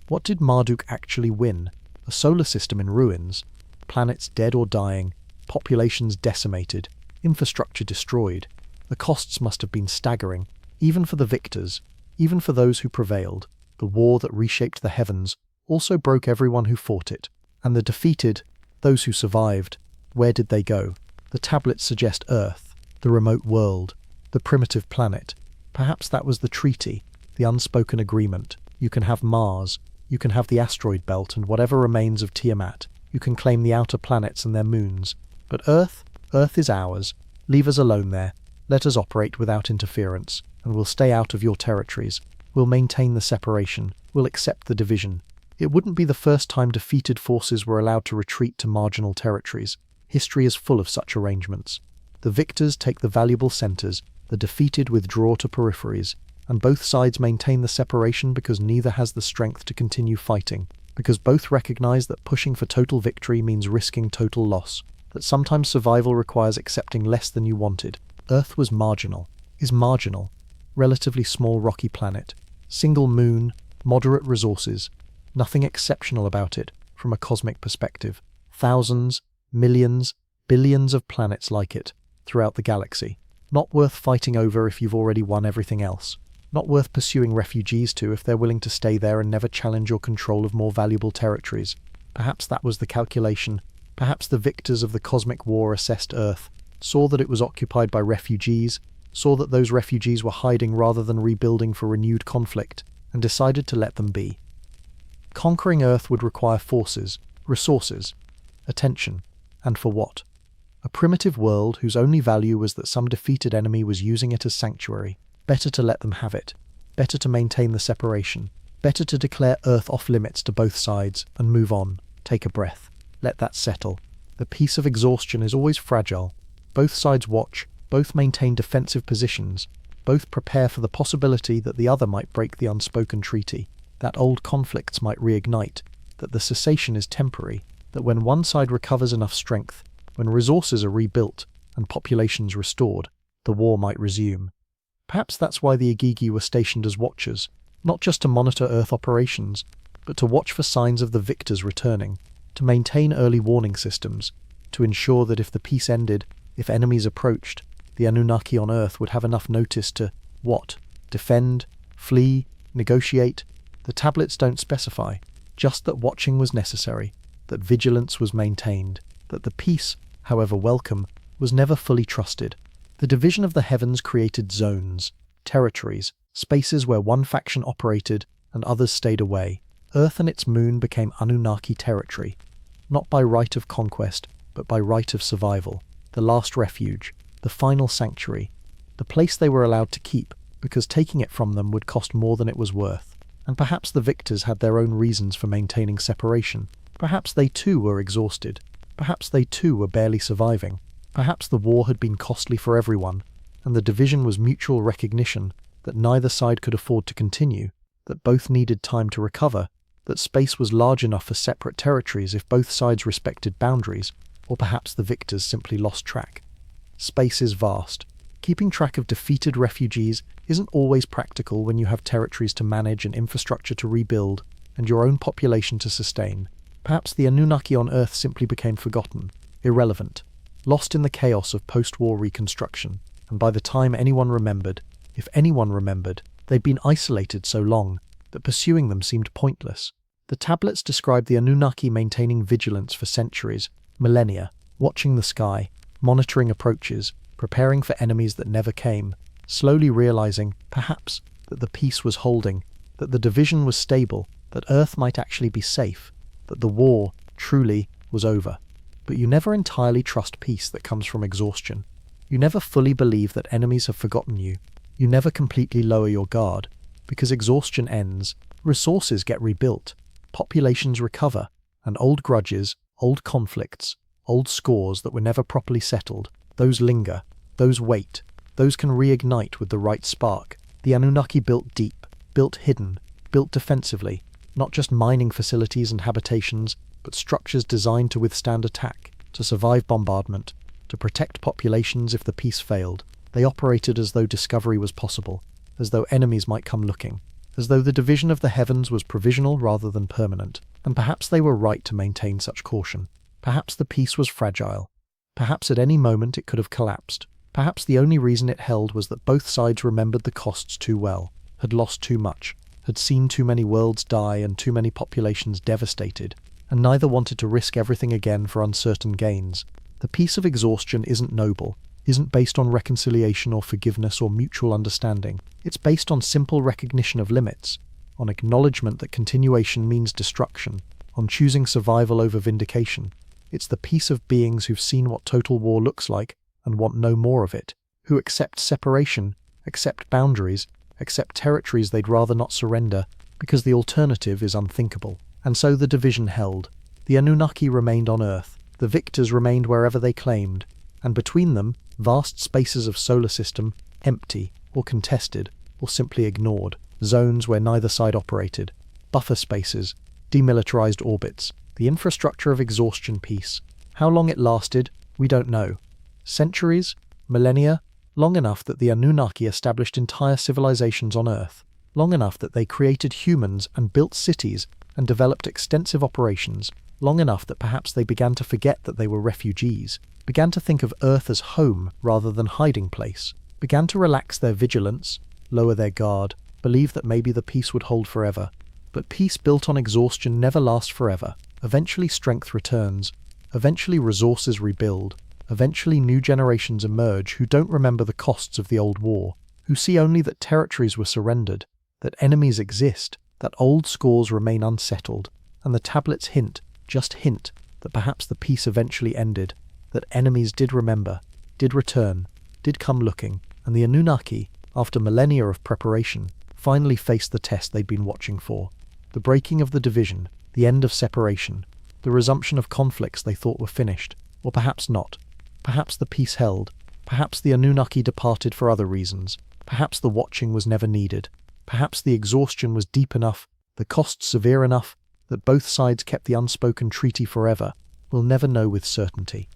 What did Marduk actually win? A solar system in ruins, planets dead or dying, populations decimated, infrastructure destroyed. The costs must have been staggering, even for the victors, even for those who prevailed. The war that reshaped the heavens also broke everyone who fought it. And the defeated, those who survived, where did they go? The tablets suggest Earth, the remote world, the primitive planet. Perhaps that was the treaty, the unspoken agreement. You can have Mars, you can have the asteroid belt and whatever remains of Tiamat. You can claim the outer planets and their moons. But Earth is ours. Leave us alone there. Let us operate without interference, and we'll stay out of your territories. We'll maintain the separation. We'll accept the division. It wouldn't be the first time defeated forces were allowed to retreat to marginal territories. History is full of such arrangements. The victors take the valuable centers, the defeated withdraw to peripheries, and both sides maintain the separation because neither has the strength to continue fighting, because both recognize that pushing for total victory means risking total loss, that sometimes survival requires accepting less than you wanted. Earth was marginal, is marginal, relatively small rocky planet, single moon, moderate resources, nothing exceptional about it from a cosmic perspective. Thousands, millions, billions of planets like it throughout the galaxy. Not worth fighting over if you've already won everything else. Not worth pursuing refugees to if they're willing to stay there and never challenge your control of more valuable territories. Perhaps that was the calculation. Perhaps the victors of the cosmic war assessed Earth, saw that it was occupied by refugees, saw that those refugees were hiding rather than rebuilding for renewed conflict, and decided to let them be. Conquering Earth would require forces, resources, attention, and for what? A primitive world whose only value was that some defeated enemy was using it as sanctuary. Better to let them have it. Better to maintain the separation. Better to declare Earth off limits to both sides and move on. Take a breath. Let that settle. The peace of exhaustion is always fragile. Both sides watch. Both maintain defensive positions. Both prepare for the possibility that the other might break the unspoken treaty, that old conflicts might reignite, that the cessation is temporary, that when one side recovers enough strength, when resources are rebuilt and populations restored, the war might resume. Perhaps that's why the Igigi were stationed as watchers, not just to monitor Earth operations, but to watch for signs of the victors returning, to maintain early warning systems, to ensure that if the peace ended, if enemies approached, the Anunnaki on Earth would have enough notice to, what? Defend, flee, negotiate? The tablets don't specify, just that watching was necessary, that vigilance was maintained, that the peace, however welcome, was never fully trusted. The division of the heavens created zones, territories, spaces where one faction operated and others stayed away. Earth and its moon became Anunnaki territory, not by right of conquest, but by right of survival, the last refuge, the final sanctuary, the place they were allowed to keep, because taking it from them would cost more than it was worth. And perhaps the victors had their own reasons for maintaining separation. Perhaps they too were exhausted. Perhaps they too were barely surviving. Perhaps the war had been costly for everyone, and the division was mutual recognition that neither side could afford to continue, that both needed time to recover, that space was large enough for separate territories if both sides respected boundaries, or perhaps the victors simply lost track. Space is vast. Keeping track of defeated refugees isn't always practical when you have territories to manage and infrastructure to rebuild, and your own population to sustain. Perhaps the Anunnaki on Earth simply became forgotten, irrelevant, lost in the chaos of post-war reconstruction, and by the time anyone remembered, if anyone remembered, they'd been isolated so long that pursuing them seemed pointless. The tablets describe the Anunnaki maintaining vigilance for centuries, millennia, watching the sky, monitoring approaches, preparing for enemies that never came, slowly realizing, perhaps, that the peace was holding, that the division was stable, that Earth might actually be safe, that the war, truly, was over. But you never entirely trust peace that comes from exhaustion. You never fully believe that enemies have forgotten you. You never completely lower your guard, because exhaustion ends, resources get rebuilt, populations recover, and old grudges, old conflicts, old scores that were never properly settled, those linger, those wait, those can reignite with the right spark. The Anunnaki built deep, built hidden, built defensively, not just mining facilities and habitations, but structures designed to withstand attack, to survive bombardment, to protect populations if the peace failed. They operated as though discovery was possible, as though enemies might come looking, as though the division of the heavens was provisional rather than permanent. And perhaps they were right to maintain such caution. Perhaps the peace was fragile. Perhaps at any moment it could have collapsed. Perhaps the only reason it held was that both sides remembered the costs too well, had lost too much, had seen too many worlds die and too many populations devastated, and neither wanted to risk everything again for uncertain gains. The peace of exhaustion isn't noble, isn't based on reconciliation or forgiveness or mutual understanding. It's based on simple recognition of limits, on acknowledgement that continuation means destruction, on choosing survival over vindication. It's the peace of beings who've seen what total war looks like and want no more of it, who accept separation, accept boundaries, accept territories they'd rather not surrender, because the alternative is unthinkable. And so the division held. The Anunnaki remained on Earth, the victors remained wherever they claimed, and between them, vast spaces of solar system, empty, or contested, or simply ignored, zones where neither side operated, buffer spaces, demilitarized orbits, the infrastructure of exhaustion peace. How long it lasted, we don't know. Centuries? Millennia? Long enough that the Anunnaki established entire civilizations on Earth. Long enough that they created humans and built cities and developed extensive operations. Long enough that perhaps they began to forget that they were refugees, began to think of Earth as home rather than hiding place, began to relax their vigilance, lower their guard, believe that maybe the peace would hold forever. But peace built on exhaustion never lasts forever. Eventually strength returns. Eventually resources rebuild. Eventually new generations emerge who don't remember the costs of the old war, who see only that territories were surrendered, that enemies exist, that old scores remain unsettled, and the tablets hint, just hint, that perhaps the peace eventually ended, that enemies did remember, did return, did come looking, and the Anunnaki, after millennia of preparation, finally faced the test they'd been watching for. The breaking of the division, the end of separation, the resumption of conflicts they thought were finished, or perhaps not. Perhaps the peace held. Perhaps the Anunnaki departed for other reasons. Perhaps the watching was never needed. Perhaps the exhaustion was deep enough, the cost severe enough, that both sides kept the unspoken treaty forever. We'll never know with certainty.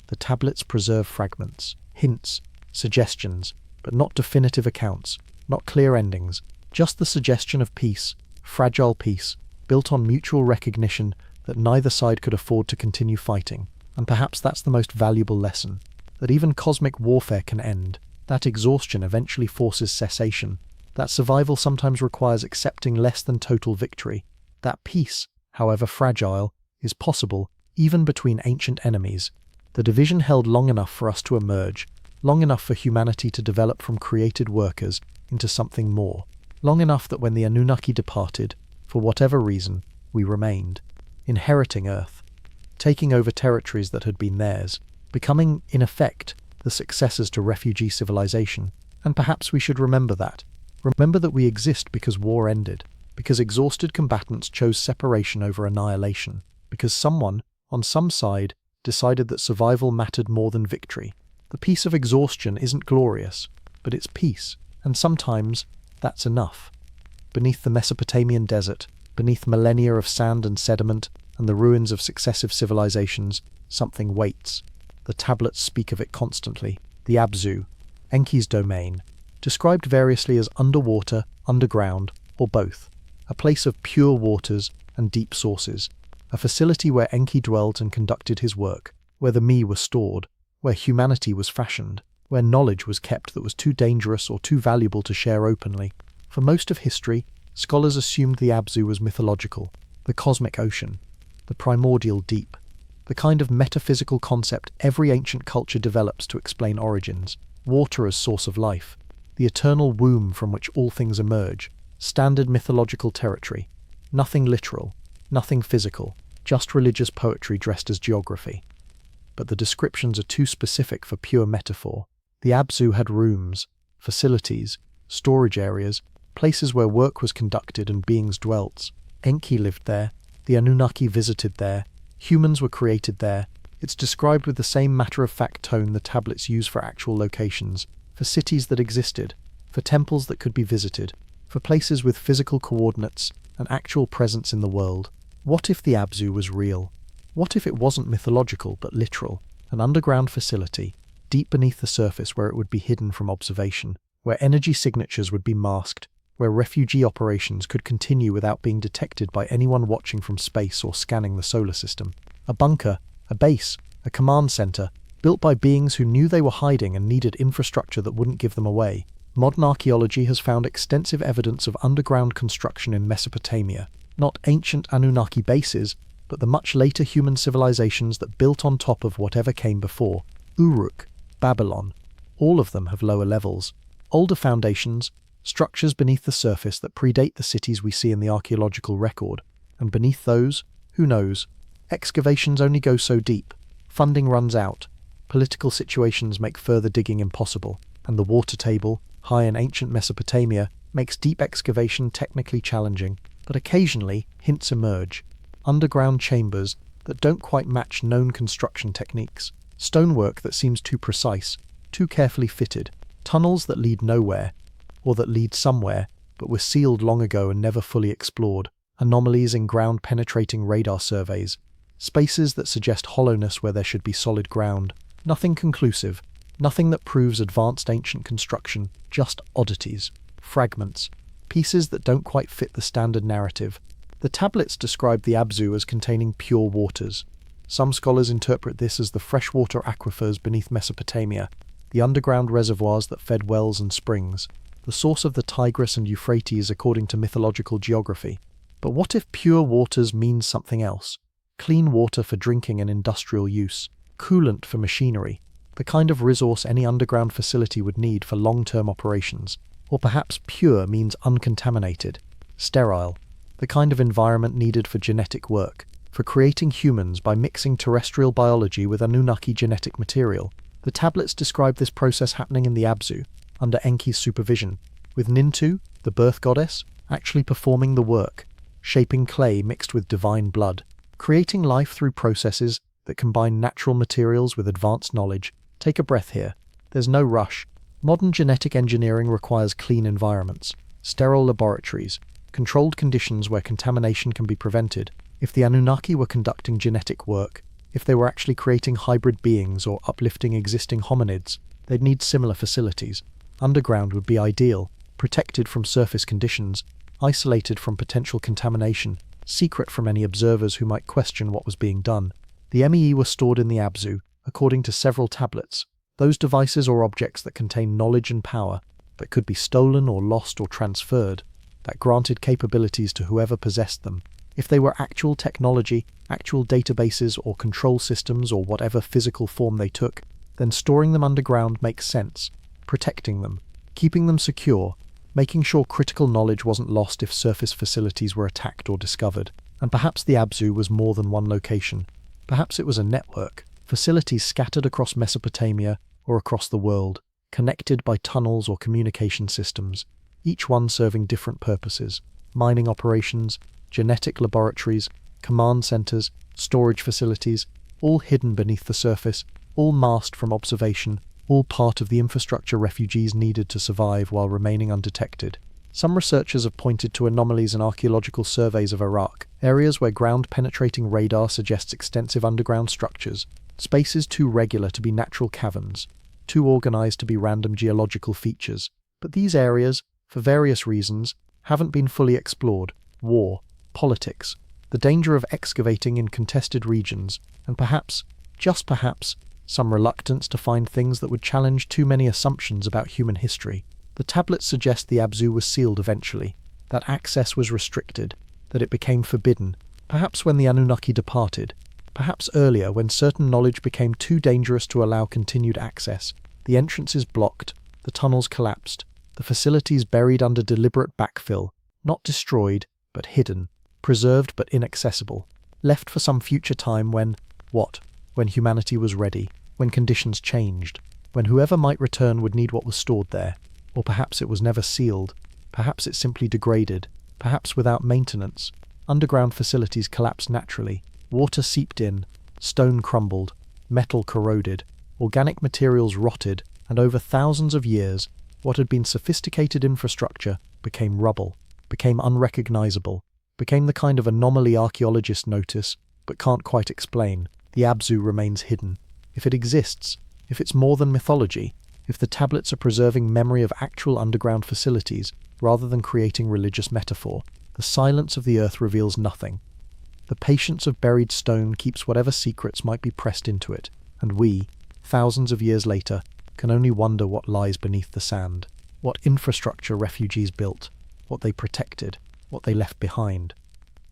The tablets preserve fragments, hints, suggestions, but not definitive accounts, not clear endings, just the suggestion of peace, fragile peace, built on mutual recognition that neither side could afford to continue fighting. And perhaps that's the most valuable lesson, that even cosmic warfare can end, that exhaustion eventually forces cessation, that survival sometimes requires accepting less than total victory, that peace, however fragile, is possible even between ancient enemies. The division held long enough for us to emerge, long enough for humanity to develop from created workers into something more, long enough that when the Anunnaki departed, for whatever reason, we remained, inheriting Earth, taking over territories that had been theirs, becoming, in effect, the successors to refugee civilization. And perhaps we should remember that. Remember that we exist because war ended, because exhausted combatants chose separation over annihilation, because someone, on some side, decided that survival mattered more than victory. The peace of exhaustion isn't glorious, but it's peace, and sometimes that's enough. Beneath the Mesopotamian desert, beneath millennia of sand and sediment, and the ruins of successive civilizations, something waits. The tablets speak of it constantly. The Abzu, Enki's domain, described variously as underwater, underground, or both. A place of pure waters and deep sources. A facility where Enki dwelt and conducted his work, where the me was stored, where humanity was fashioned, where knowledge was kept that was too dangerous or too valuable to share openly. For most of history, scholars assumed the Abzu was mythological, the cosmic ocean, the primordial deep, the kind of metaphysical concept every ancient culture develops to explain origins, water as source of life, the eternal womb from which all things emerge, standard mythological territory, nothing literal, nothing physical, just religious poetry dressed as geography. But the descriptions are too specific for pure metaphor. The Abzu had rooms, facilities, storage areas, places where work was conducted and beings dwelt. Enki lived there, the Anunnaki visited there, humans were created there. It's described with the same matter-of-fact tone the tablets use for actual locations, for cities that existed, for temples that could be visited, for places with physical coordinates, an actual presence in the world. What if the Abzu was real? What if it wasn't mythological but literal? An underground facility, deep beneath the surface where it would be hidden from observation, where energy signatures would be masked, where refugee operations could continue without being detected by anyone watching from space or scanning the solar system. A bunker, a base, a command center, built by beings who knew they were hiding and needed infrastructure that wouldn't give them away. Modern archaeology has found extensive evidence of underground construction in Mesopotamia, not ancient Anunnaki bases, but the much later human civilizations that built on top of whatever came before. Uruk, Babylon, all of them have lower levels, older foundations, structures beneath the surface that predate the cities we see in the archaeological record, and beneath those, who knows? Excavations only go so deep, funding runs out, political situations make further digging impossible, and the water table, high in ancient Mesopotamia, makes deep excavation technically challenging. But occasionally, hints emerge. Underground chambers that don't quite match known construction techniques, stonework that seems too precise, too carefully fitted, tunnels that lead nowhere, or that lead somewhere, but were sealed long ago and never fully explored, anomalies in ground-penetrating radar surveys, spaces that suggest hollowness where there should be solid ground. Nothing conclusive, nothing that proves advanced ancient construction, just oddities, fragments, pieces that don't quite fit the standard narrative. The tablets describe the Abzu as containing pure waters. Some scholars interpret this as the freshwater aquifers beneath Mesopotamia, the underground reservoirs that fed wells and springs, the source of the Tigris and Euphrates according to mythological geography. But what if pure waters means something else? Clean water for drinking and industrial use, coolant for machinery, the kind of resource any underground facility would need for long-term operations. Or perhaps pure means uncontaminated, sterile, the kind of environment needed for genetic work, for creating humans by mixing terrestrial biology with Anunnaki genetic material. The tablets describe this process happening in the Abzu, under Enki's supervision, with Nintu, the birth goddess, actually performing the work, shaping clay mixed with divine blood, creating life through processes that combine natural materials with advanced knowledge. Take a breath here. There's no rush. Modern genetic engineering requires clean environments, sterile laboratories, controlled conditions where contamination can be prevented. If the Anunnaki were conducting genetic work, if they were actually creating hybrid beings or uplifting existing hominids, they'd need similar facilities. Underground would be ideal, protected from surface conditions, isolated from potential contamination, secret from any observers who might question what was being done. The MEE were stored in the Abzu, according to several tablets, those devices or objects that contain knowledge and power, that could be stolen or lost or transferred, that granted capabilities to whoever possessed them. If they were actual technology, actual databases or control systems or whatever physical form they took, then storing them underground makes sense, protecting them, keeping them secure, making sure critical knowledge wasn't lost if surface facilities were attacked or discovered. And perhaps the Abzu was more than one location. Perhaps it was a network, facilities scattered across Mesopotamia or across the world, connected by tunnels or communication systems, each one serving different purposes: mining operations, genetic laboratories, command centers, storage facilities, all hidden beneath the surface, all masked from observation, all part of the infrastructure refugees needed to survive while remaining undetected. Some researchers have pointed to anomalies in archaeological surveys of Iraq, areas where ground-penetrating radar suggests extensive underground structures, spaces too regular to be natural caverns, too organized to be random geological features. But these areas, for various reasons, haven't been fully explored: war, politics, the danger of excavating in contested regions, and perhaps, just perhaps, some reluctance to find things that would challenge too many assumptions about human history. The tablets suggest the Abzu was sealed eventually, that access was restricted, that it became forbidden, perhaps when the Anunnaki departed, perhaps earlier when certain knowledge became too dangerous to allow continued access. The entrances blocked, the tunnels collapsed, the facilities buried under deliberate backfill, not destroyed, but hidden, preserved but inaccessible, left for some future time when humanity was ready, when conditions changed, when whoever might return would need what was stored there. Or perhaps it was never sealed, perhaps it simply degraded, perhaps without maintenance. Underground facilities collapsed naturally, water seeped in, stone crumbled, metal corroded, organic materials rotted, and over thousands of years, what had been sophisticated infrastructure became rubble, became unrecognizable, became the kind of anomaly archaeologists notice but can't quite explain. The Abzu remains hidden. If it exists, if it's more than mythology, if the tablets are preserving memory of actual underground facilities rather than creating religious metaphor, the silence of the earth reveals nothing. The patience of buried stone keeps whatever secrets might be pressed into it, and we, thousands of years later, can only wonder what lies beneath the sand, what infrastructure refugees built, what they protected, what they left behind.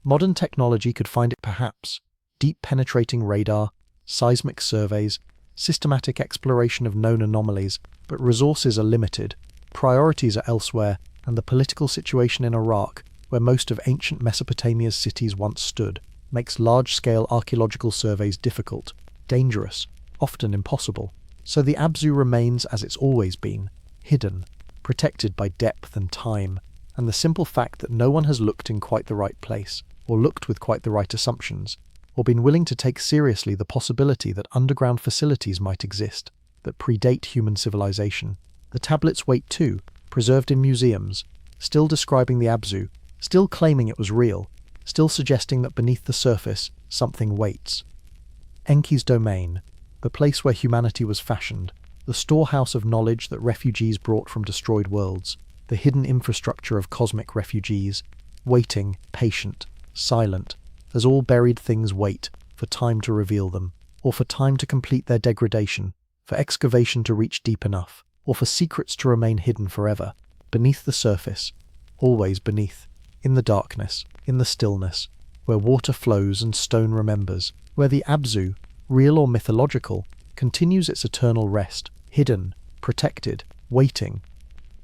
Modern technology could find it perhaps: deep penetrating radar, seismic surveys, systematic exploration of known anomalies, but resources are limited, priorities are elsewhere, and the political situation in Iraq, where most of ancient Mesopotamia's cities once stood, makes large-scale archaeological surveys difficult, dangerous, often impossible. So the Abzu remains as it's always been, hidden, protected by depth and time, and the simple fact that no one has looked in quite the right place, or looked with quite the right assumptions, or been willing to take seriously the possibility that underground facilities might exist, that predate human civilization. The tablets wait too, preserved in museums, still describing the Abzu, still claiming it was real, still suggesting that beneath the surface, something waits. Enki's domain, the place where humanity was fashioned, the storehouse of knowledge that refugees brought from destroyed worlds, the hidden infrastructure of cosmic refugees, waiting, patient, silent, as all buried things wait for time to reveal them, or for time to complete their degradation, for excavation to reach deep enough, or for secrets to remain hidden forever, beneath the surface, always beneath, in the darkness, in the stillness, where water flows and stone remembers, where the Abzu, real or mythological, continues its eternal rest, hidden, protected, waiting.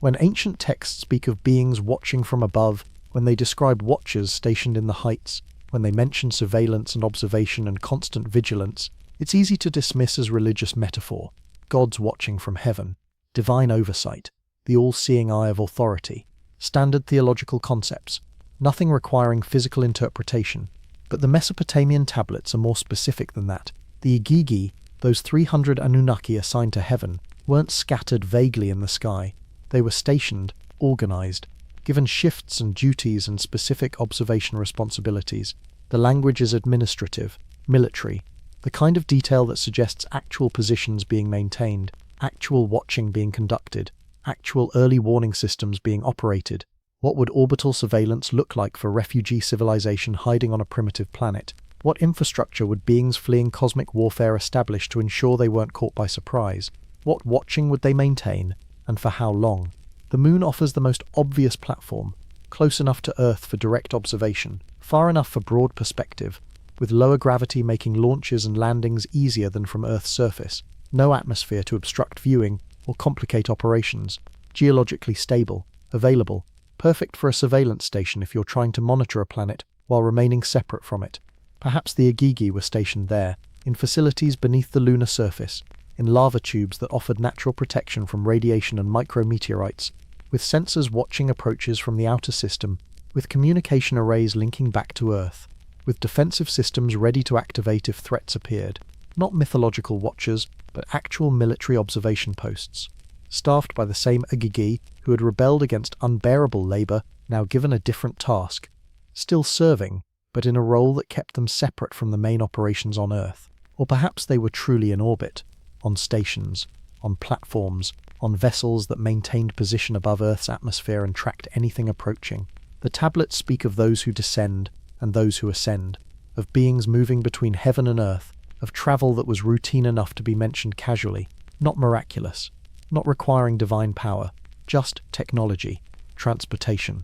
When ancient texts speak of beings watching from above, when they describe watchers stationed in the heights, when they mention surveillance and observation and constant vigilance, it's easy to dismiss as religious metaphor, gods watching from heaven, divine oversight, the all-seeing eye of authority, standard theological concepts, nothing requiring physical interpretation. But the Mesopotamian tablets are more specific than that. The Igigi, those 300 Anunnaki assigned to heaven, weren't scattered vaguely in the sky. They were stationed, organized, given shifts and duties and specific observation responsibilities. The language is administrative, military, the kind of detail that suggests actual positions being maintained, actual watching being conducted. actual early warning systems being operated. What would orbital surveillance look like for refugee civilization hiding on a primitive planet? What infrastructure would beings fleeing cosmic warfare establish to ensure they weren't caught by surprise? What watching would they maintain, and for how long? The Moon offers the most obvious platform, close enough to Earth for direct observation, far enough for broad perspective, with lower gravity making launches and landings easier than from Earth's surface, no atmosphere to obstruct viewing or complicate operations, geologically stable, available, perfect for a surveillance station if you're trying to monitor a planet while remaining separate from it. Perhaps the Agigi were stationed there, in facilities beneath the lunar surface, in lava tubes that offered natural protection from radiation and micrometeorites, with sensors watching approaches from the outer system, with communication arrays linking back to Earth, with defensive systems ready to activate if threats appeared. Not mythological watchers, but actual military observation posts, staffed by the same Agigi who had rebelled against unbearable labor, now given a different task, still serving, but in a role that kept them separate from the main operations on Earth. Or perhaps they were truly in orbit, on stations, on platforms, on vessels that maintained position above Earth's atmosphere and tracked anything approaching. The tablets speak of those who descend and those who ascend, of beings moving between heaven and earth, of travel that was routine enough to be mentioned casually, not miraculous, not requiring divine power, just technology, transportation.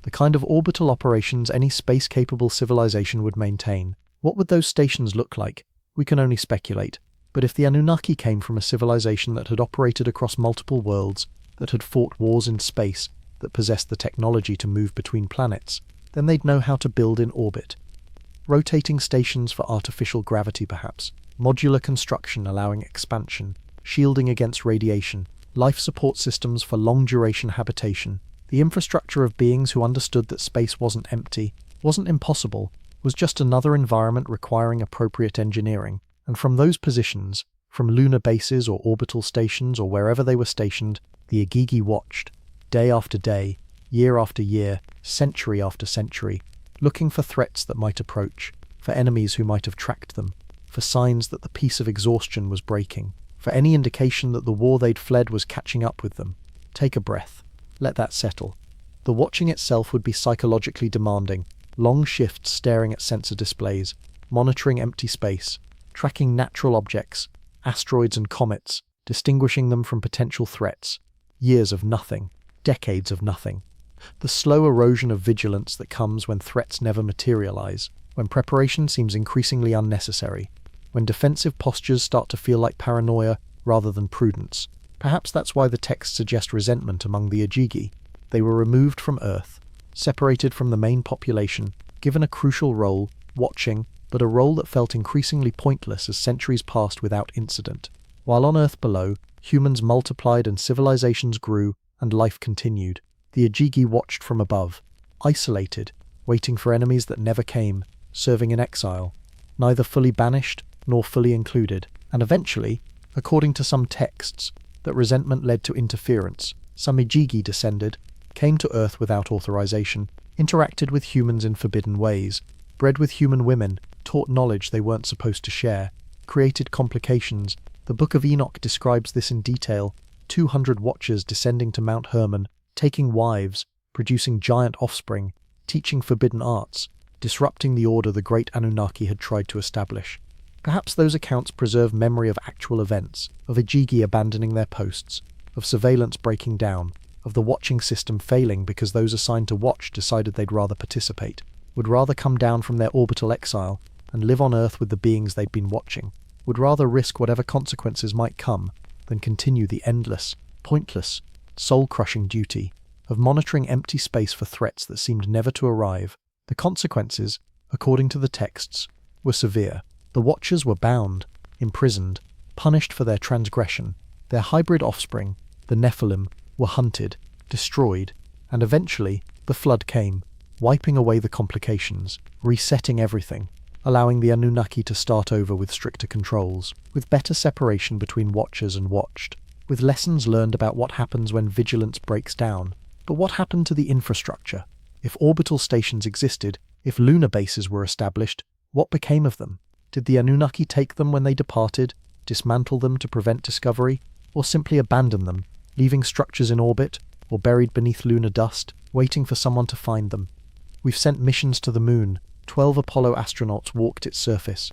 The kind of orbital operations any space-capable civilization would maintain. What would those stations look like? We can only speculate. But if the Anunnaki came from a civilization that had operated across multiple worlds, that had fought wars in space, that possessed the technology to move between planets, then they'd know how to build in orbit. Rotating stations for artificial gravity perhaps, modular construction allowing expansion, shielding against radiation, life support systems for long-duration habitation. The infrastructure of beings who understood that space wasn't empty, wasn't impossible, was just another environment requiring appropriate engineering. And from those positions, from lunar bases or orbital stations or wherever they were stationed, the Agigi watched, day after day, year after year, century after century, looking for threats that might approach, for enemies who might have tracked them, for signs that the peace of exhaustion was breaking, for any indication that the war they'd fled was catching up with them. Take a breath. Let that settle. The watching itself would be psychologically demanding, long shifts staring at sensor displays, monitoring empty space, tracking natural objects, asteroids and comets, distinguishing them from potential threats. Years of nothing, decades of nothing. The slow erosion of vigilance that comes when threats never materialize, when preparation seems increasingly unnecessary, when defensive postures start to feel like paranoia rather than prudence. Perhaps that's why the texts suggest resentment among the Agigi. They were removed from Earth, separated from the main population, given a crucial role, watching, but a role that felt increasingly pointless as centuries passed without incident. While on Earth below, humans multiplied and civilizations grew, and life continued. The Agigi watched from above, isolated, waiting for enemies that never came, serving in exile, neither fully banished nor fully included. And eventually, according to some texts, that resentment led to interference. Some Agigi descended, came to Earth without authorization, interacted with humans in forbidden ways, bred with human women, taught knowledge they weren't supposed to share, created complications. The Book of Enoch describes this in detail. 200 watchers descending to Mount Hermon, taking wives, producing giant offspring, teaching forbidden arts, disrupting the order the great Anunnaki had tried to establish. Perhaps those accounts preserve memory of actual events, of Agigi abandoning their posts, of surveillance breaking down, of the watching system failing because those assigned to watch decided they'd rather participate, would rather come down from their orbital exile and live on Earth with the beings they'd been watching, would rather risk whatever consequences might come than continue the endless, pointless, soul-crushing duty of monitoring empty space for threats that seemed never to arrive. The consequences, according to the texts, were severe. The Watchers were bound, imprisoned, punished for their transgression. Their hybrid offspring, the Nephilim, were hunted, destroyed, and eventually the flood came, wiping away the complications, resetting everything, allowing the Anunnaki to start over with stricter controls, with better separation between watchers and watched, with lessons learned about what happens when vigilance breaks down. But what happened to the infrastructure? If orbital stations existed, if lunar bases were established, what became of them? Did the Anunnaki take them when they departed, dismantle them to prevent discovery, or simply abandon them, leaving structures in orbit or buried beneath lunar dust, waiting for someone to find them. We've sent missions to the moon. 12 Apollo astronauts walked its surface.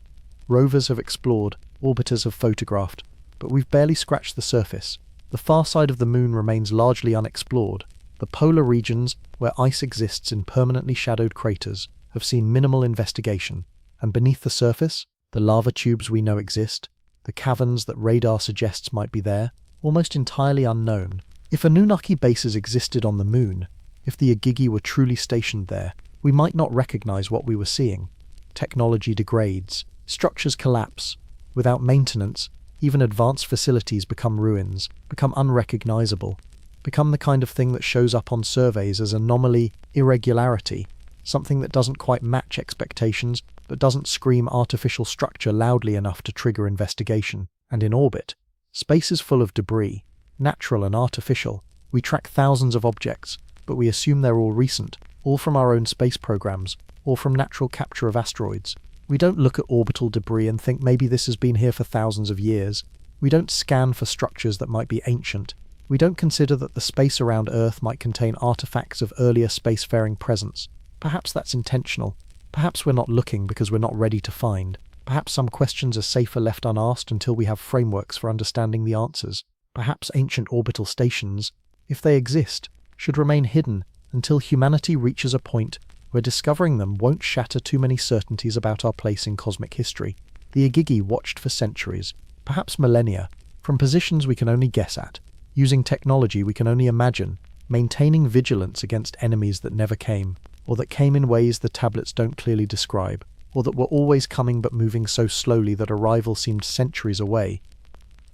Rovers have explored, orbiters have photographed, but we've barely scratched the surface. The far side of the moon remains largely unexplored. The polar regions, where ice exists in permanently shadowed craters, have seen minimal investigation. And beneath the surface, the lava tubes we know exist, the caverns that radar suggests might be there, almost entirely unknown. If Anunnaki bases existed on the moon, if the Igigi were truly stationed there, we might not recognize what we were seeing. Technology degrades, structures collapse. Without maintenance, even advanced facilities become ruins, become unrecognizable, become the kind of thing that shows up on surveys as anomaly, irregularity, something that doesn't quite match expectations, but doesn't scream artificial structure loudly enough to trigger investigation. And in orbit, space is full of debris, natural and artificial. We track thousands of objects, but we assume they're all recent, all from our own space programs, or from natural capture of asteroids. We don't look at orbital debris and think maybe this has been here for thousands of years. We don't scan for structures that might be ancient. We don't consider that the space around Earth might contain artifacts of earlier spacefaring presence. Perhaps that's intentional. Perhaps we're not looking because we're not ready to find. Perhaps some questions are safer left unasked until we have frameworks for understanding the answers. Perhaps ancient orbital stations, if they exist, should remain hidden until humanity reaches a point where discovering them won't shatter too many certainties about our place in cosmic history. The Igigi watched for centuries, perhaps millennia, from positions we can only guess at, using technology we can only imagine, maintaining vigilance against enemies that never came, or that came in ways the tablets don't clearly describe, or that were always coming but moving so slowly that arrival seemed centuries away.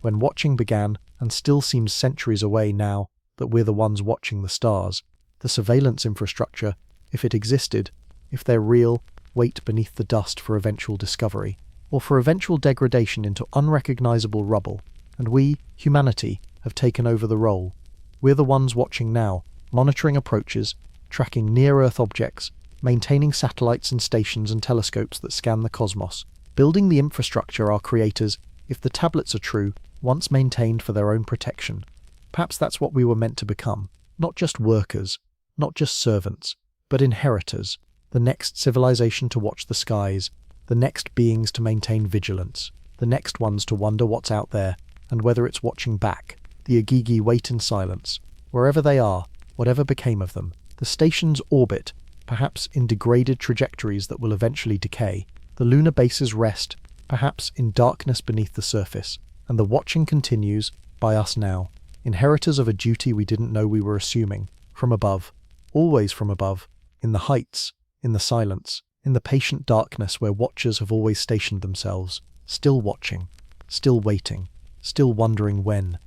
When watching began, and still seems centuries away now that we're the ones watching the stars, the surveillance infrastructure, if it existed, if they're real, wait beneath the dust for eventual discovery, or for eventual degradation into unrecognizable rubble, and we, humanity, have taken over the role. We're the ones watching now, monitoring approaches, tracking near-Earth objects, maintaining satellites and stations and telescopes that scan the cosmos, building the infrastructure our creators, if the tablets are true, once maintained for their own protection. Perhaps that's what we were meant to become, not just workers, not just servants, but inheritors, the next civilization to watch the skies, the next beings to maintain vigilance, the next ones to wonder what's out there, and whether it's watching back. The Igigi wait in silence. Wherever they are, whatever became of them, the stations orbit, perhaps in degraded trajectories that will eventually decay. The lunar bases rest, perhaps in darkness beneath the surface, and the watching continues, by us now, inheritors of a duty we didn't know we were assuming, from above, always from above, in the heights, in the silence, in the patient darkness where watchers have always stationed themselves, still watching, still waiting, still wondering when,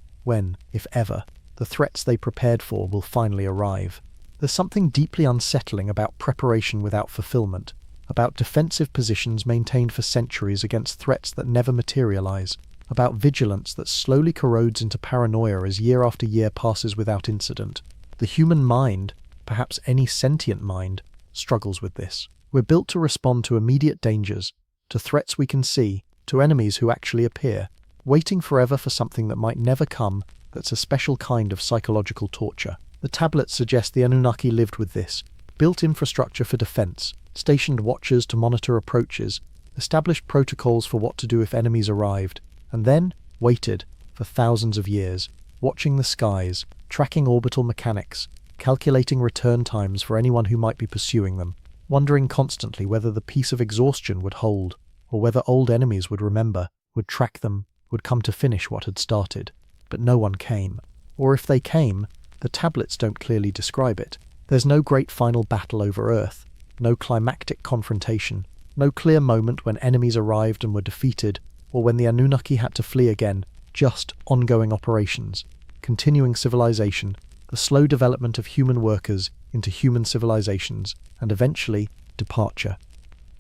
if ever, the threats they prepared for will finally arrive. There's something deeply unsettling about preparation without fulfillment, about defensive positions maintained for centuries against threats that never materialize, about vigilance that slowly corrodes into paranoia as year after year passes without incident. The human mind, perhaps any sentient mind, struggles with this. We're built to respond to immediate dangers, to threats we can see, to enemies who actually appear, waiting forever for something that might never come. That's a special kind of psychological torture. The tablets suggest the Anunnaki lived with this, built infrastructure for defense, stationed watchers to monitor approaches, established protocols for what to do if enemies arrived, and then waited for thousands of years, watching the skies, tracking orbital mechanics, calculating return times for anyone who might be pursuing them, wondering constantly whether the peace of exhaustion would hold, or whether old enemies would remember, would track them, would come to finish what had started. But no one came. Or if they came, the tablets don't clearly describe it. There's no great final battle over Earth, no climactic confrontation, no clear moment when enemies arrived and were defeated, or when the Anunnaki had to flee again, just ongoing operations, continuing civilization, the slow development of human workers into human civilizations, and eventually, departure.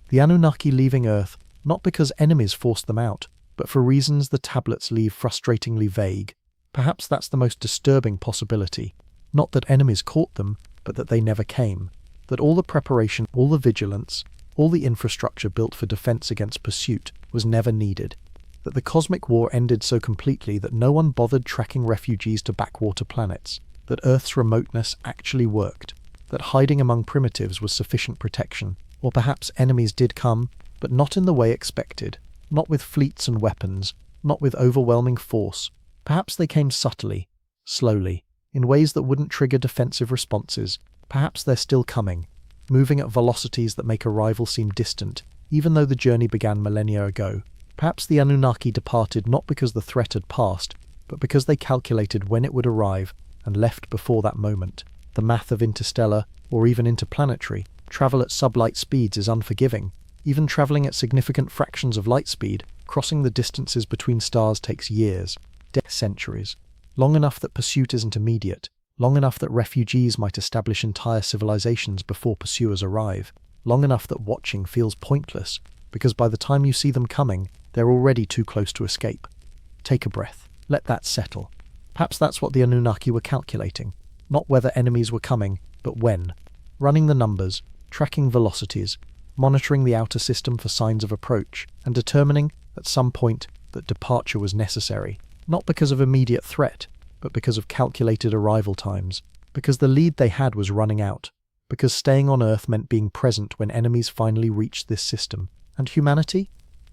The Anunnaki leaving Earth, not because enemies forced them out, but for reasons the tablets leave frustratingly vague. Perhaps that's the most disturbing possibility. Not that enemies caught them, but that they never came. That all the preparation, all the vigilance, all the infrastructure built for defense against pursuit was never needed. that the cosmic war ended so completely that no one bothered tracking refugees to backwater planets, that Earth's remoteness actually worked, that hiding among primitives was sufficient protection, or perhaps enemies did come, but not in the way expected, not with fleets and weapons, not with overwhelming force. Perhaps they came subtly, slowly, in ways that wouldn't trigger defensive responses. Perhaps they're still coming, moving at velocities that make arrival seem distant, even though the journey began millennia ago. Perhaps the Anunnaki departed not because the threat had passed, but because they calculated when it would arrive and left before that moment. The math of interstellar, or even interplanetary, travel at sublight speeds is unforgiving. Even traveling at significant fractions of light speed, crossing the distances between stars takes years, centuries. Long enough that pursuit isn't immediate, long enough that refugees might establish entire civilizations before pursuers arrive, long enough that watching feels pointless, because by the time you see them coming, they're already too close to escape. Take a breath. Let that settle. Perhaps that's what the Anunnaki were calculating. Not whether enemies were coming, but when. Running the numbers, tracking velocities, monitoring the outer system for signs of approach, and determining, at some point, that departure was necessary. Not because of immediate threat, but because of calculated arrival times. Because the lead they had was running out. Because staying on Earth meant being present when enemies finally reached this system. And humanity?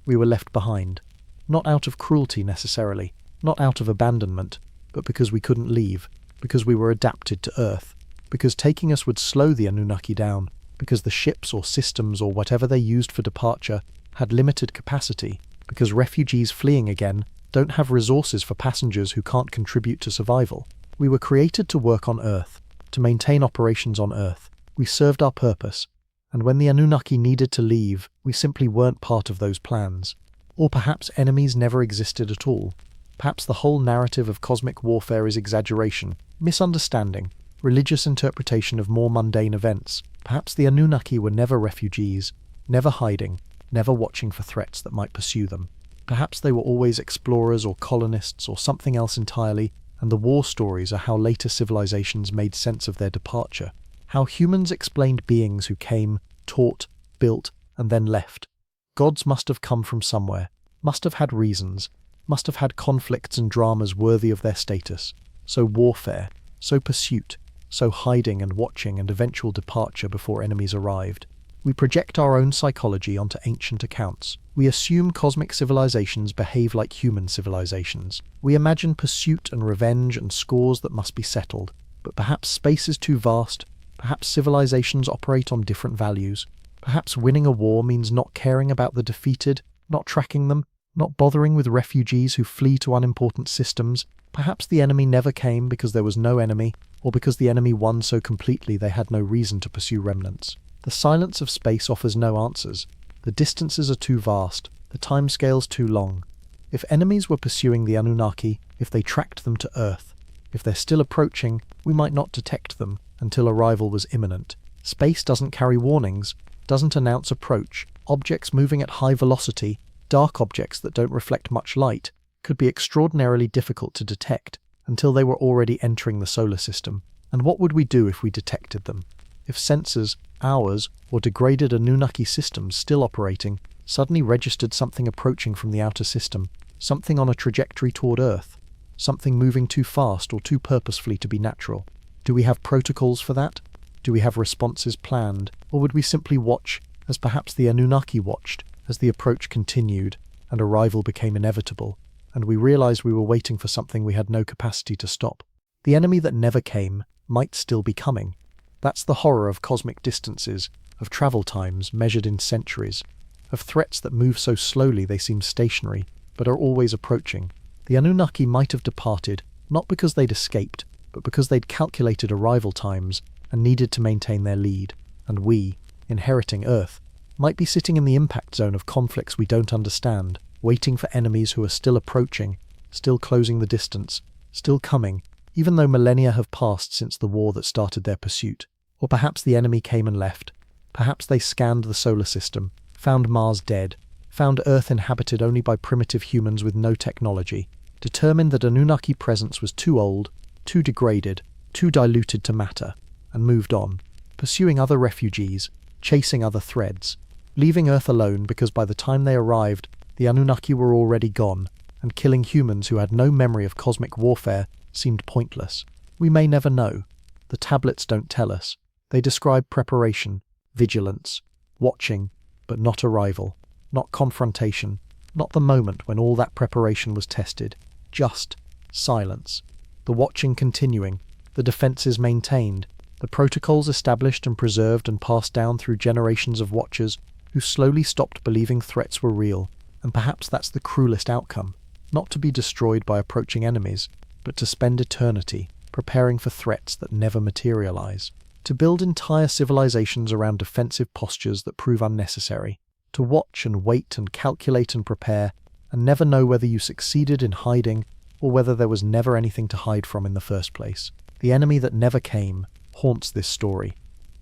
We were left behind. Not out of cruelty necessarily, not out of abandonment, but because we couldn't leave, because we were adapted to Earth, because taking us would slow the Anunnaki down, because the ships or systems or whatever they used for departure had limited capacity, because refugees fleeing again don't have resources for passengers who can't contribute to survival. We were created to work on Earth, to maintain operations on Earth. We served our purpose, and when the Anunnaki needed to leave, we simply weren't part of those plans. Or perhaps enemies never existed at all. Perhaps the whole narrative of cosmic warfare is exaggeration, misunderstanding, religious interpretation of more mundane events. Perhaps the Anunnaki were never refugees, never hiding, never watching for threats that might pursue them. Perhaps they were always explorers or colonists or something else entirely, and the war stories are how later civilizations made sense of their departure. How humans explained beings who came, taught, built, and then left. Gods must have come from somewhere, must have had reasons, must have had conflicts and dramas worthy of their status. So warfare, so pursuit, so hiding and watching and eventual departure before enemies arrived. We project our own psychology onto ancient accounts. We assume cosmic civilizations behave like human civilizations. We imagine pursuit and revenge and scores that must be settled. But perhaps space is too vast. Perhaps civilizations operate on different values. Perhaps winning a war means not caring about the defeated, not tracking them, not bothering with refugees who flee to unimportant systems. Perhaps the enemy never came because there was no enemy, or because the enemy won so completely they had no reason to pursue remnants. The silence of space offers no answers. The distances are too vast, the timescales too long. If enemies were pursuing the Anunnaki, if they tracked them to Earth, if they're still approaching, we might not detect them until arrival was imminent. Space doesn't carry warnings, doesn't announce approach. Objects moving at high velocity, dark objects that don't reflect much light, could be extraordinarily difficult to detect until they were already entering the solar system. And what would we do if we detected them? If sensors, ours, or degraded Anunnaki systems still operating, suddenly registered something approaching from the outer system, something on a trajectory toward Earth, something moving too fast or too purposefully to be natural. Do we have protocols for that? Do we have responses planned? Or would we simply watch, as perhaps the Anunnaki watched, as the approach continued and arrival became inevitable, and we realized we were waiting for something we had no capacity to stop? The enemy that never came might still be coming. That's the horror of cosmic distances, of travel times measured in centuries, of threats that move so slowly they seem stationary, but are always approaching. The Anunnaki might have departed, not because they'd escaped, but because they'd calculated arrival times and needed to maintain their lead. And we, inheriting Earth, might be sitting in the impact zone of conflicts we don't understand, waiting for enemies who are still approaching, still closing the distance, still coming, even though millennia have passed since the war that started their pursuit. Or perhaps the enemy came and left. Perhaps they scanned the solar system, found Mars dead, found Earth inhabited only by primitive humans with no technology, determined that Anunnaki presence was too old, too degraded, too diluted to matter, and moved on, pursuing other refugees, chasing other threads, leaving Earth alone because by the time they arrived, The Anunnaki were already gone, and killing humans who had no memory of cosmic warfare seemed pointless. We may never know. The tablets don't tell us. They describe preparation, vigilance, watching, but not arrival, not confrontation, not the moment when all that preparation was tested. Just silence. The watching continuing, the defenses maintained, the protocols established and preserved and passed down through generations of watchers who slowly stopped believing threats were real. And perhaps that's the cruelest outcome, not to be destroyed by approaching enemies, but to spend eternity preparing for threats that never materialize, to build entire civilizations around defensive postures that prove unnecessary, to watch and wait and calculate and prepare, and never know whether you succeeded in hiding or whether there was never anything to hide from in the first place. The enemy that never came haunts this story,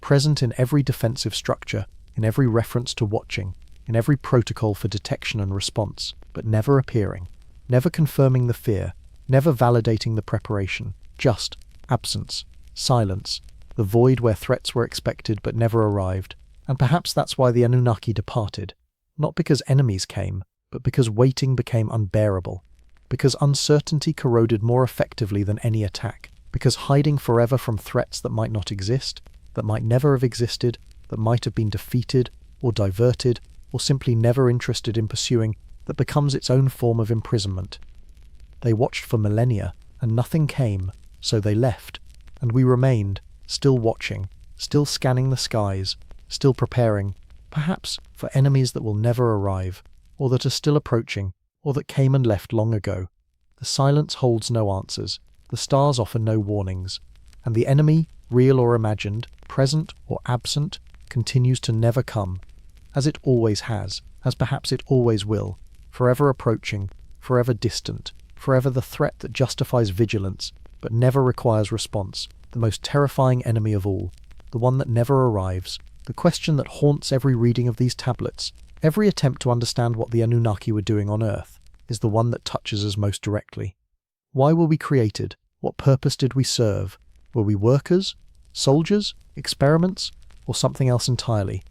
present in every defensive structure, in every reference to watching, in every protocol for detection and response, but never appearing, never confirming the fear, never validating the preparation, just absence, silence, the void where threats were expected but never arrived. And perhaps that's why the Anunnaki departed, not because enemies came, but because waiting became unbearable, because uncertainty corroded more effectively than any attack, because hiding forever from threats that might not exist, that might never have existed, that might have been defeated or diverted, or simply never interested in pursuing, that becomes its own form of imprisonment. They watched for millennia, and nothing came, so they left, and we remained, still watching, still scanning the skies, still preparing, perhaps for enemies that will never arrive, or that are still approaching, or that came and left long ago. The silence holds no answers, the stars offer no warnings, and the enemy, real or imagined, present or absent, continues to never come, as it always has, as perhaps it always will, forever approaching, forever distant, forever the threat that justifies vigilance, but never requires response, the most terrifying enemy of all, the one that never arrives, the question that haunts every reading of these tablets, every attempt to understand what the Anunnaki were doing on Earth, is the one that touches us most directly. Why were we created? What purpose did we serve? Were we workers, soldiers, experiments, or something else entirely?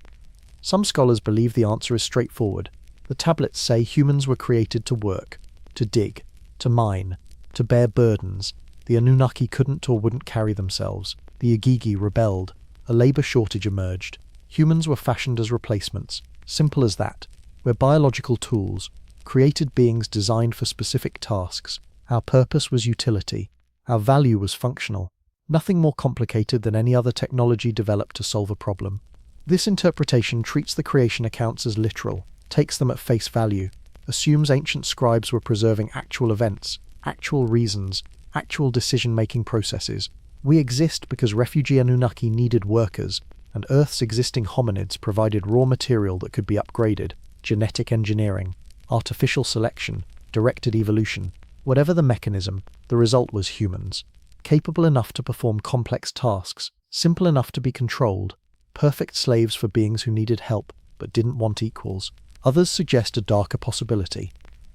Some scholars believe the answer is straightforward. The tablets say humans were created to work, to dig, to mine, to bear burdens. The Anunnaki couldn't or wouldn't carry themselves. The Igigi rebelled. A labor shortage emerged. Humans were fashioned as replacements. Simple as that. We're biological tools, created beings designed for specific tasks. Our purpose was utility. Our value was functional. Nothing more complicated than any other technology developed to solve a problem. This interpretation treats the creation accounts as literal, takes them at face value, assumes ancient scribes were preserving actual events, actual reasons, actual decision-making processes. We exist because refugee Anunnaki needed workers, and Earth's existing hominids provided raw material that could be upgraded, genetic engineering, artificial selection, directed evolution. Whatever the mechanism, the result was humans, capable enough to perform complex tasks, simple enough to be controlled, perfect slaves for beings who needed help but didn't want equals. Others suggest a darker possibility.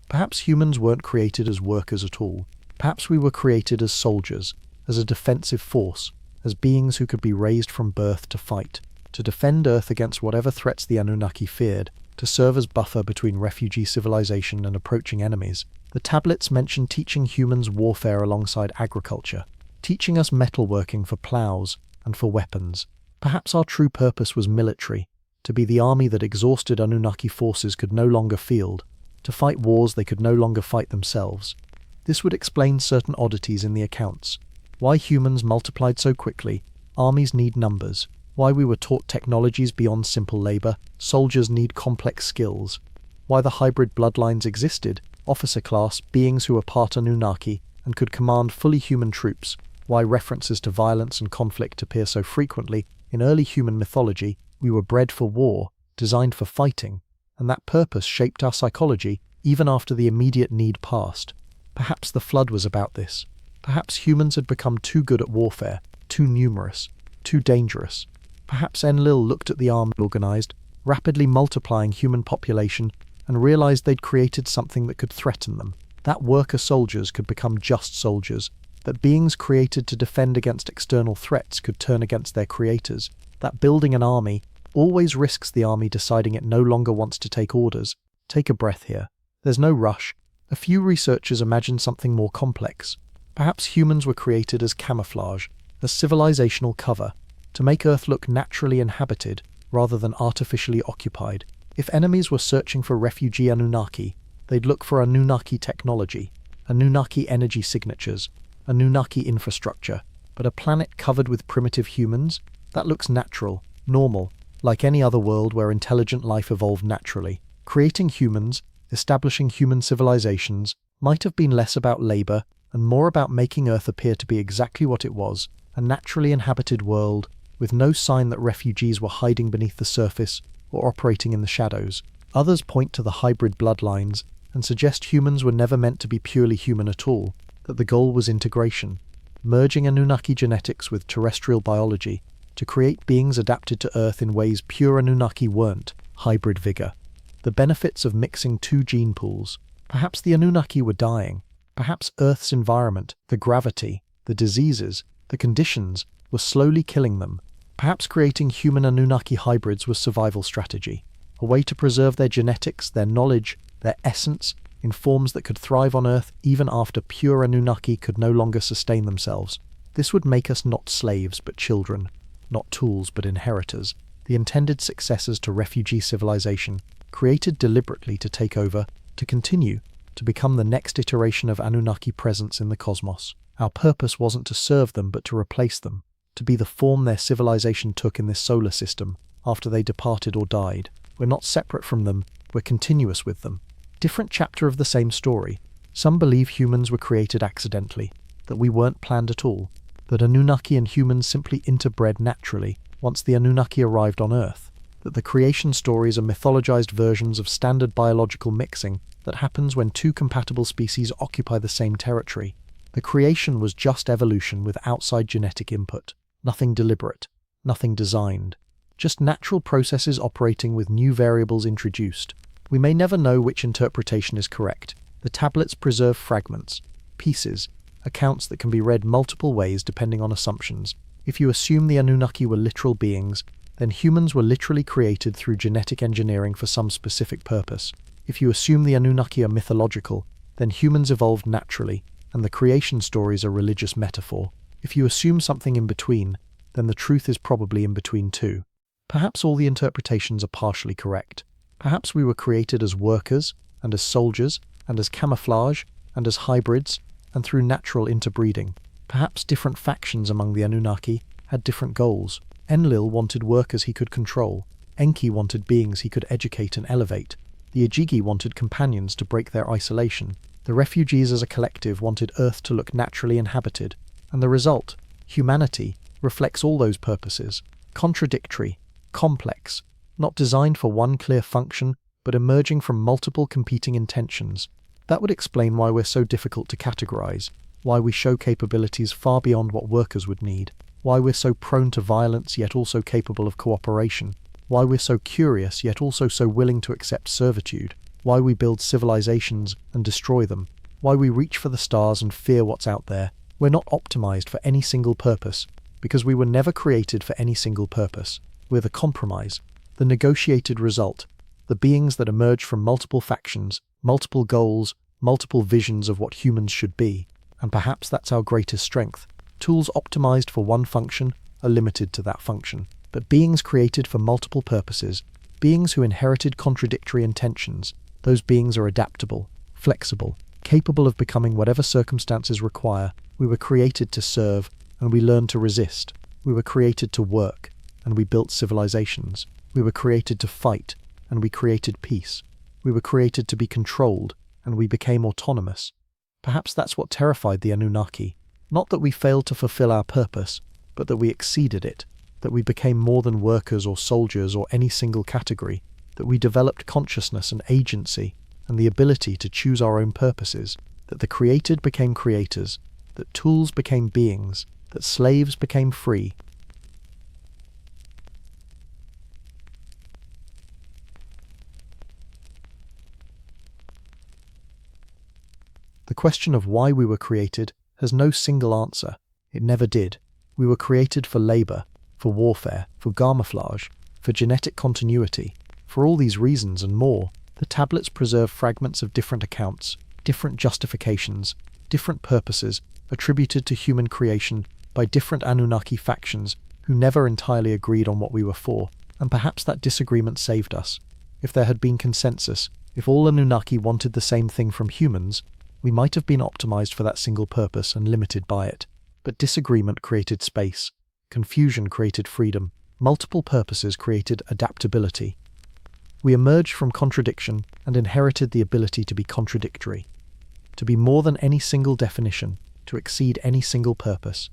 Perhaps humans weren't created as workers at all. Perhaps we were created as soldiers, as a defensive force, as beings who could be raised from birth to fight, to defend Earth against whatever threats the Anunnaki feared, to serve as buffer between refugee civilization and approaching enemies. The tablets mention teaching humans warfare alongside agriculture, teaching us metalworking for plows and for weapons. Perhaps our true purpose was military, to be the army that exhausted Anunnaki forces could no longer field, to fight wars they could no longer fight themselves. This would explain certain oddities in the accounts. Why humans multiplied so quickly, armies need numbers. Why we were taught technologies beyond simple labor, soldiers need complex skills. Why the hybrid bloodlines existed, officer class, beings who were part Anunnaki and could command fully human troops. Why references to violence and conflict appear so frequently. In early human mythology, we were bred for war, designed for fighting, and that purpose shaped our psychology even after the immediate need passed. Perhaps the flood was about this. Perhaps humans had become too good at warfare, too numerous, too dangerous. Perhaps Enlil looked at the armed organized, rapidly multiplying human population and realized they'd created something that could threaten them. That worker soldiers could become just soldiers, that beings created to defend against external threats could turn against their creators, that building an army always risks the army deciding it no longer wants to take orders. Take a breath here. There's no rush. A few researchers imagine something more complex. Perhaps humans were created as camouflage, as civilizational cover, to make Earth look naturally inhabited rather than artificially occupied. If enemies were searching for refugee Anunnaki, they'd look for Anunnaki technology, Anunnaki energy signatures, Anunnaki infrastructure. But a planet covered with primitive humans? That looks natural, normal, like any other world where intelligent life evolved naturally. Creating humans, establishing human civilizations, might have been less about labor and more about making Earth appear to be exactly what it was, a naturally inhabited world, with no sign that refugees were hiding beneath the surface or operating in the shadows. Others point to the hybrid bloodlines and suggest humans were never meant to be purely human at all, that the goal was integration, merging Anunnaki genetics with terrestrial biology to create beings adapted to Earth in ways pure Anunnaki weren't. Hybrid vigor. The benefits of mixing two gene pools. Perhaps the Anunnaki were dying. Perhaps Earth's environment, the gravity, the diseases, the conditions, were slowly killing them. Perhaps creating human Anunnaki hybrids was survival strategy, a way to preserve their genetics, their knowledge, their essence, in forms that could thrive on Earth even after pure Anunnaki could no longer sustain themselves. This would make us not slaves but children, not tools but inheritors, the intended successors to refugee civilization, created deliberately to take over, to continue, to become the next iteration of Anunnaki presence in the cosmos. Our purpose wasn't to serve them but to replace them, to be the form their civilization took in this solar system after they departed or died. We're not separate from them, we're continuous with them. Different chapter of the same story. Some believe humans were created accidentally, that we weren't planned at all, that Anunnaki and humans simply interbred naturally once the Anunnaki arrived on Earth, that the creation stories are mythologized versions of standard biological mixing that happens when two compatible species occupy the same territory. The creation was just evolution with outside genetic input, nothing deliberate, nothing designed, just natural processes operating with new variables introduced. We may never know which interpretation is correct. The tablets preserve fragments, pieces, accounts that can be read multiple ways depending on assumptions. If you assume the Anunnaki were literal beings, then humans were literally created through genetic engineering for some specific purpose. If you assume the Anunnaki are mythological, then humans evolved naturally, and the creation stories are religious metaphor. If you assume something in between, then the truth is probably in between too. Perhaps all the interpretations are partially correct. Perhaps we were created as workers, and as soldiers, and as camouflage, and as hybrids, and through natural interbreeding. Perhaps different factions among the Anunnaki had different goals. Enlil wanted workers he could control. Enki wanted beings he could educate and elevate. The Ajigi wanted companions to break their isolation. The refugees as a collective wanted Earth to look naturally inhabited. And the result, humanity, reflects all those purposes. Contradictory, complex, not designed for one clear function, but emerging from multiple competing intentions. That would explain why we're so difficult to categorize, why we show capabilities far beyond what workers would need, why we're so prone to violence yet also capable of cooperation, why we're so curious yet also so willing to accept servitude, why we build civilizations and destroy them, why we reach for the stars and fear what's out there. We're not optimized for any single purpose, because we were never created for any single purpose. We're the compromise, the negotiated result, the beings that emerge from multiple factions, multiple goals, multiple visions of what humans should be. And perhaps that's our greatest strength. Tools optimized for one function are limited to that function. But beings created for multiple purposes, beings who inherited contradictory intentions, those beings are adaptable, flexible, capable of becoming whatever circumstances require. We were created to serve, and we learned to resist. We were created to work, and we built civilizations. We were created to fight, and we created peace. We were created to be controlled, and we became autonomous. Perhaps that's what terrified the Anunnaki. Not that we failed to fulfill our purpose, but that we exceeded it, that we became more than workers or soldiers or any single category, that we developed consciousness and agency and the ability to choose our own purposes, that the created became creators, that tools became beings, that slaves became free. The question of why we were created has no single answer. It never did. We were created for labor, for warfare, for camouflage, for genetic continuity. For all these reasons and more, The tablets preserve fragments of different accounts, different justifications, different purposes attributed to human creation by different Anunnaki factions who never entirely agreed on what we were for, and perhaps that disagreement saved us. If there had been consensus, if all Anunnaki wanted the same thing from humans, we might have been optimized for that single purpose and limited by it. But disagreement created space, confusion created freedom, multiple purposes created adaptability. We emerged from contradiction and inherited the ability to be contradictory, to be more than any single definition, to exceed any single purpose.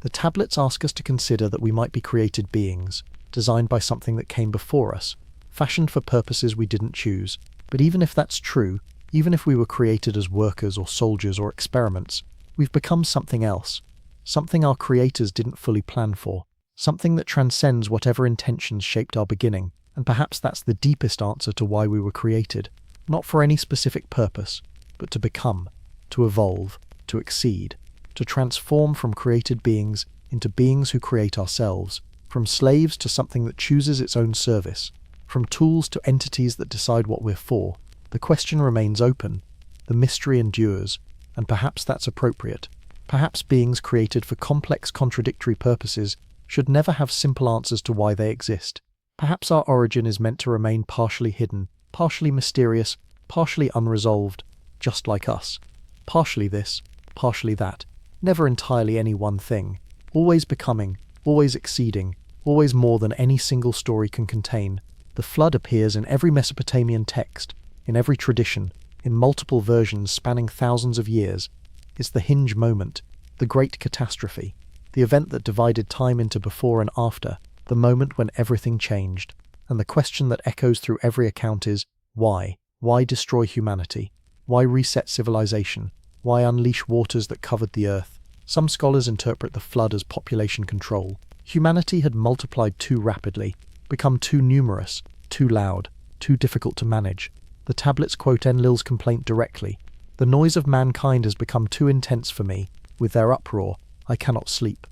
The tablets ask us to consider that we might be created beings, designed by something that came before us, fashioned for purposes we didn't choose. But even if that's true, even if we were created as workers or soldiers or experiments, we've become something else, something our creators didn't fully plan for, something that transcends whatever intentions shaped our beginning. And perhaps that's the deepest answer to why we were created, not for any specific purpose, but to become, to evolve, to exceed, to transform from created beings into beings who create ourselves, from slaves to something that chooses its own service, from tools to entities that decide what we're for. The question remains open, the mystery endures, and perhaps that's appropriate. Perhaps beings created for complex contradictory purposes should never have simple answers to why they exist. Perhaps our origin is meant to remain partially hidden, partially mysterious, partially unresolved, just like us. Partially this, partially that, never entirely any one thing, always becoming, always exceeding, always more than any single story can contain. The flood appears in every Mesopotamian text, in every tradition, in multiple versions spanning thousands of years. It's the hinge moment, the great catastrophe, the event that divided time into before and after, the moment when everything changed. And the question that echoes through every account is, why? Why destroy humanity? Why reset civilization? Why unleash waters that covered the earth? Some scholars interpret the flood as population control. Humanity had multiplied too rapidly, become too numerous, too loud, too difficult to manage. The tablets quote Enlil's complaint directly. The noise of mankind has become too intense for me. With their uproar, I cannot sleep.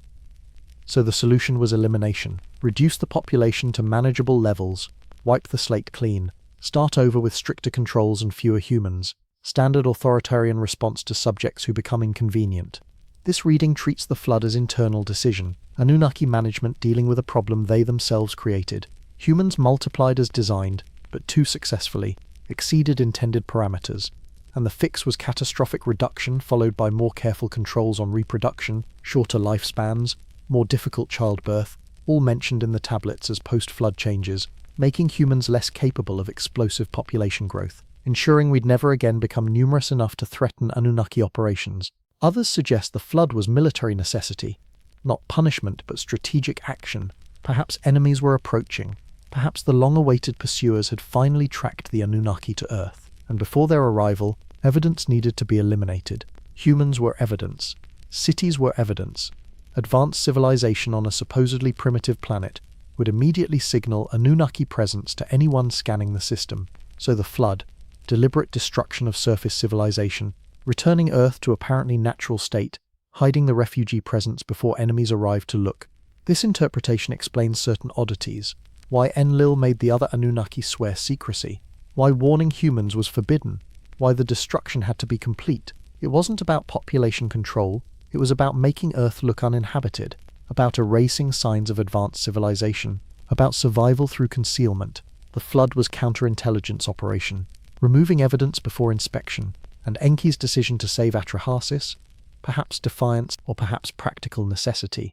So the solution was elimination. Reduce the population to manageable levels, wipe the slate clean, start over with stricter controls and fewer humans, standard authoritarian response to subjects who become inconvenient. This reading treats the flood as internal decision, Anunnaki management dealing with a problem they themselves created. Humans multiplied as designed, but too successfully, exceeded intended parameters, and the fix was catastrophic reduction followed by more careful controls on reproduction, shorter lifespans, more difficult childbirth, all mentioned in the tablets as post-flood changes, making humans less capable of explosive population growth, ensuring we'd never again become numerous enough to threaten Anunnaki operations. Others suggest the flood was military necessity, not punishment but strategic action. Perhaps enemies were approaching. Perhaps the long-awaited pursuers had finally tracked the Anunnaki to Earth, and before their arrival, evidence needed to be eliminated. Humans were evidence. Cities were evidence. Advanced civilization on a supposedly primitive planet would immediately signal Anunnaki presence to anyone scanning the system. So the flood, deliberate destruction of surface civilization, returning Earth to apparently natural state, hiding the refugee presence before enemies arrived to look. This interpretation explains certain oddities. Why Enlil made the other Anunnaki swear secrecy. Why warning humans was forbidden. Why the destruction had to be complete. It wasn't about population control. It was about making Earth look uninhabited, about erasing signs of advanced civilization, about survival through concealment. The flood was counterintelligence operation, removing evidence before inspection, and Enki's decision to save Atrahasis, perhaps defiance or perhaps practical necessity.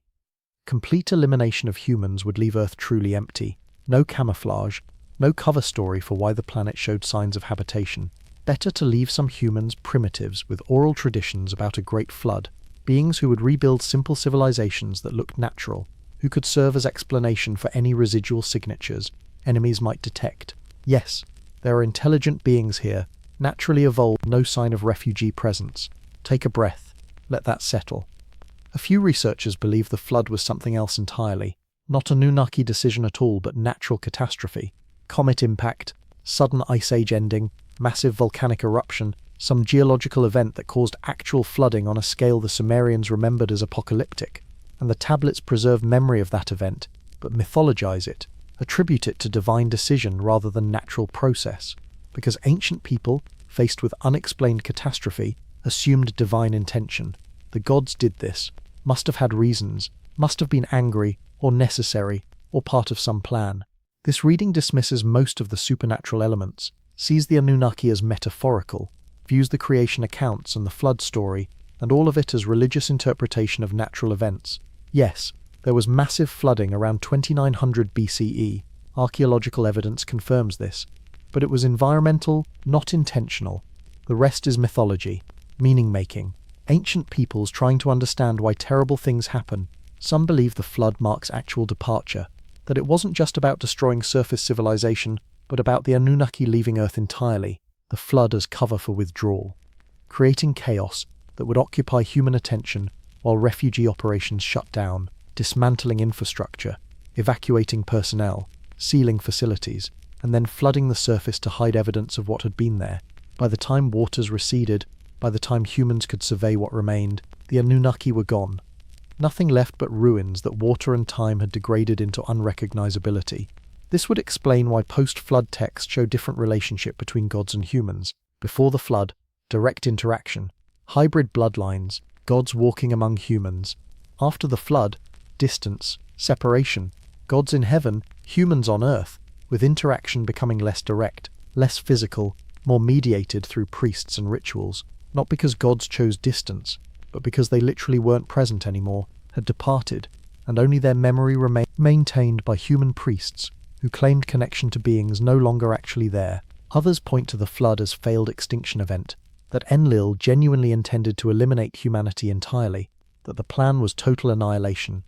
Complete elimination of humans would leave Earth truly empty. No camouflage, no cover story for why the planet showed signs of habitation. Better to leave some humans primitives with oral traditions about a great flood, beings who would rebuild simple civilizations that looked natural, who could serve as explanation for any residual signatures enemies might detect. Yes, there are intelligent beings here, naturally evolved, no sign of refugee presence. Take a breath, let that settle. A few researchers believe the flood was something else entirely, not a Anunnaki decision at all but natural catastrophe. Comet impact, sudden ice age ending, massive volcanic eruption, some geological event that caused actual flooding on a scale the Sumerians remembered as apocalyptic, and the tablets preserve memory of that event, but mythologize it, attribute it to divine decision rather than natural process. because ancient people, faced with unexplained catastrophe, assumed divine intention. The gods did this, must have had reasons, must have been angry, or necessary, or part of some plan. This reading dismisses most of the supernatural elements, sees the Anunnaki as metaphorical, views the creation accounts and the flood story, and all of it as religious interpretation of natural events. Yes, there was massive flooding around 2900 BCE. Archaeological evidence confirms this. But it was environmental, not intentional. The rest is mythology, meaning-making. Ancient peoples trying to understand why terrible things happen. Some believe the flood marks actual departure, that it wasn't just about destroying surface civilization, but about the Anunnaki leaving Earth entirely, the flood as cover for withdrawal, creating chaos that would occupy human attention while refugee operations shut down, dismantling infrastructure, evacuating personnel, sealing facilities, and then flooding the surface to hide evidence of what had been there. By the time waters receded, by the time humans could survey what remained, the Anunnaki were gone. Nothing left but ruins that water and time had degraded into unrecognizability. This would explain why post-flood texts show different relationship between gods and humans. Before the flood, direct interaction, hybrid bloodlines, gods walking among humans. After the flood, distance, separation, gods in heaven, humans on earth, with interaction becoming less direct, less physical, more mediated through priests and rituals, not because gods chose distance, but because they literally weren't present anymore, had departed, and only their memory remained maintained by human priests who claimed connection to beings no longer actually there. Others point to the flood as failed extinction event, that Enlil genuinely intended to eliminate humanity entirely, that the plan was total annihilation.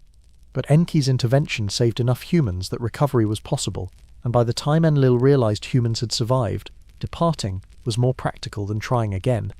But Enki's intervention saved enough humans that recovery was possible, and by the time Enlil realized humans had survived, departing was more practical than trying again.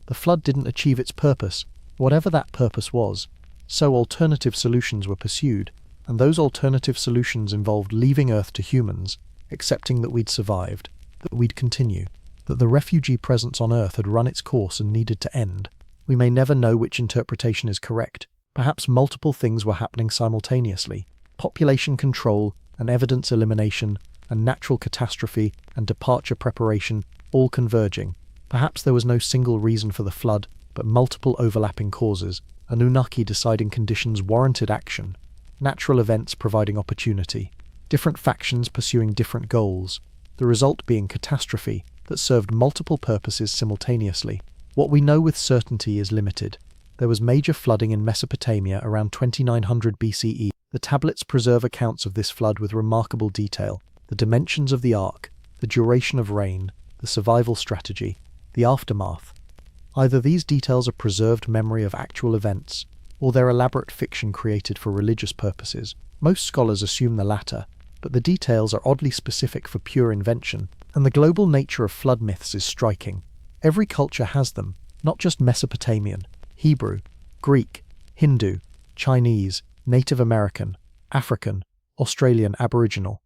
The flood didn't achieve its purpose, whatever that purpose was, so alternative solutions were pursued, and those alternative solutions involved leaving Earth to humans, accepting that we'd survived, that we'd continue, that the refugee presence on Earth had run its course and needed to end. We may never know which interpretation is correct. Perhaps multiple things were happening simultaneously: population control and evidence elimination, and natural catastrophe and departure preparation, all converging. Perhaps there was no single reason for the flood, but multiple overlapping causes, Anunnaki deciding conditions warranted action, natural events providing opportunity, different factions pursuing different goals, the result being catastrophe that served multiple purposes simultaneously. What we know with certainty is limited. There was major flooding in Mesopotamia around 2900 BCE. The tablets preserve accounts of this flood with remarkable detail: the dimensions of the ark, the duration of rain, the survival strategy, the aftermath. Either these details are preserved memory of actual events, or they're elaborate fiction created for religious purposes. Most scholars assume the latter, but the details are oddly specific for pure invention, and the global nature of flood myths is striking. Every culture has them, not just Mesopotamian, Hebrew, Greek, Hindu, Chinese, Native American, African, Australian Aboriginal.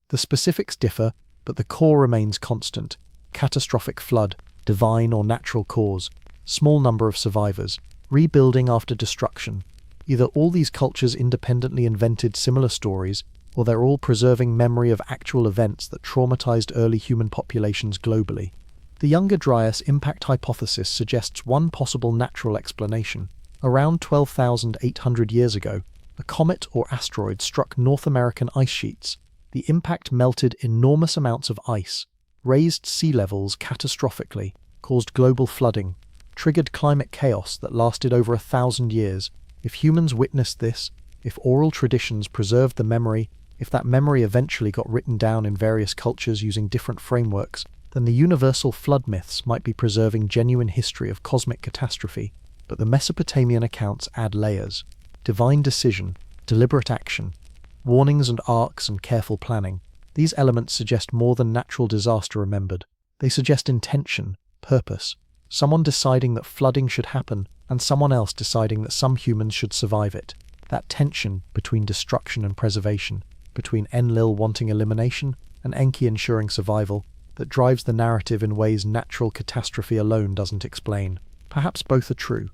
The specifics differ, but the core remains constant: catastrophic flood, divine or natural cause, small number of survivors, rebuilding after destruction. Either all these cultures independently invented similar stories, or they're all preserving memory of actual events that traumatized early human populations globally. The Younger Dryas impact hypothesis suggests one possible natural explanation. Around 12,800 years ago, a comet or asteroid struck North American ice sheets. The impact melted enormous amounts of ice, raised sea levels catastrophically, caused global flooding, triggered climate chaos that lasted over 1,000 years. If humans witnessed this, if oral traditions preserved the memory, if that memory eventually got written down in various cultures using different frameworks, then the universal flood myths might be preserving genuine history of cosmic catastrophe. But the Mesopotamian accounts add layers: divine decision, deliberate action, warnings and arcs and careful planning. These elements suggest more than natural disaster remembered. They suggest intention, purpose, someone deciding that flooding should happen, and someone else deciding that some humans should survive it. That tension between destruction and preservation, between Enlil wanting elimination and Enki ensuring survival, that drives the narrative in ways natural catastrophe alone doesn't explain. Perhaps both are true.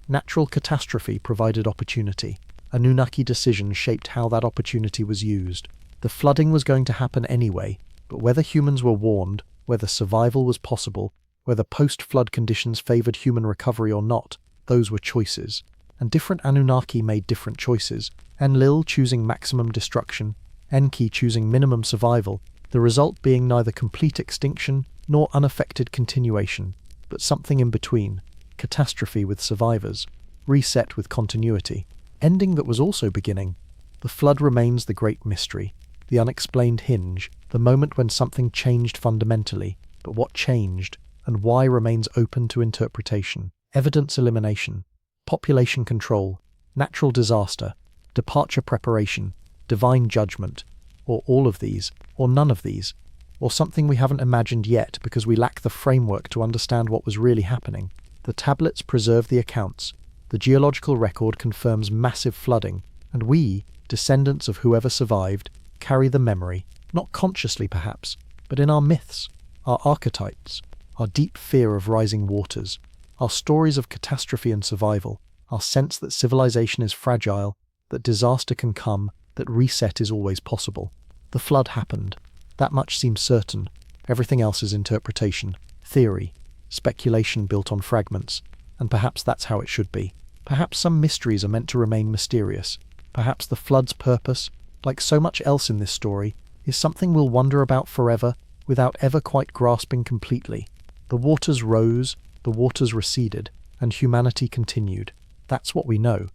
Natural catastrophe provided opportunity. Anunnaki decision shaped how that opportunity was used. The flooding was going to happen anyway, but whether humans were warned, whether survival was possible, whether post-flood conditions favored human recovery or not, those were choices. And different Anunnaki made different choices, Enlil choosing maximum destruction, Enki choosing minimum survival, the result being neither complete extinction nor unaffected continuation, but something in between, catastrophe with survivors, reset with continuity, ending that was also beginning. The flood remains the great mystery, the unexplained hinge, the moment when something changed fundamentally, but what changed, and why remains open to interpretation. Evidence elimination, population control, natural disaster, departure preparation, divine judgment, or all of these, or none of these, or something we haven't imagined yet because we lack the framework to understand what was really happening. The tablets preserve the accounts, the geological record confirms massive flooding, and we, descendants of whoever survived, carry the memory, not consciously perhaps, but in our myths, our archetypes, our deep fear of rising waters, our stories of catastrophe and survival, our sense that civilization is fragile, that disaster can come, that reset is always possible. The flood happened. That much seems certain. Everything else is interpretation, theory, speculation built on fragments, and perhaps that's how it should be. Perhaps some mysteries are meant to remain mysterious. Perhaps the flood's purpose, like so much else in this story, is something we'll wonder about forever without ever quite grasping completely. The waters rose, the waters receded, and humanity continued. That's what we know.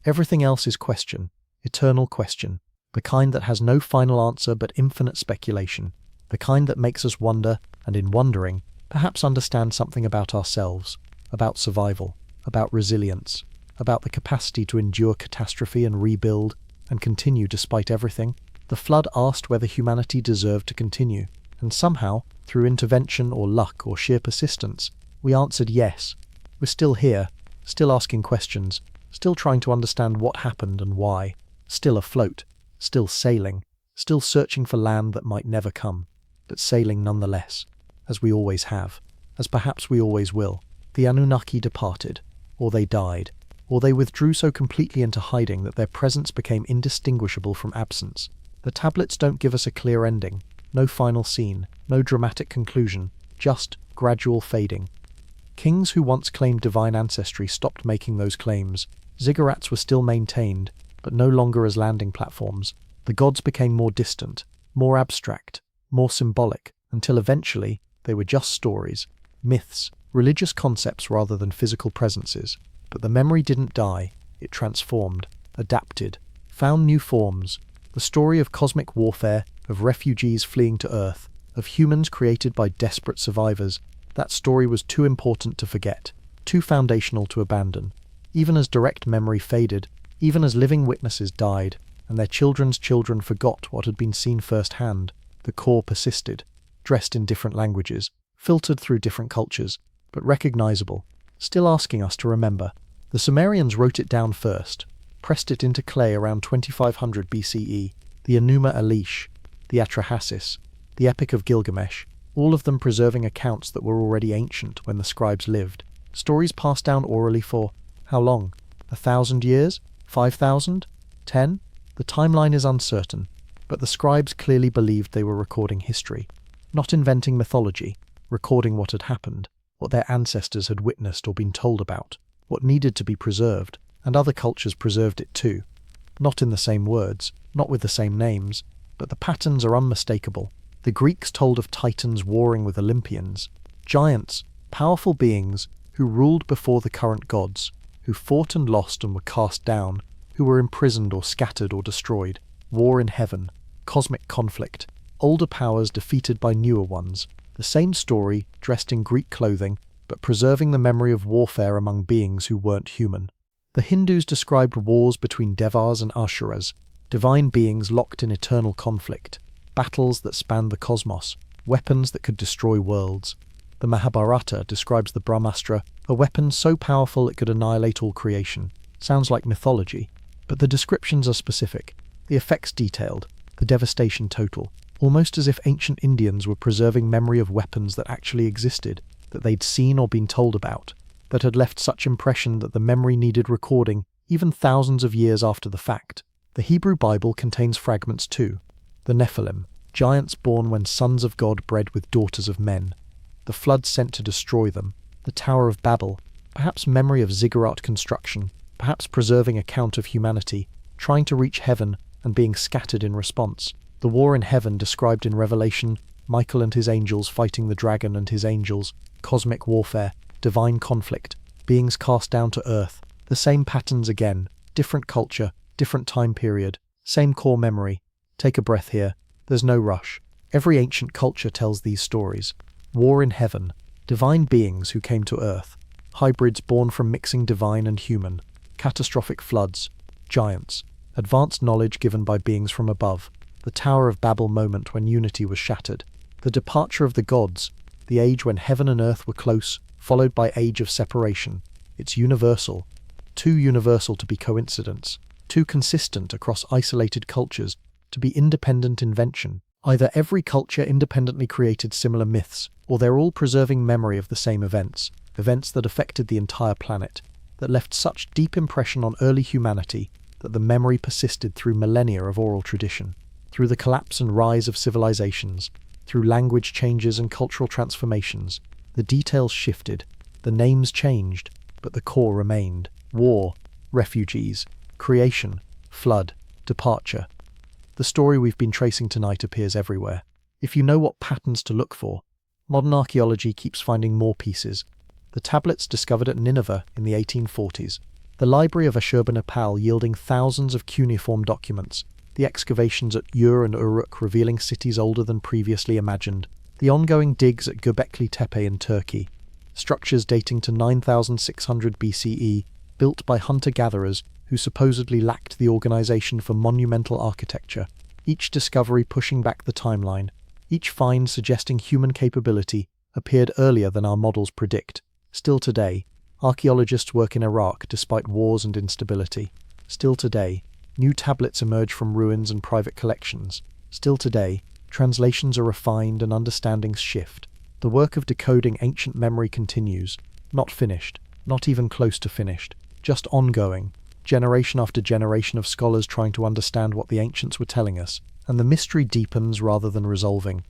Everything else is question, eternal question, the kind that has no final answer but infinite speculation, the kind that makes us wonder, and in wondering, perhaps understand something about ourselves, about survival, about resilience, about the capacity to endure catastrophe and rebuild and continue despite everything. The flood asked whether humanity deserved to continue, and somehow, through intervention or luck or sheer persistence, we answered yes. We're still here, still asking questions, still trying to understand what happened and why, still afloat, still sailing, still searching for land that might never come, but sailing nonetheless, as we always have, as perhaps we always will. The Anunnaki departed, or they died, or they withdrew so completely into hiding that their presence became indistinguishable from absence. The tablets don't give us a clear ending, no final scene, no dramatic conclusion, just gradual fading. Kings who once claimed divine ancestry stopped making those claims. Ziggurats were still maintained, but no longer as landing platforms. The gods became more distant, more abstract, more symbolic, until eventually they were just stories, myths, religious concepts rather than physical presences. But the memory didn't die, it transformed, adapted, found new forms. The story of cosmic warfare, of refugees fleeing to Earth, of humans created by desperate survivors, that story was too important to forget, too foundational to abandon. Even as direct memory faded, even as living witnesses died, and their children's children forgot what had been seen firsthand, the core persisted, dressed in different languages, filtered through different cultures, but recognizable, still asking us to remember. The Sumerians wrote it down first, pressed it into clay around 2500 BCE, the Enuma Elish, the Atrahasis, the Epic of Gilgamesh, all of them preserving accounts that were already ancient when the scribes lived. Stories passed down orally for, how long? 1,000 years? 5,000? 10? The timeline is uncertain, but the scribes clearly believed they were recording history, not inventing mythology, recording what had happened, what their ancestors had witnessed or been told about, what needed to be preserved, and other cultures preserved it too. Not in the same words, not with the same names, but the patterns are unmistakable. The Greeks told of Titans warring with Olympians, giants, powerful beings who ruled before the current gods, who fought and lost and were cast down, who were imprisoned or scattered or destroyed. War in heaven, cosmic conflict, older powers defeated by newer ones. The same story, dressed in Greek clothing, but preserving the memory of warfare among beings who weren't human. The Hindus described wars between Devas and Asuras, divine beings locked in eternal conflict, battles that spanned the cosmos, weapons that could destroy worlds. The Mahabharata describes the Brahmastra, a weapon so powerful it could annihilate all creation. Sounds like mythology, but the descriptions are specific, the effects detailed, the devastation total, almost as if ancient Indians were preserving memory of weapons that actually existed, that they'd seen or been told about, that had left such impression that the memory needed recording even thousands of years after the fact. The Hebrew Bible contains fragments too. The Nephilim, giants born when sons of God bred with daughters of men, the flood sent to destroy them, the Tower of Babel, perhaps memory of ziggurat construction, perhaps preserving account of humanity, trying to reach heaven and being scattered in response, the war in heaven described in Revelation, Michael and his angels fighting the dragon and his angels, cosmic warfare, divine conflict, beings cast down to earth, the same patterns again, different culture, different time period, same core memory. Take a breath here, there's no rush. Every ancient culture tells these stories. War in heaven, divine beings who came to earth, hybrids born from mixing divine and human, catastrophic floods, giants, advanced knowledge given by beings from above, the Tower of Babel moment when unity was shattered, the departure of the gods, the age when heaven and earth were close, followed by age of separation. It's universal, too universal to be coincidence, too consistent across isolated cultures to be independent invention. Either every culture independently created similar myths, or they're all preserving memory of the same events, events that affected the entire planet, that left such deep impression on early humanity that the memory persisted through millennia of oral tradition, through the collapse and rise of civilizations, through language changes and cultural transformations. The details shifted, the names changed, but the core remained. War, refugees, creation, flood, departure. The story we've been tracing tonight appears everywhere. If you know what patterns to look for, modern archaeology keeps finding more pieces. The tablets discovered at Nineveh in the 1840s, the library of Ashurbanipal yielding thousands of cuneiform documents, the excavations at Ur and Uruk revealing cities older than previously imagined, the ongoing digs at Göbekli Tepe in Turkey, structures dating to 9600 BCE, built by hunter-gatherers who supposedly lacked the organization for monumental architecture, each discovery pushing back the timeline, each find suggesting human capability, appeared earlier than our models predict. Still today, archaeologists work in Iraq despite wars and instability. Still today, new tablets emerge from ruins and private collections. Still today, translations are refined and understandings shift. The work of decoding ancient memory continues, not finished, not even close to finished, just ongoing, generation after generation of scholars trying to understand what the ancients were telling us, and the mystery deepens rather than resolving.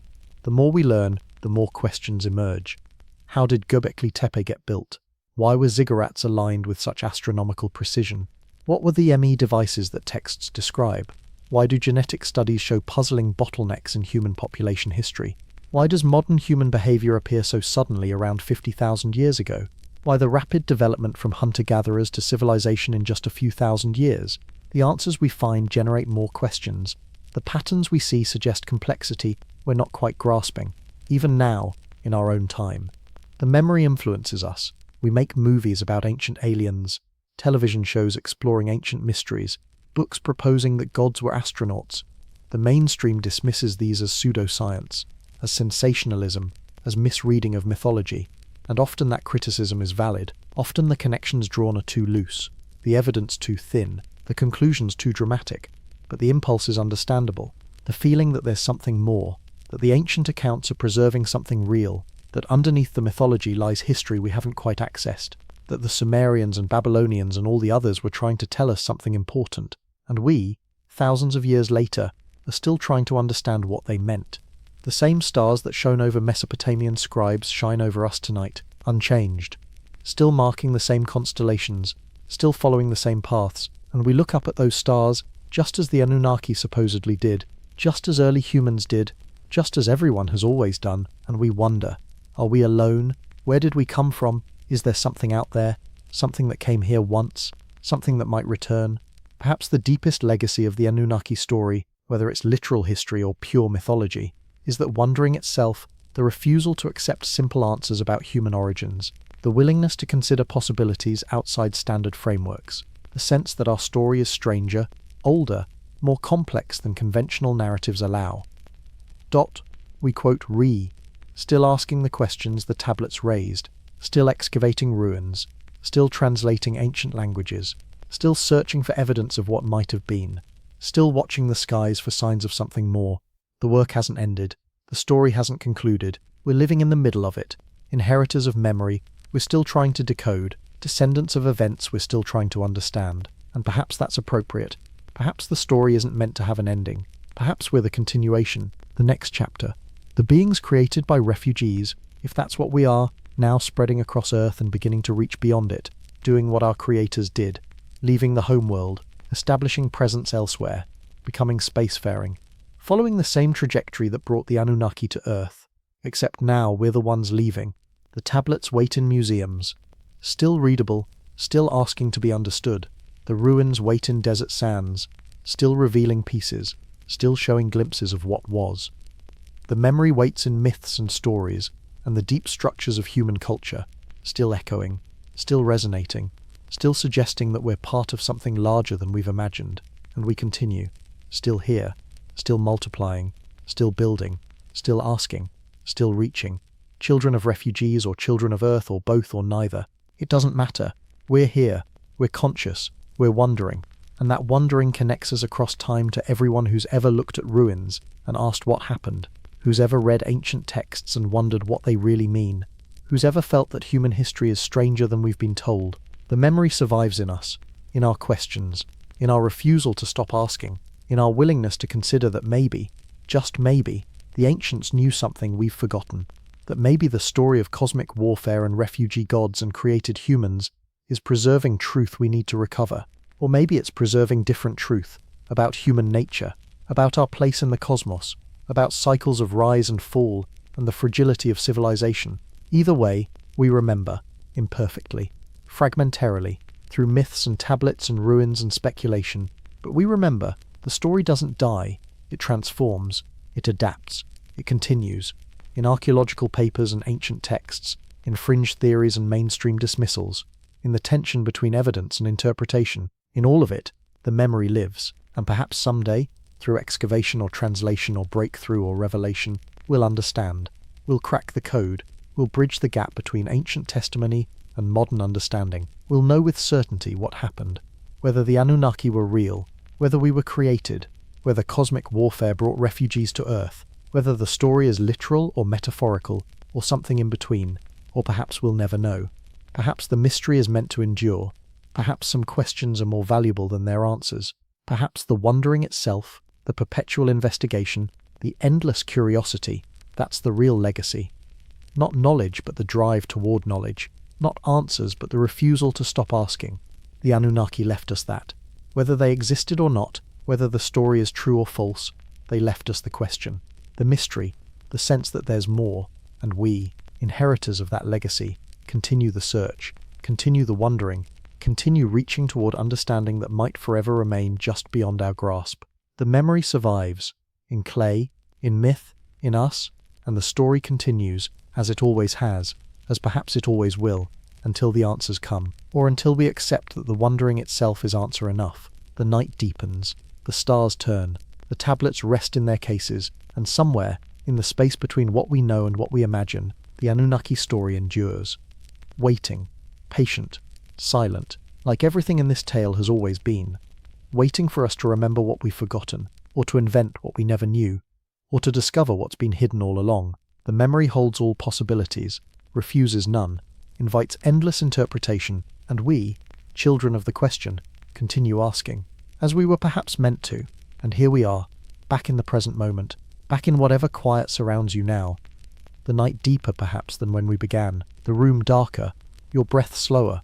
The more we learn, the more questions emerge. How did Göbekli Tepe get built? Why were ziggurats aligned with such astronomical precision? What were the ME devices that texts describe? Why do genetic studies show puzzling bottlenecks in human population history? Why does modern human behavior appear so suddenly around 50,000 years ago? Why the rapid development from hunter-gatherers to civilization in just a few thousand years? The answers we find generate more questions. The patterns we see suggest complexity we're not quite grasping, even now, in our own time. The memory influences us. We make movies about ancient aliens, television shows exploring ancient mysteries, books proposing that gods were astronauts. The mainstream dismisses these as pseudoscience, as sensationalism, as misreading of mythology. And often that criticism is valid. Often the connections drawn are too loose, the evidence too thin, the conclusions too dramatic. But the impulse is understandable. The feeling that there's something more, that the ancient accounts are preserving something real, that underneath the mythology lies history we haven't quite accessed, that the Sumerians and Babylonians and all the others were trying to tell us something important, and we, thousands of years later, are still trying to understand what they meant. The same stars that shone over Mesopotamian scribes shine over us tonight, unchanged, still marking the same constellations, still following the same paths, and we look up at those stars just as the Anunnaki supposedly did, just as early humans did, just as everyone has always done, and we wonder, are we alone? Where did we come from? Is there something out there? Something that came here once? Something that might return? Perhaps the deepest legacy of the Anunnaki story, whether it's literal history or pure mythology, is that wondering itself, the refusal to accept simple answers about human origins, the willingness to consider possibilities outside standard frameworks, the sense that our story is stranger, older, more complex than conventional narratives allow. We quote still asking the questions the tablets raised, still excavating ruins, still translating ancient languages, still searching for evidence of what might have been, still watching the skies for signs of something more. The work hasn't ended. The story hasn't concluded. We're living in the middle of it. Inheritors of memory, we're still trying to decode. Descendants of events we're still trying to understand. And perhaps that's appropriate. Perhaps the story isn't meant to have an ending. Perhaps we're the continuation, the next chapter. The beings created by refugees, if that's what we are, now spreading across Earth and beginning to reach beyond it, doing what our creators did, leaving the homeworld, establishing presence elsewhere, becoming spacefaring, following the same trajectory that brought the Anunnaki to Earth, except now we're the ones leaving. The tablets wait in museums, still readable, still asking to be understood. The ruins wait in desert sands, still revealing pieces, still showing glimpses of what was. The memory waits in myths and stories, and the deep structures of human culture, still echoing, still resonating, still suggesting that we're part of something larger than we've imagined, and we continue, still here, still multiplying, still building, still asking, still reaching. Children of refugees or children of Earth or both or neither, it doesn't matter. We're here, we're conscious, we're wondering, and that wondering connects us across time to everyone who's ever looked at ruins and asked what happened, who's ever read ancient texts and wondered what they really mean, who's ever felt that human history is stranger than we've been told. The memory survives in us, in our questions, in our refusal to stop asking, in our willingness to consider that maybe, just maybe, the ancients knew something we've forgotten, that maybe the story of cosmic warfare and refugee gods and created humans is preserving truth we need to recover, or maybe it's preserving different truth about human nature, about our place in the cosmos, about cycles of rise and fall and the fragility of civilization. Either way, we remember, imperfectly, fragmentarily, through myths and tablets and ruins and speculation, but we remember. The story doesn't die, it transforms, it adapts, it continues. In archaeological papers and ancient texts, in fringe theories and mainstream dismissals, in the tension between evidence and interpretation, in all of it, the memory lives, and perhaps someday, through excavation or translation or breakthrough or revelation, we'll understand, we'll crack the code, we'll bridge the gap between ancient testimony and modern understanding. We'll know with certainty what happened, whether the Anunnaki were real, whether we were created, whether cosmic warfare brought refugees to Earth, whether the story is literal or metaphorical, or something in between, or perhaps we'll never know. Perhaps the mystery is meant to endure. Perhaps some questions are more valuable than their answers. Perhaps the wondering itself, the perpetual investigation, the endless curiosity, that's the real legacy. Not knowledge, but the drive toward knowledge. Not answers, but the refusal to stop asking. The Anunnaki left us that. Whether they existed or not, whether the story is true or false, they left us the question, the mystery, the sense that there's more, and we, inheritors of that legacy, continue the search, continue the wondering, continue reaching toward understanding that might forever remain just beyond our grasp. The memory survives, in clay, in myth, in us, and the story continues, as it always has, as perhaps it always will, until the answers come, or until we accept that the wondering itself is answer enough. The night deepens, the stars turn, the tablets rest in their cases, and somewhere, in the space between what we know and what we imagine, the Anunnaki story endures. Waiting, patient, silent, like everything in this tale has always been. Waiting for us to remember what we've forgotten, or to invent what we never knew, or to discover what's been hidden all along. The memory holds all possibilities, refuses none, invites endless interpretation, and we, children of the question, continue asking, as we were perhaps meant to. And here we are, back in the present moment, back in whatever quiet surrounds you now. The night deeper perhaps than when we began, the room darker, your breath slower,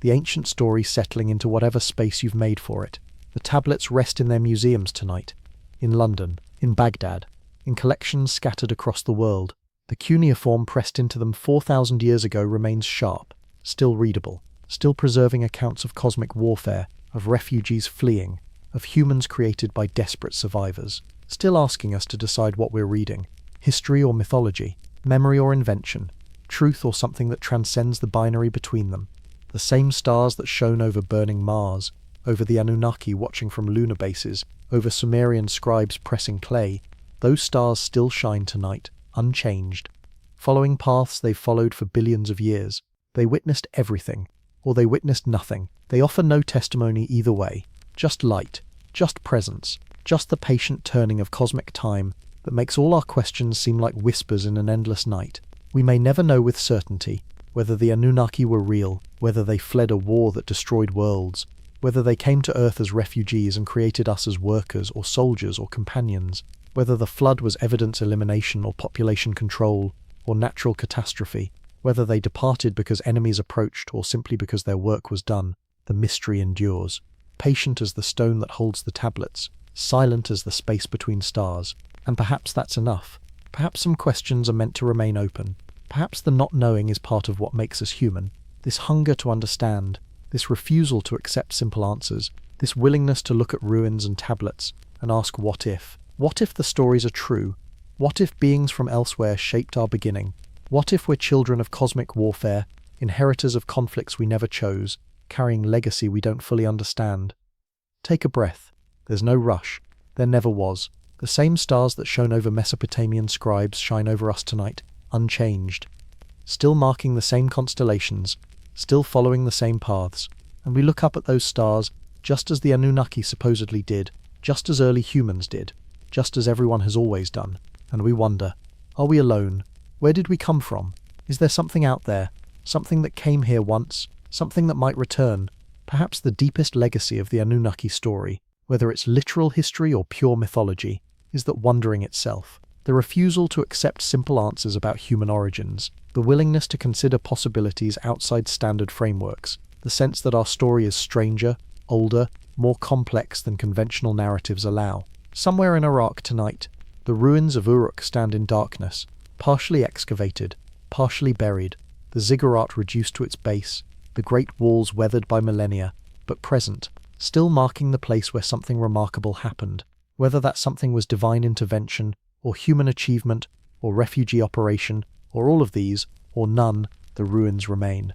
the ancient story settling into whatever space you've made for it. The tablets rest in their museums tonight, in London, in Baghdad, in collections scattered across the world. The cuneiform pressed into them 4,000 years ago remains sharp, still readable, still preserving accounts of cosmic warfare, of refugees fleeing, of humans created by desperate survivors, still asking us to decide what we're reading, history or mythology, memory or invention, truth or something that transcends the binary between them. The same stars that shone over burning Mars, over the Anunnaki watching from lunar bases, over Sumerian scribes pressing clay, those stars still shine tonight, unchanged, following paths they've followed for billions of years. They witnessed everything, or they witnessed nothing. They offer no testimony either way, just light, just presence, just the patient turning of cosmic time that makes all our questions seem like whispers in an endless night. We may never know with certainty whether the Anunnaki were real, whether they fled a war that destroyed worlds, Whether they came to Earth as refugees and created us as workers or soldiers or companions, whether the flood was evidence elimination or population control or natural catastrophe, whether they departed because enemies approached or simply because their work was done, the mystery endures. Patient as the stone that holds the tablets, silent as the space between stars. And perhaps that's enough. Perhaps some questions are meant to remain open. Perhaps the not knowing is part of what makes us human. This hunger to understand, this refusal to accept simple answers, this willingness to look at ruins and tablets and ask what if. What if the stories are true? What if beings from elsewhere shaped our beginning? What if we're children of cosmic warfare, inheritors of conflicts we never chose, carrying legacy we don't fully understand? Take a breath. There's no rush. There never was. The same stars that shone over Mesopotamian scribes shine over us tonight, unchanged. Still marking the same constellations, still following the same paths. And we look up at those stars just as the Anunnaki supposedly did, just as early humans did, just as everyone has always done. And we wonder, are we alone? Where did we come from? Is there something out there? Something that came here once? Something that might return? Perhaps the deepest legacy of the Anunnaki story, whether it's literal history or pure mythology, is that wondering itself. The refusal to accept simple answers about human origins, the willingness to consider possibilities outside standard frameworks, the sense that our story is stranger, older, more complex than conventional narratives allow. Somewhere in Iraq tonight, the ruins of Uruk stand in darkness, partially excavated, partially buried, the ziggurat reduced to its base, the great walls weathered by millennia, but present, still marking the place where something remarkable happened. Whether that something was divine intervention, or human achievement, or refugee operation, or all of these, or none, the ruins remain.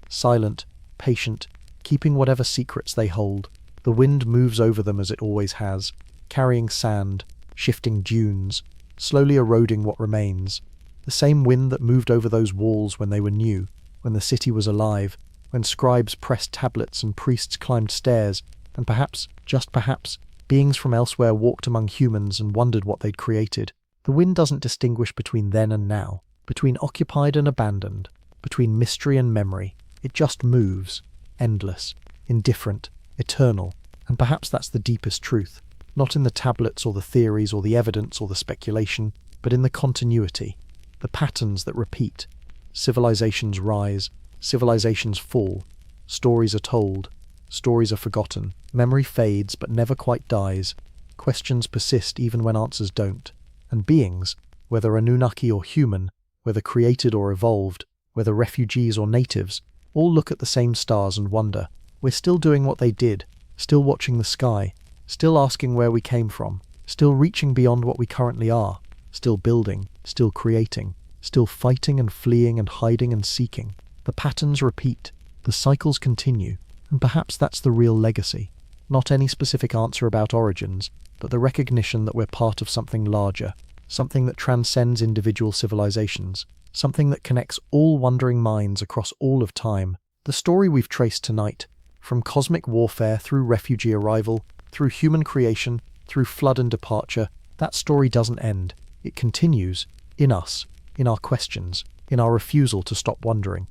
Silent, patient, keeping whatever secrets they hold. The wind moves over them as it always has, carrying sand, shifting dunes, slowly eroding what remains. The same wind that moved over those walls when they were new, when the city was alive, when scribes pressed tablets and priests climbed stairs, and perhaps, just perhaps, beings from elsewhere walked among humans and wondered what they'd created. The wind doesn't distinguish between then and now, between occupied and abandoned, between mystery and memory. It just moves, endless, indifferent, eternal. And perhaps that's the deepest truth, not in the tablets or the theories or the evidence or the speculation, but in the continuity, the patterns that repeat. Civilizations rise, civilizations fall, stories are told, stories are forgotten, memory fades but never quite dies, questions persist even when answers don't, and beings, whether Anunnaki or human, whether created or evolved, whether refugees or natives, all look at the same stars and wonder, we're still doing what they did, still watching the sky, still asking where we came from, still reaching beyond what we currently are, still building, still creating, still fighting and fleeing and hiding and seeking. The patterns repeat, the cycles continue, and perhaps that's the real legacy. Not any specific answer about origins, but the recognition that we're part of something larger, something that transcends individual civilizations, something that connects all wandering minds across all of time. The story we've traced tonight, from cosmic warfare through refugee arrival, through human creation, through flood and departure, that story doesn't end. It continues, in us, in our questions, in our refusal to stop wondering.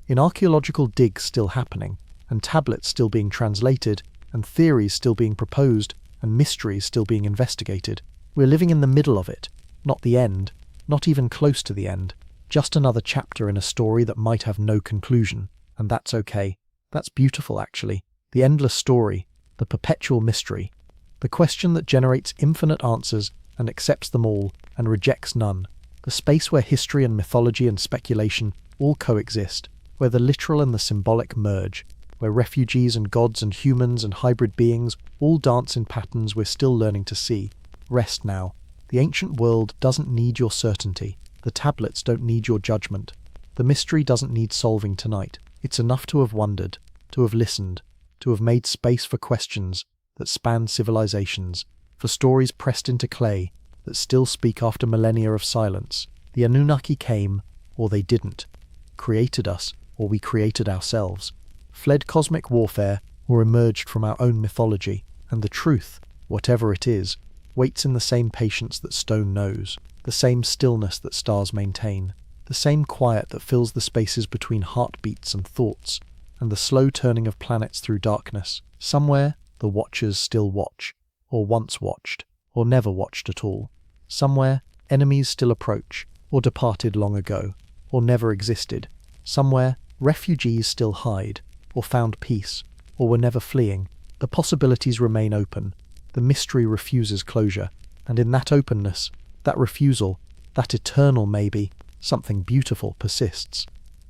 In archaeological digs still happening, and tablets still being translated, and theories still being proposed, and mysteries still being investigated, we're living in the middle of it, not the end, not even close to the end, just another chapter in a story that might have no conclusion, and that's okay. That's beautiful, actually. The endless story, the perpetual mystery, the question that generates infinite answers and accepts them all and rejects none, the space where history and mythology and speculation all coexist, where the literal and the symbolic merge, where refugees and gods and humans and hybrid beings all dance in patterns we're still learning to see. Rest now. The ancient world doesn't need your certainty. The tablets don't need your judgment. The mystery doesn't need solving tonight. It's enough to have wondered, to have listened, to have made space for questions that span civilizations, for stories pressed into clay that still speak after millennia of silence. The Anunnaki came, or they didn't, created us, or we created ourselves, fled cosmic warfare, or emerged from our own mythology, and the truth, whatever it is, waits in the same patience that stone knows, the same stillness that stars maintain, the same quiet that fills the spaces between heartbeats and thoughts, and the slow turning of planets through darkness. Somewhere, the watchers still watch, or once watched, or never watched at all. Somewhere, enemies still approach, or departed long ago, or never existed. Somewhere, refugees still hide, or found peace, or were never fleeing. The possibilities remain open. The mystery refuses closure, and in that openness, that refusal, that eternal maybe, something beautiful persists.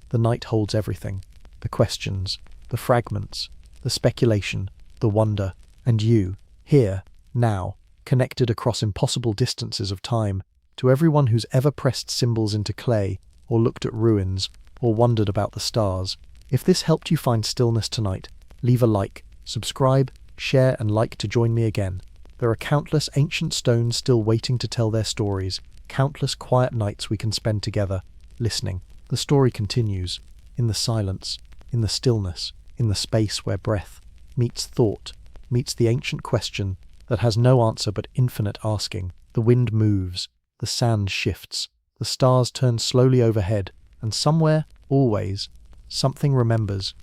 The night holds everything. The questions, the fragments, the speculation, the wonder, and you, here, now, connected across impossible distances of time, to everyone who's ever pressed symbols into clay, or looked at ruins, or wondered about the stars. If this helped you find stillness tonight, leave a like, subscribe, share and like to join me again. There are countless ancient stones still waiting to tell their stories, countless quiet nights we can spend together, listening. The story continues, in the silence, in the stillness, in the space where breath meets thought, meets the ancient question that has no answer but infinite asking. The wind moves, the sand shifts, the stars turn slowly overhead, and somewhere, always, something remembers,